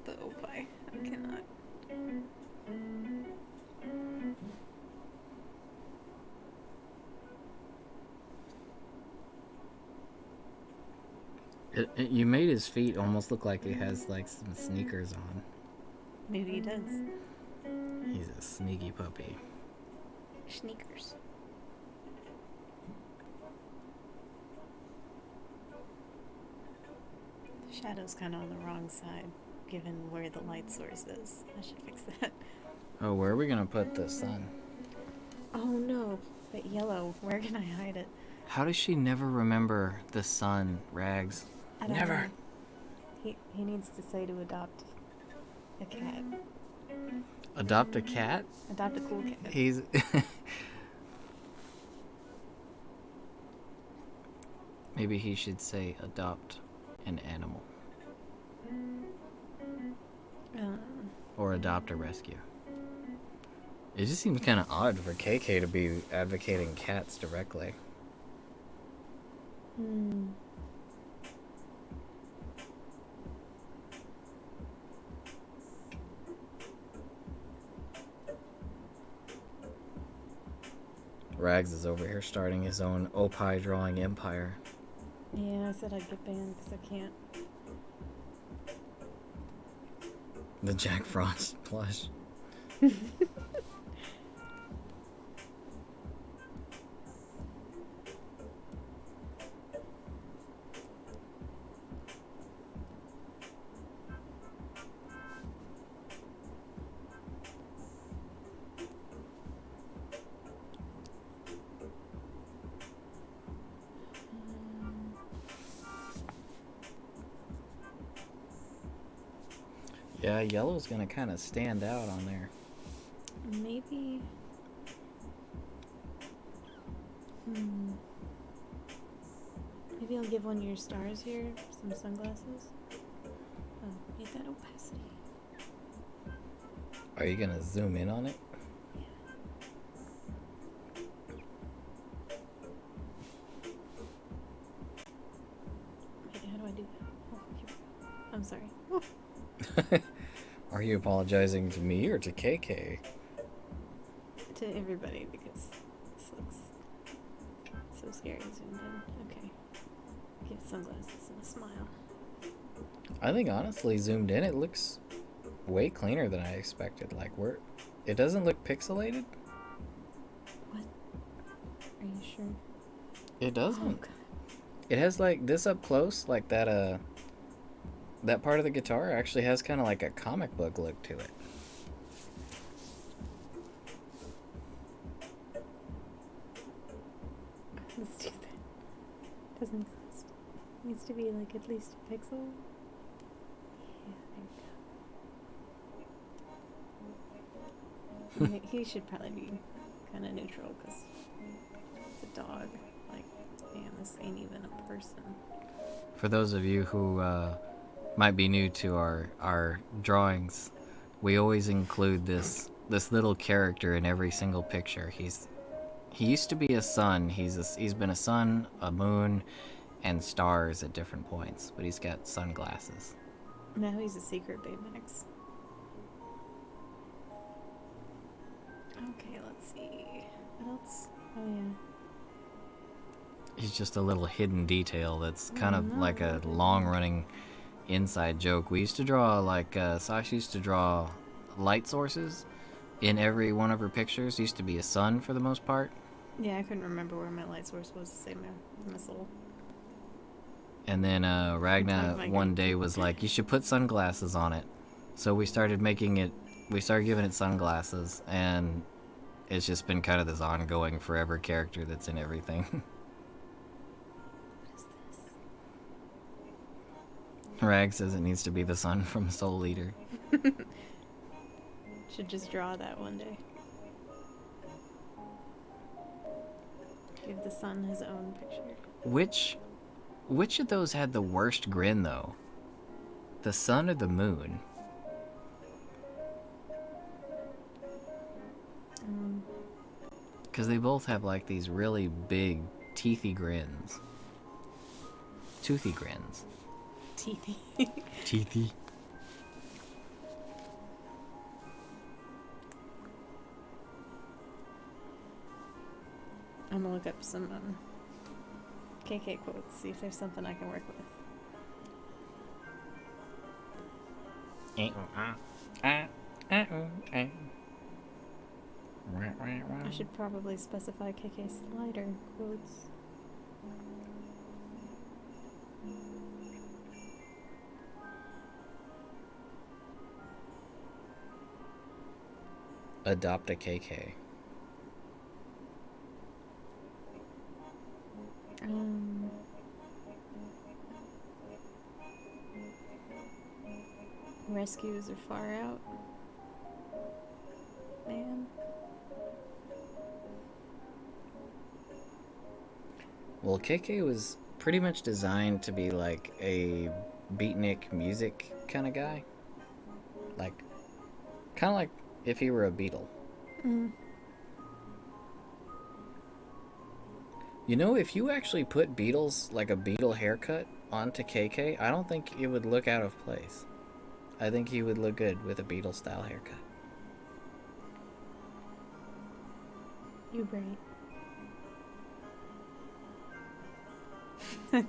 the opie. I cannot. You made his feet almost look like he has like some sneakers on. Maybe he does. He's a sneaky puppy. Sneakers. The shadow's kind of on the wrong side, given where the light source is. I should fix that. Oh, where are we gonna put the sun? Oh no, that yellow. Where can I hide it? How does she never remember the sun, Rags? I don't Never. know. He needs to say to adopt a cat. Adopt a cat? Adopt a cool cat. He's... Maybe he should say adopt an animal. Or adopt a rescue. It just seems kind of odd for KK to be advocating cats directly. Rags is over here starting his own opie drawing empire. Yeah, I said I'd get banned because I can't. The Jack Frost plush. Yeah, yellow's gonna kind of stand out on there. Maybe. Maybe I'll give one of your stars here some sunglasses. Oh, need that opacity. Are you gonna zoom in on it? Wait, how do I do that? Oh, here we go. I'm sorry. Oh. Are you apologizing to me or to KK? To everybody because this looks so scary zoomed in. Okay. Give sunglasses and a smile. I think honestly, zoomed in, it looks way cleaner than I expected. Like, it doesn't look pixelated. What? Are you sure? It doesn't. Oh, God. It has like this up close, like that part of the guitar actually has kind of like a comic book look to it. Let's do that. Doesn't exist. Needs to be like at least a pixel. Yeah, there we go. He should probably be kind of neutral because dog. Like, man, this ain't even a person. For those of you who might be new to our drawings, we always include this little character in every single picture. He used to be a sun. He's been a sun, a moon, and stars at different points, but he's got sunglasses. Now he's a secret Baymax. Okay, let's see. What else? Oh, yeah. He's just a little hidden detail that's kind of like a long-running inside joke. We used to draw, like, Sasha used to draw light sources in every one of her pictures. Used to be a sun for the most part. Yeah, I couldn't remember where my light source was to say my soul. And then Ragna one day was like, you should put sunglasses on it. So we started giving it sunglasses, and it's just been kind of this ongoing forever character that's in everything. What is this? Rag says it needs to be the sun from Soul Eater. Should just draw that one day. Give the sun his own picture. Which of those had the worst grin, though? The sun or the moon? Because they both have, like, these really big, teethy grins. Toothy grins. Teethy. Teethy. I'm gonna look up some KK quotes, see if there's something I can work with. I should probably specify KK slider quotes. Adopt a KK. Rescues are far out. Man. Well, KK was pretty much designed to be like a beatnik music kind of guy. Like, kind of like if he were a Beatle. You know, if you actually put Beatles, like a Beatle haircut, onto KK, I don't think it would look out of place. I think he would look good with a Beatle style haircut. You right.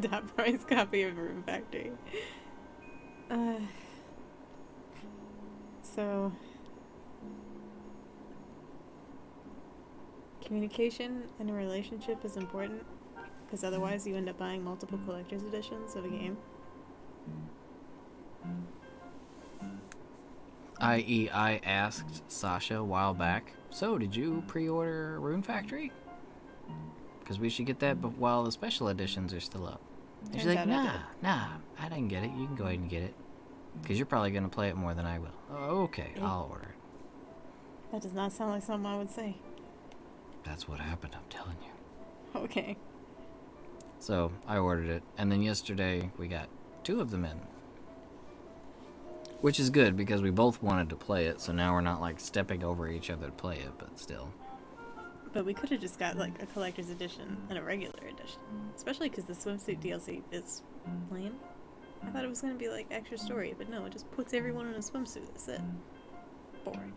Dot Price copy of Room Factory. So communication in a relationship is important, because otherwise you end up buying multiple collector's editions of a game. I.e., I asked Sasha a while back, so did you pre-order Rune Factory? Because we should get that while the special editions are still up. And she's like, nah, I didn't get it. You can go ahead and get it. Because you're probably going to play it more than I will. Oh, okay, I'll order it. That does not sound like something I would say. That's what happened, I'm telling you. Okay. So, I ordered it. And then yesterday, we got 2 of them in. Which is good, because we both wanted to play it, so now we're not, like, stepping over each other to play it, but still. But we could have just got, like, a collector's edition and a regular edition. Especially because the swimsuit DLC is lame. I thought it was going to be, like, extra story, but no, it just puts everyone in a swimsuit. That's it. Boring.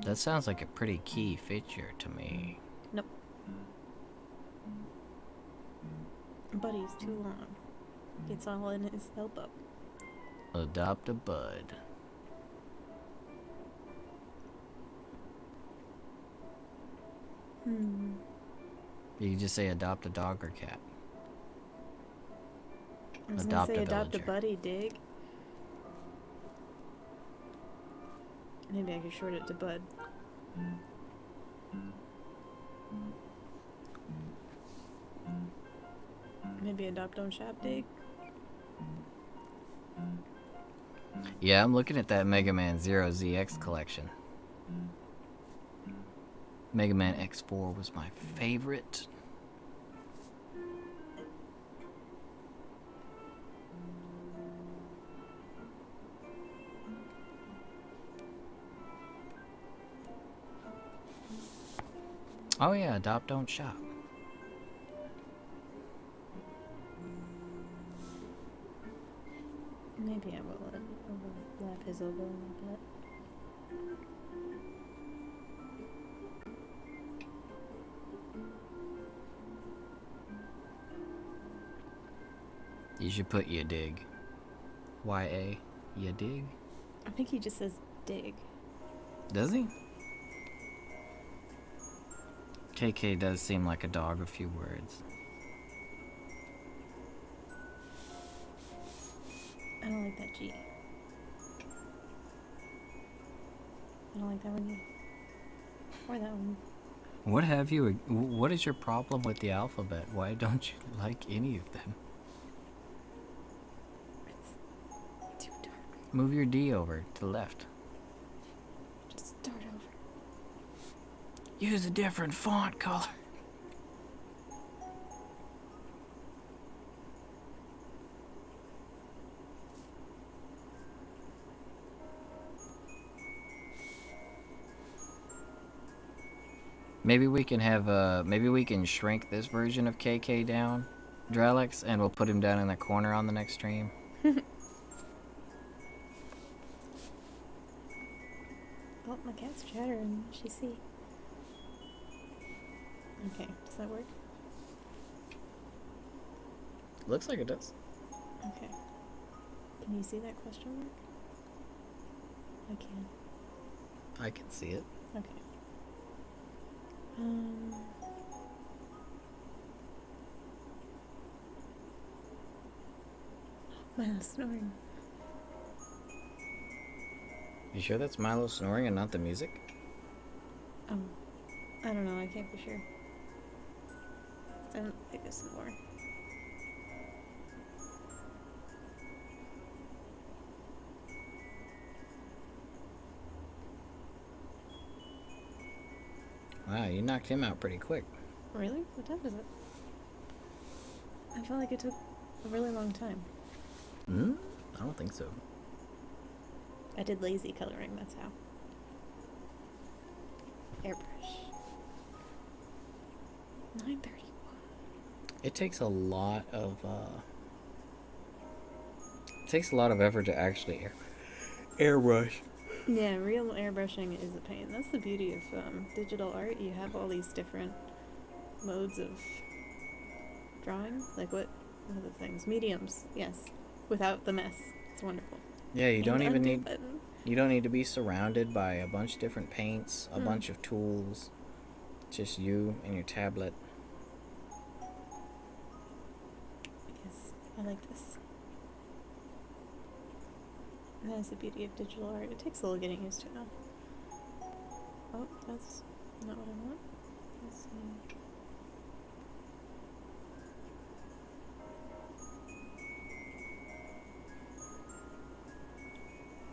That sounds like a pretty key feature to me. Nope. Buddy's too long. Gets all in his elbow. Adopt a bud. You can just say adopt a dog or cat. I was Adopt gonna say a adopt a villager. buddy, dig. Maybe I could short it to bud. Maybe adopt on shop, dig. Yeah, I'm looking at that Mega Man Zero ZX collection. Mega Man X4 was my favorite. Oh yeah, adopt, don't shop. Maybe I will lap his elbow a little bit. You should put ya dig. Y-A. Ya dig? I think he just says dig. Does he? KK does seem like a dog of few words. I don't like that G. I don't like that one either. Or that one. What is your problem with the alphabet? Why don't you like any of them? It's too dark. Move your D over to the left. Just start over. Use a different font color. Maybe we can shrink this version of KK down, Drelix, and we'll put him down in the corner on the next stream. Oh, my cat's chattering. She see. Okay, does that work? Looks like it does. Okay. Can you see that question mark? I can. I can see it. Okay. Milo snoring. You sure that's Milo snoring and not the music? Oh, I don't know. I can't be sure. I don't like this anymore. Wow, you knocked him out pretty quick. Really? What time is it? I felt like it took a really long time. I don't think so. I did lazy coloring, that's how. Airbrush. 9:31. It takes a lot of effort to actually airbrush. Yeah, real airbrushing is a pain. That's the beauty of digital art. You have all these different modes of drawing. Like what are the things? Mediums, yes. Without the mess. It's wonderful. Yeah, you don't even need button. you don't need to be surrounded by a bunch of different paints, a bunch of tools. Just you and your tablet. Yes, I like this. And that is the beauty of digital art. It takes a little getting used to it. Oh, that's not what I want. Let's see.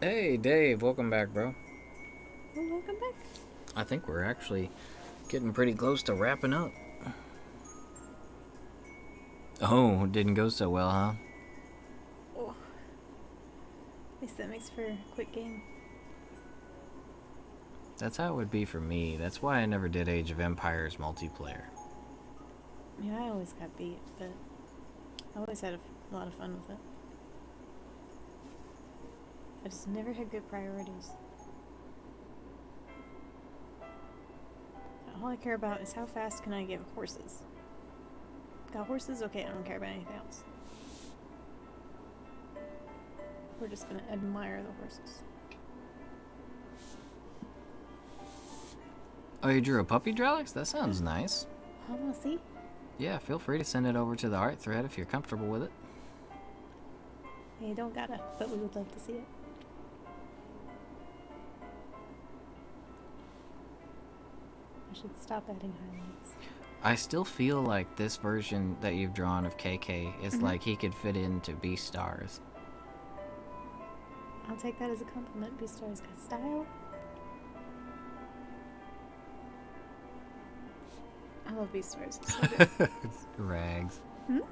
Hey, Dave, welcome back, bro. Oh, welcome back. I think we're actually getting pretty close to wrapping up. Oh, didn't go so well, huh? Oh. At least that makes for a quick game. That's how it would be for me. That's why I never did Age of Empires multiplayer. Yeah, I always got beat, but I always had a lot of fun with it. I just never had good priorities. All I care about is how fast can I get horses. Got horses? Okay, I don't care about anything else. We're just gonna admire the horses. Oh, you drew a puppy, Drelix? That sounds nice. I wanna see. Yeah, feel free to send it over to the art thread if you're comfortable with it. Hey, you don't gotta, but we would like to see it. I should stop adding highlights. I still feel like this version that you've drawn of KK is like he could fit into Beastars. I'll take that as a compliment. Beastar's got style. I love Beastars. It's so good. Rags. Hmm?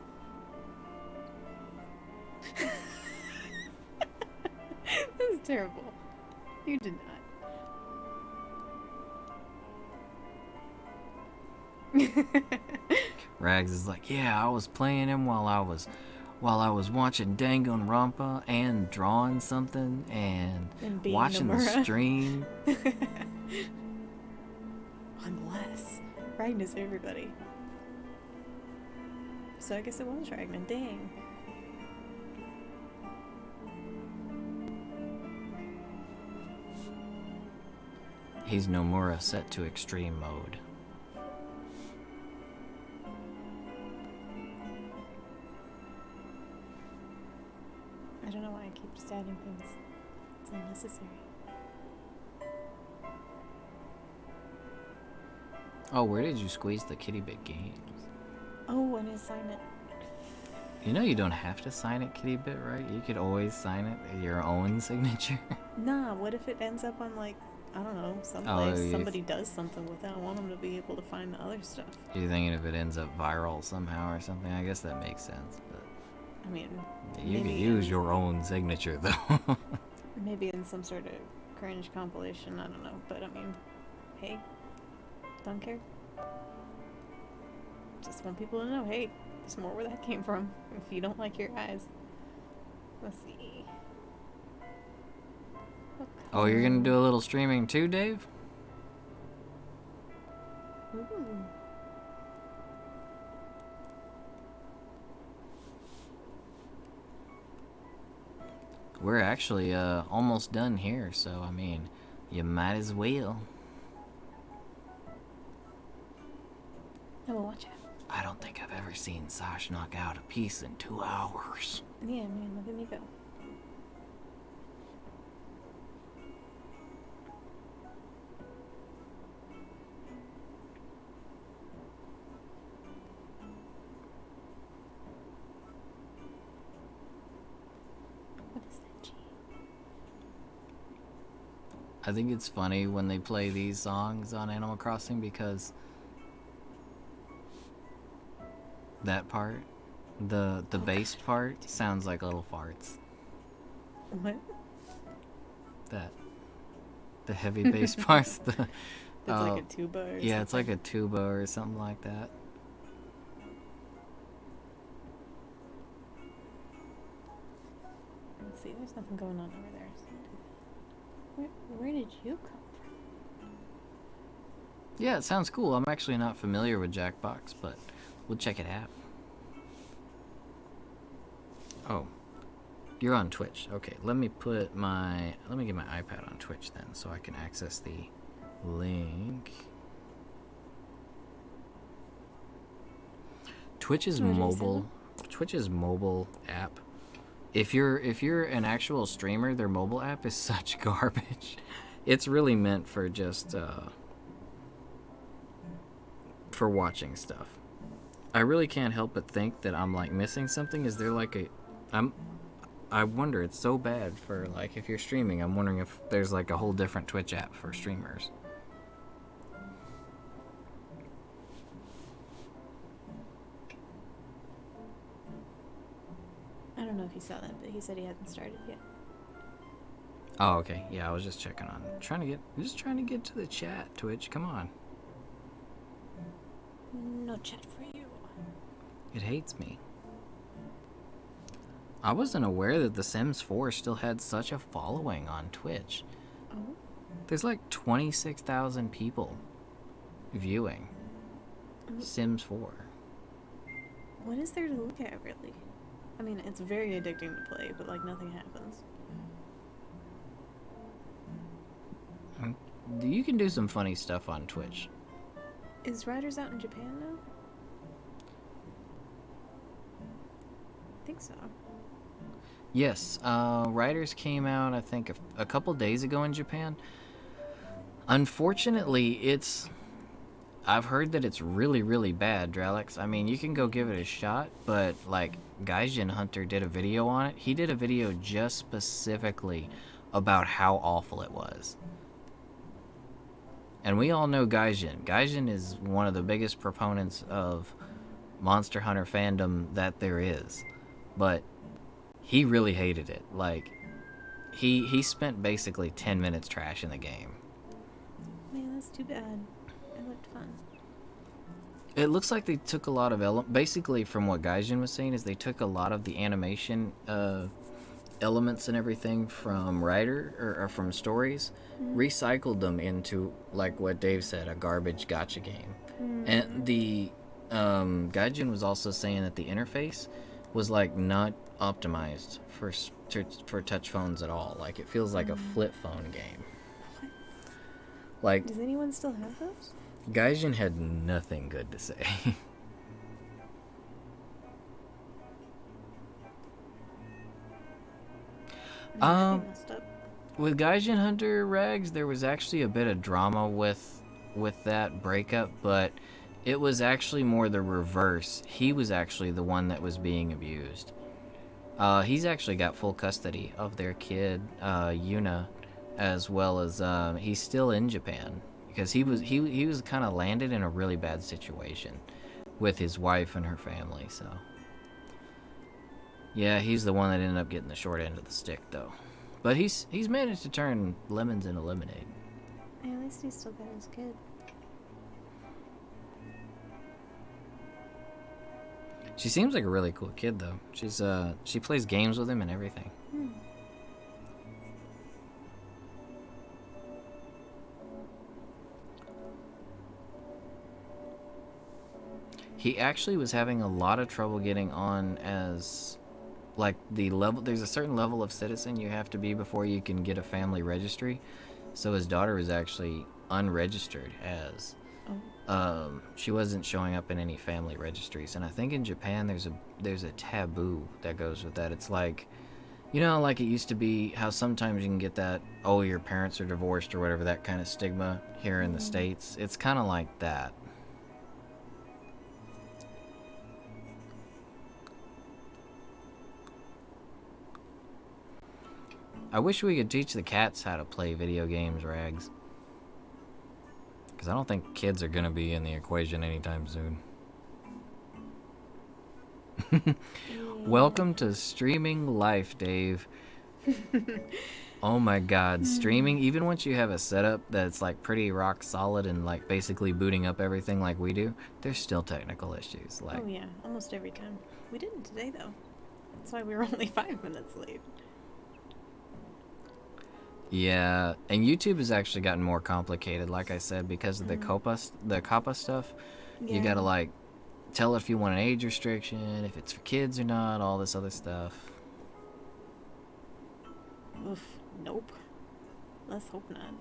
That was terrible. You did not. Rags is like, yeah, I was playing him while I was watching Danganronpa and drawing something and And being watching the Nomura. stream. Unless Ragnar's everybody. So I guess it was Ragnar. Dang. He's Nomura set to extreme mode. I don't know why I keep just adding things. It's unnecessary. Oh, where did you squeeze the Kitty Bit games? Oh, and his sign it. You know you don't have to sign it, Kitty Bit, right? You could always sign it with your own signature. Nah, what if it ends up on, like, I don't know, someplace Oh, somebody does something with it? I want them to be able to find the other stuff. You're thinking if it ends up viral somehow or something? I guess that makes sense, but I mean, you maybe could use in- your own signature, though. Maybe in some sort of cringe compilation, I don't know. But I mean, hey, don't care. Just want people to know, hey, there's more where that came from. If you don't like your eyes. Let's see. Oh, you're gonna do a little streaming too, Dave? Ooh. We're actually almost done here, so I mean, you might as well. Oh, well, watch out. I don't think I've ever seen Sash knock out a piece in 2 hours. Yeah, man, look at me go. What is that, G? I think it's funny when they play these songs on Animal Crossing because that part, the bass part, sounds like little farts. What? The heavy bass parts. It's like a tuba or Yeah, it's like something. a tuba or something like that. Let's see, there's nothing going on over there. Where did you come from? Yeah, it sounds cool. I'm actually not familiar with Jackbox, but we'll check it out. Oh, you're on Twitch. Okay, let me get my iPad on Twitch then, so I can access the link. Twitch is What did you say, mobile. Mom? Twitch's mobile app. If you're an actual streamer, their mobile app is such garbage. It's really meant for just for watching stuff. I really can't help but think that I'm like missing something. Is there like I wonder, it's so bad for like if you're streaming, I'm wondering if there's like a whole different Twitch app for streamers. I don't know if you saw that, but he said he hadn't started yet. Oh, okay. Yeah, I was just checking on. Trying to get to the chat, Twitch. Come on. No chat for you. It hates me. I wasn't aware that The Sims 4 still had such a following on Twitch. Oh? There's like 26,000 people viewing Sims 4. What is there to look at, really? I mean, it's very addicting to play, but like nothing happens. You can do some funny stuff on Twitch. Is Riders out in Japan now? I think so. Yes, Riders came out, I think, a couple days ago in Japan. Unfortunately, I've heard that it's really, really bad, Dralex. I mean, you can go give it a shot, but, like, Gaijin Hunter did a video on it. He did a video just specifically about how awful it was. And we all know Gaijin. Gaijin is one of the biggest proponents of Monster Hunter fandom that there is. But he really hated it. Like, he spent basically 10 minutes trashing the game. Man, that's too bad. It looked fun. It looks like they took a lot of basically from what Gaijin was saying is they took a lot of the animation elements and everything from writer or from stories, recycled them into like what Dave said, a garbage gotcha game. And the Gaijin was also saying that the interface was like not optimized for touch phones at all. Like it feels like a flip phone game. Like, does anyone still have those? Gaijin had nothing good to say. With Gaijin Hunter Rags, there was actually a bit of drama with that breakup, but it was actually more the reverse. He was actually the one that was being abused. He's actually got full custody of their kid, Yuna, as well as he's still in Japan because he was kind of landed in a really bad situation with his wife and her family. So yeah, he's the one that ended up getting the short end of the stick, though. But he's managed to turn lemons into lemonade. Yeah, at least he's still got his kid. She seems like a really cool kid, though. She plays games with him and everything. He actually was having a lot of trouble getting on as, like, the level. There's a certain level of citizen you have to be before you can get a family registry. So his daughter was actually unregistered as. She wasn't showing up in any family registries, and I think in Japan there's a taboo that goes with that. It's like, you know, like it used to be how sometimes you can get that, oh, your parents are divorced or whatever, that kind of stigma here in the States. It's kind of like that. I wish we could teach the cats how to play video games, Rags. Because I don't think kids are going to be in the equation anytime soon. Welcome to streaming life, Dave. Oh my god, streaming, even once you have a setup that's like pretty rock solid and like basically booting up everything like we do, there's still technical issues. Like, oh yeah, almost every time. We didn't today though. That's why we were only 5 minutes late. yeah, and YouTube has actually gotten more complicated, like I said, because of the COPPA stuff. Yeah. You gotta like tell if you want an age restriction, if it's for kids or not, all this other stuff. Oof, nope. Let's hope not.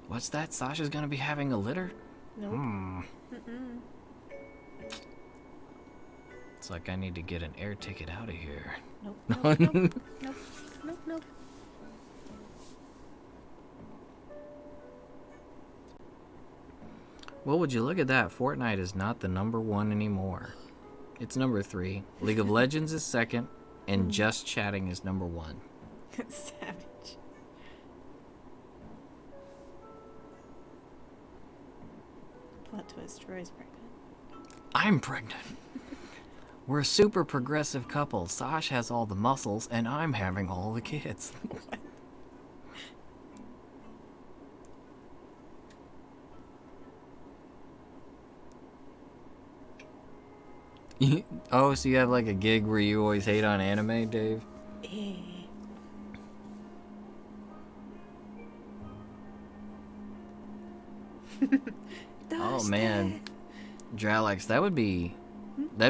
What's that? Sasha's gonna be having a litter? Nope. Mm-mm. It's like I need to get an air ticket out of here. Nope. Nope. Nope. Nope. Nope. Nope. Well, would you look at that? Fortnite is not the number 1 anymore. It's number 3. League of Legends is second, and Just Chatting is number 1. Savage. Plot twist, Roy's pregnant. I'm pregnant. We're a super progressive couple. Sash has all the muscles, and I'm having all the kids. Oh, so you have like a gig where you always hate on anime, Dave? Oh man, Dralex, that'd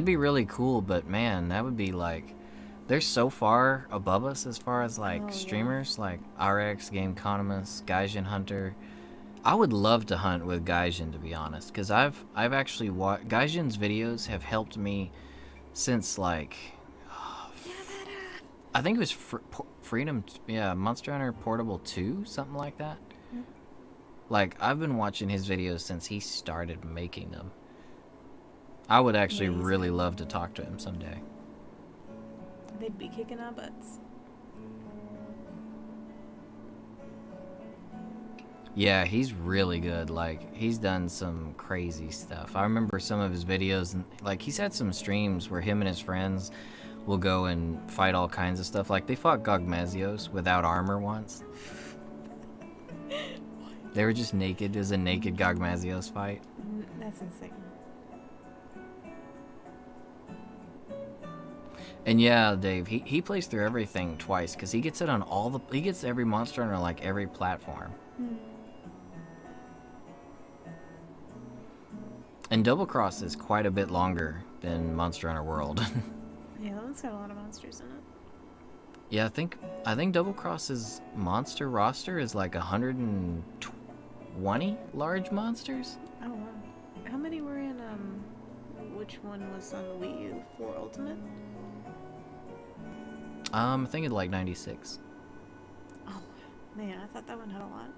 be really cool, but man, that would be like, they're so far above us as far as like streamers, like RX, Game Economist, Gaijin Hunter. I would love to hunt with Gaijin, to be honest, because I've actually watched Gaijin's videos have helped me since like I think it was Freedom, Monster Hunter Portable 2, something like that. Like I've been watching his videos since he started making them. I would actually really love to talk to him someday. They'd be kicking our butts. Yeah, he's really good. Like, he's done some crazy stuff. I remember some of his videos, and like, he's had some streams where him and his friends will go and fight all kinds of stuff. Like, they fought Gogmazios without armor once. They were just naked. It was a naked Gogmazios fight. That's insane. And yeah, Dave, he plays through everything twice because he gets it on he gets every monster on like every platform. And Double Cross is quite a bit longer than Monster Hunter World. Yeah, that one's got a lot of monsters in it. Yeah, I think Double Cross's monster roster is like 120 large monsters. Oh wow. How many were in which one was on the Wii U for Ultimate? I think it's like 96. Oh man, I thought that one had a lot.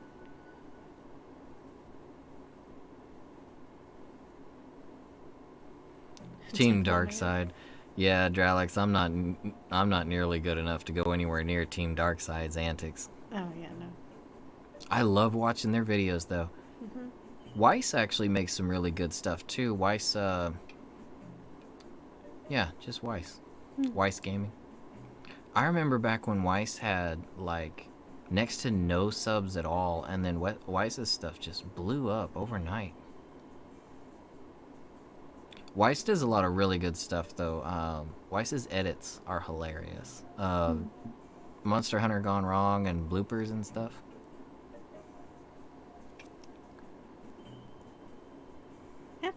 Team Darkside. Yeah, Dralex, I'm not nearly good enough to go anywhere near Team Darkside's antics. Oh yeah, no. I love watching their videos though. Weiss actually makes some really good stuff too. Weiss, yeah, just Weiss. Weiss Gaming. I remember back when Weiss had like next to no subs at all, and then Weiss's stuff just blew up overnight. Weiss does a lot of really good stuff though. Weiss's edits are hilarious. Monster Hunter Gone Wrong and bloopers and stuff.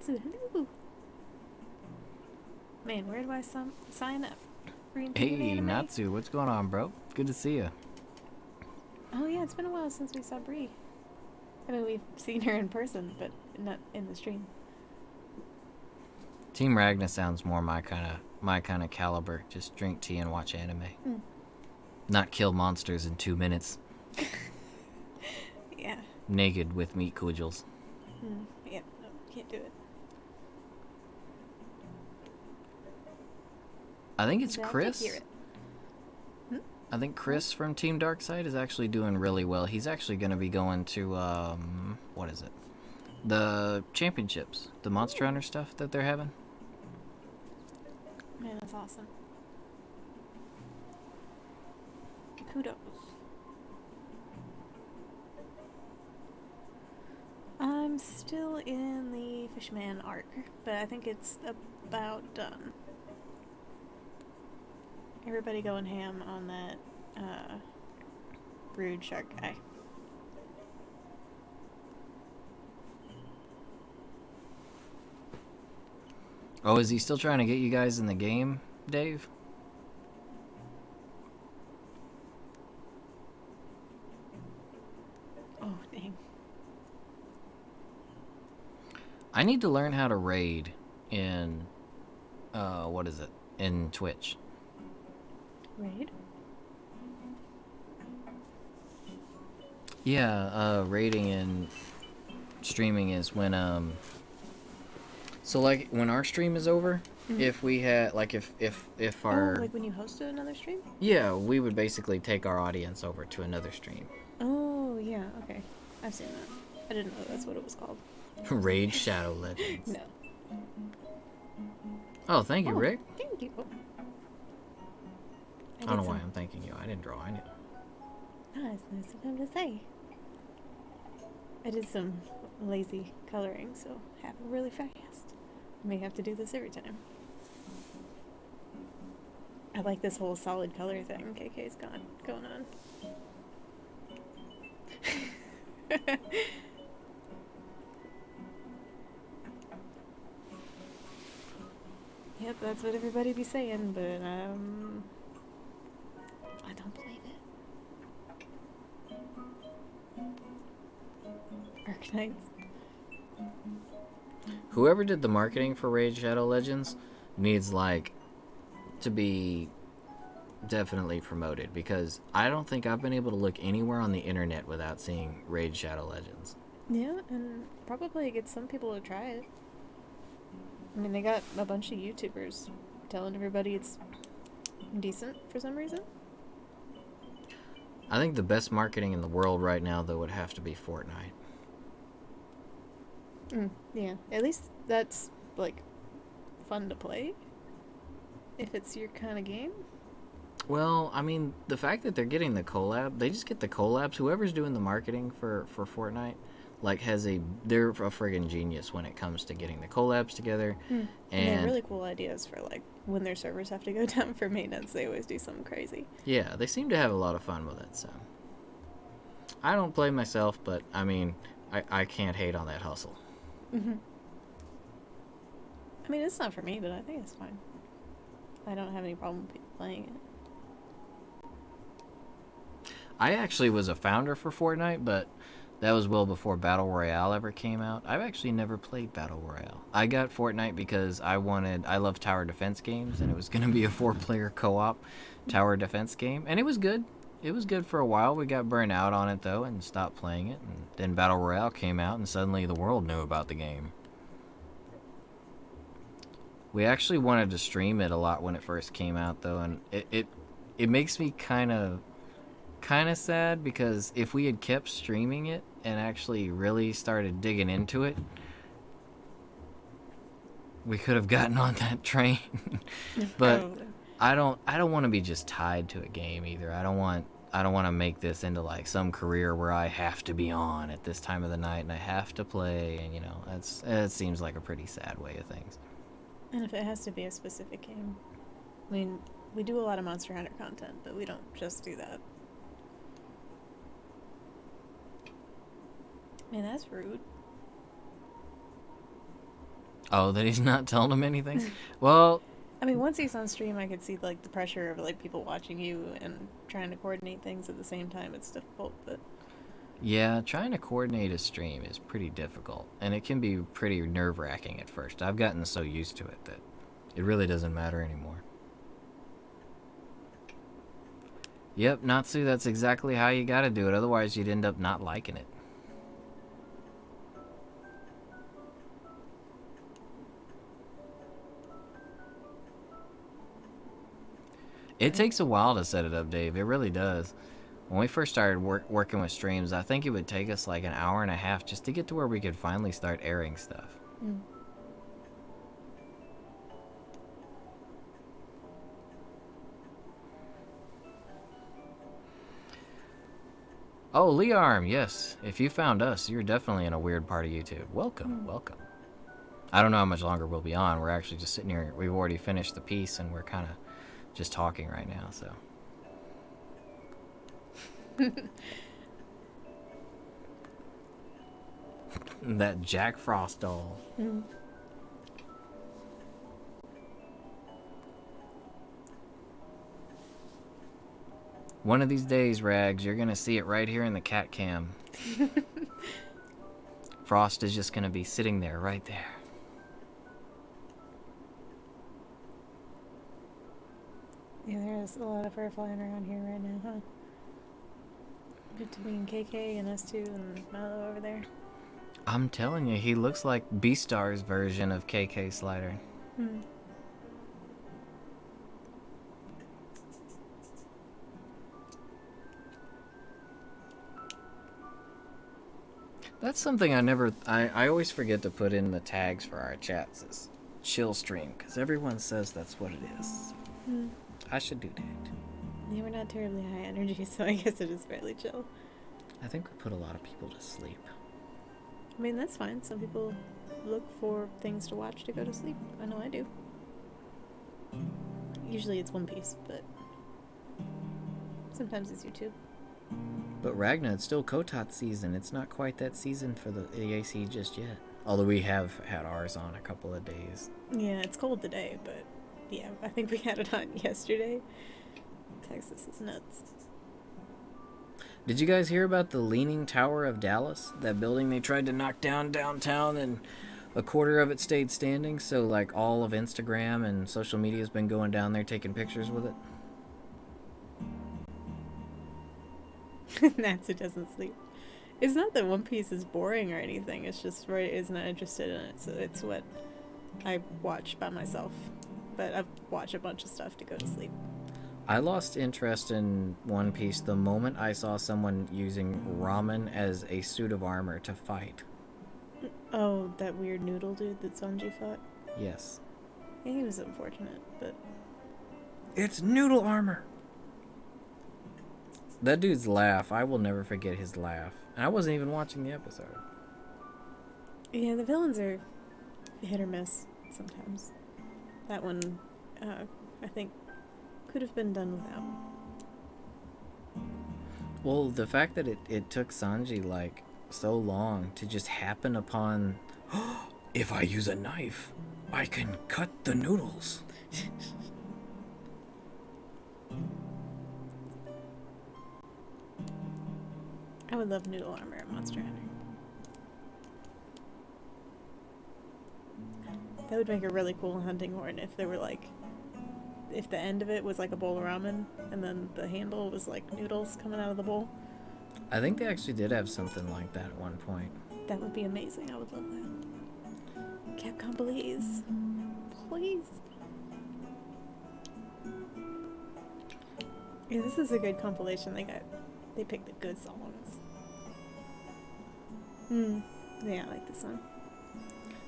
Hello. Man, where do I sign up? Hey, Natsu, what's going on, bro? Good to see you. Oh yeah, it's been a while since we saw Bree. I mean, we've seen her in person, but not in the stream. Team Ragna sounds more my kind of caliber. Just drink tea and watch anime. Not kill monsters in 2 minutes. Yeah. Naked with meat cudgels. Yeah, no, can't do it. I think it's Chris. Hear it. I think Chris from Team Darkside is actually doing really well. He's actually going to be going to, what is it? The championships. The Monster Hunter stuff that they're having. Man, that's awesome. Kudos. I'm still in the Fishman arc, but I think it's about done. Everybody going ham on that brood shark guy. Oh, is he still trying to get you guys in the game, Dave? Oh, dang. I need to learn how to raid in, what is it? In Twitch. Raid? Yeah, raiding and streaming is when, so like when our stream is over, if we had, like if our... Oh, like when you hosted another stream? Yeah, we would basically take our audience over to another stream. Oh, yeah, okay. I've seen that. I didn't know that's what it was called. Raid Shadow Legends. No. Oh, thank you, Rick. Thank you. I don't know why I'm thanking you. I didn't draw any. Ah, it's nice of him to say. I did some lazy coloring, so happened really fast. I may have to do this every time. I like this whole solid color thing KK's going on. Yep, that's what everybody be saying, but I don't believe it. Arknights. Whoever did the marketing for Raid Shadow Legends needs, like, to be definitely promoted, because I don't think I've been able to look anywhere on the internet without seeing Raid Shadow Legends. Yeah, and probably get some people to try it. I mean, they got a bunch of YouTubers telling everybody it's decent for some reason. I think the best marketing in the world right now, though, would have to be Fortnite. Yeah, at least that's, like, fun to play. If it's your kind of game. Well, I mean, the fact that they're getting the collab, they just get the collabs. Whoever's doing the marketing for Fortnite, like, they're a friggin' genius when it comes to getting the collabs together. And they have And really cool ideas for, like, when their servers have to go down for maintenance, they always do something crazy. yeah, they seem to have a lot of fun with it. So I don't play myself, but I mean, I can't hate on that hustle. I mean, it's not for me, but I think it's fine. I don't have any problem with people playing it. I actually was a founder for Fortnite, but that was well before Battle Royale ever came out. I've actually never played Battle Royale. I got Fortnite because I love tower defense games, and it was going to be a 4-player co-op tower defense game, and it was good. It was good for a while. We got burned out on it, though, and stopped playing it. And then Battle Royale came out, and suddenly the world knew about the game. We actually wanted to stream it a lot when it first came out, though, and it makes me kind of sad, because if we had kept streaming it and actually really started digging into it, we could have gotten on that train. But I don't want to be just tied to a game either. I don't want to make this into like some career where I have to be on at this time of the night and I have to play, and it seems like a pretty sad way of things. And if it has to be a specific game, I mean, we do a lot of Monster Hunter content, but we don't just do that. Man, that's rude. Oh, that he's not telling him anything? Well, I mean, once he's on stream, I could see, like, the pressure of, like, people watching you and trying to coordinate things at the same time. It's difficult, but... yeah, trying to coordinate a stream is pretty difficult, and it can be pretty nerve-wracking at first. I've gotten so used to it that it really doesn't matter anymore. Yep, Natsu, that's exactly how you gotta do it, otherwise you'd end up not liking it. It takes a while to set it up, Dave. It really does. When we first started working with streams, I think it would take us like an hour and a half just to get to where we could finally start airing stuff. Oh, Learm, yes. If you found us, you're definitely in a weird part of YouTube. Welcome, welcome. I don't know how much longer we'll be on. We're actually just sitting here. We've already finished the piece, and we're kind of just talking right now, so. That Jack Frost doll. One of these days, Rags, you're gonna see it right here in the cat cam. Frost is just gonna be sitting there, right there. Yeah, there's a lot of fur flying around here right now, huh? Between KK and us two and Milo over there. I'm telling you, he looks like Beastar's version of KK Slider. That's something I always forget to put in the tags for our chats, is chill stream, because everyone says that's what it is. I should do that. Yeah, we're not terribly high energy, so I guess it is fairly chill. I think we put a lot of people to sleep. I mean, that's fine. Some people look for things to watch to go to sleep. I know I do. Usually it's One Piece, but sometimes it's YouTube. But Ragna, it's still Kotat season. It's not quite that season for the AC just yet. Although we have had ours on a couple of days. Yeah, it's cold today, but yeah, I think we had it on yesterday. Texas is nuts. Did you guys hear about the Leaning Tower of Dallas? That building they tried to knock down downtown, and a quarter of it stayed standing, so like all of Instagram and social media has been going down there taking pictures with it? Natsu doesn't sleep. It's not that One Piece is boring or anything, it's just Roy is not interested in it, so it's what I watch by myself. But I watch a bunch of stuff to go to sleep. I lost interest in One Piece the moment I saw someone using ramen as a suit of armor to fight. Oh, that weird noodle dude that Sanji fought? Yes. Yeah, he was unfortunate, but It's noodle armor. That dude's laugh, I will never forget his laugh. And I wasn't even watching the episode. Yeah, the villains are hit or miss sometimes. That one, I think, could have been done without. Well, the fact that it took Sanji, like, so long to just happen upon... If I use a knife, I can cut the noodles. I would love noodle armor in Monster Hunter. That would make a really cool hunting horn if there were like, if the end of it was like a bowl of ramen and then the handle was like noodles coming out of the bowl. I think they actually did have something like that at one point. That would be amazing. I would love that. Capcom, please. Please. Yeah, this is a good compilation. They picked the good songs. Yeah, I like this one.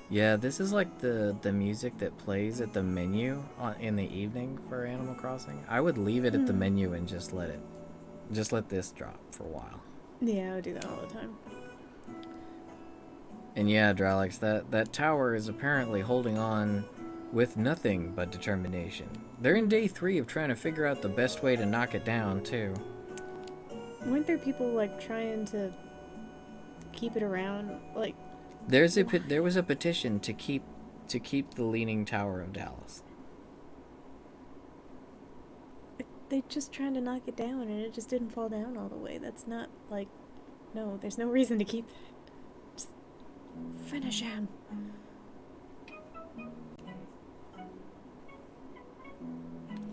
Yeah, this is like the music that plays at the menu in the evening for Animal Crossing. I would leave it at the menu and just let this drop for a while. Yeah, I would do that all the time. And yeah, Dralix, that tower is apparently holding on with nothing but determination. They're in day 3 of trying to figure out the best way to knock it down, too. Weren't there people like trying to keep it around? Like, there was a petition to keep the Leaning Tower of Dallas. they just trying to knock it down and it just didn't fall down all the way. That's not like, no, there's no reason to keep that. Just finish him.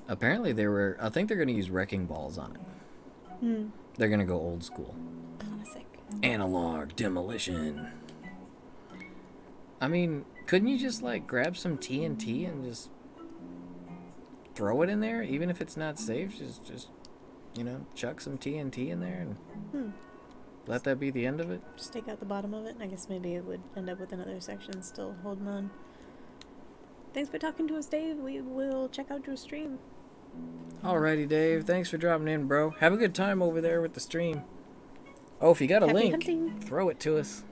Apparently I think they're going to use wrecking balls on it. They're going to go old school. Classic. Analog demolition. I mean, couldn't you just like grab some TNT and just throw it in there, even if it's not safe? Just chuck some TNT in there and let that be the end of it. Just take out the bottom of it. I guess maybe it would end up with another section still holding on. Thanks for talking to us, Dave. We will check out your stream. Alrighty, Dave. Thanks for dropping in, bro. Have a good time over there with the stream. Oh, if you got a link, hunting. Throw it to us.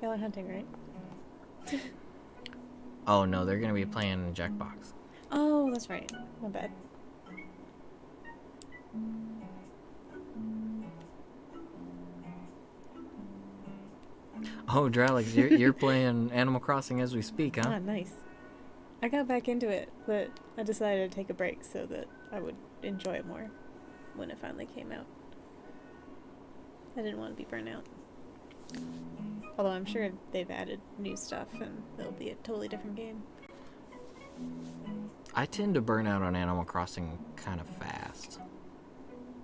Y'all are hunting, right? Oh, no, they're going to be playing Jackbox. Oh, that's right. My bad. Oh, Dralix, you're playing Animal Crossing as we speak, huh? Ah, nice. I got back into it, but I decided to take a break so that I would enjoy it more when it finally came out. I didn't want to be burnt out. Although I'm sure they've added new stuff and it'll be a totally different game. I tend to burn out on Animal Crossing kind of fast.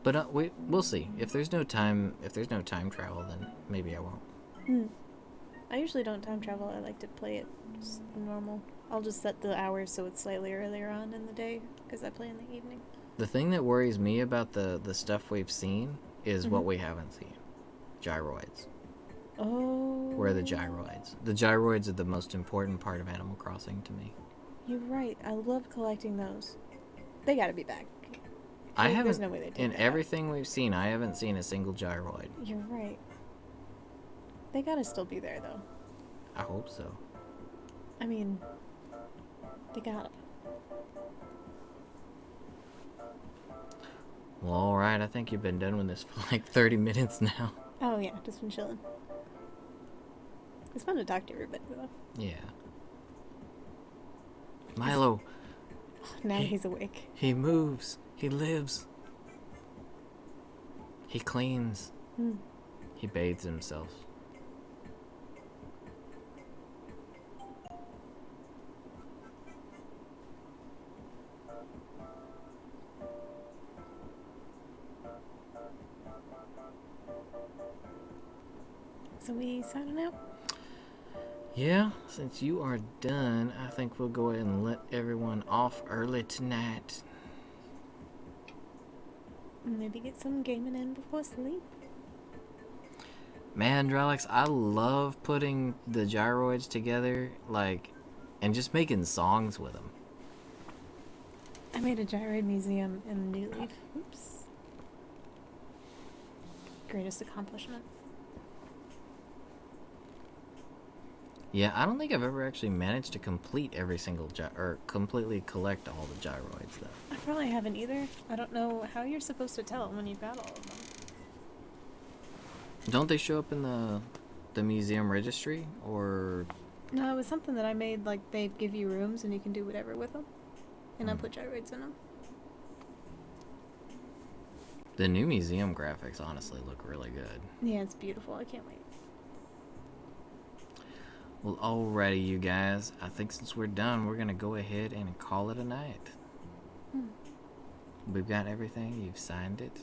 But we'll see. If there's no time travel, then maybe I won't. I usually don't time travel. I like to play it just normal. I'll just set the hours so it's slightly earlier on in the day because I play in the evening. The thing that worries me about the stuff we've seen is what we haven't seen. Gyroids. Oh. Where are the gyroids? The gyroids are the most important part of Animal Crossing to me. You're right. I love collecting those. They gotta be back. I haven't. There's no way they take In everything we've seen, I haven't seen a single gyroid. You're right. They gotta still be there, though. I hope so. I mean, they gotta. Well, alright, I think you've been done with this for like 30 minutes now. Oh, yeah, just been chilling. It's fun to talk to everybody, though. Yeah. Milo. Now he's awake. He moves. He lives. He cleans. He bathes himself. So we signing out? Yeah, since you are done, I think we'll go ahead and let everyone off early tonight. Maybe get some gaming in before sleep. Man, Dralix, I love putting the gyroids together, and just making songs with them. I made a gyroid museum in New Leaf. Oops. Greatest accomplishment. Yeah, I don't think I've ever actually managed to complete every single or completely collect all the gyroids though. I probably haven't either. I don't know how you're supposed to tell when you've got all of them. Don't they show up in the museum registry or? No, it was something that I made. Like they give you rooms and you can do whatever with them, and I put gyroids in them. The new museum graphics honestly look really good. Yeah, it's beautiful. I can't wait. Well, alrighty, you guys. I think since we're done, we're gonna go ahead and call it a night. We've got everything. You've signed it.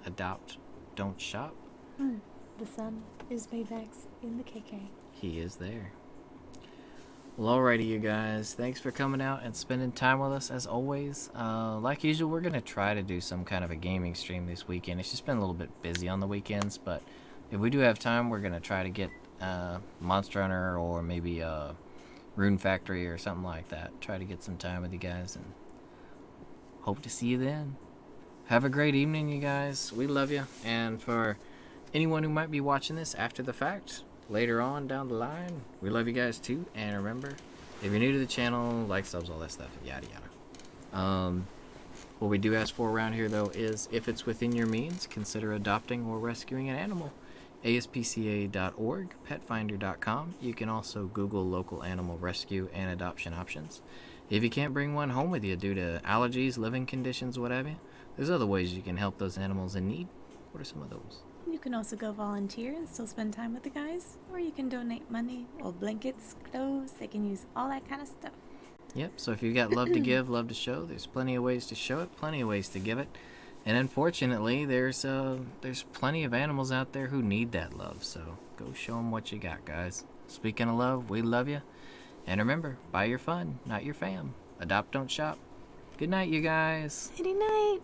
Adopt, don't shop. The sun is way back in the KK. He is there. Well, alrighty, you guys. Thanks for coming out and spending time with us as always. Like usual, we're gonna try to do some kind of a gaming stream this weekend. It's just been a little bit busy on the weekends, but if we do have time, we're gonna try to get Monster Hunter or maybe Rune Factory or something like that. Try to get some time with you guys and hope to see you then. Have a great evening, you guys. We love you. And for anyone who might be watching this after the fact, later on down the line, we love you guys too. And remember, if you're new to the channel, like, subs, all that stuff, yada yada. What we do ask for around here though is if it's within your means, consider adopting or rescuing an animal. ASPCA.org, petfinder.com. You can also Google local animal rescue and adoption options. If you can't bring one home with you due to allergies, living conditions, whatever, there's other ways you can help those animals in need. What are some of those? You can also go volunteer and still spend time with the guys, or you can donate money, old blankets, clothes. They can use all that kind of stuff. Yep, so if you've got love to give, love to show, there's plenty of ways to show it, plenty of ways to give it. And unfortunately, there's plenty of animals out there who need that love, so go show them what you got, guys. Speaking of love, we love you. And remember, buy your fun, not your fam. Adopt, don't shop. Good night, you guys. Good night.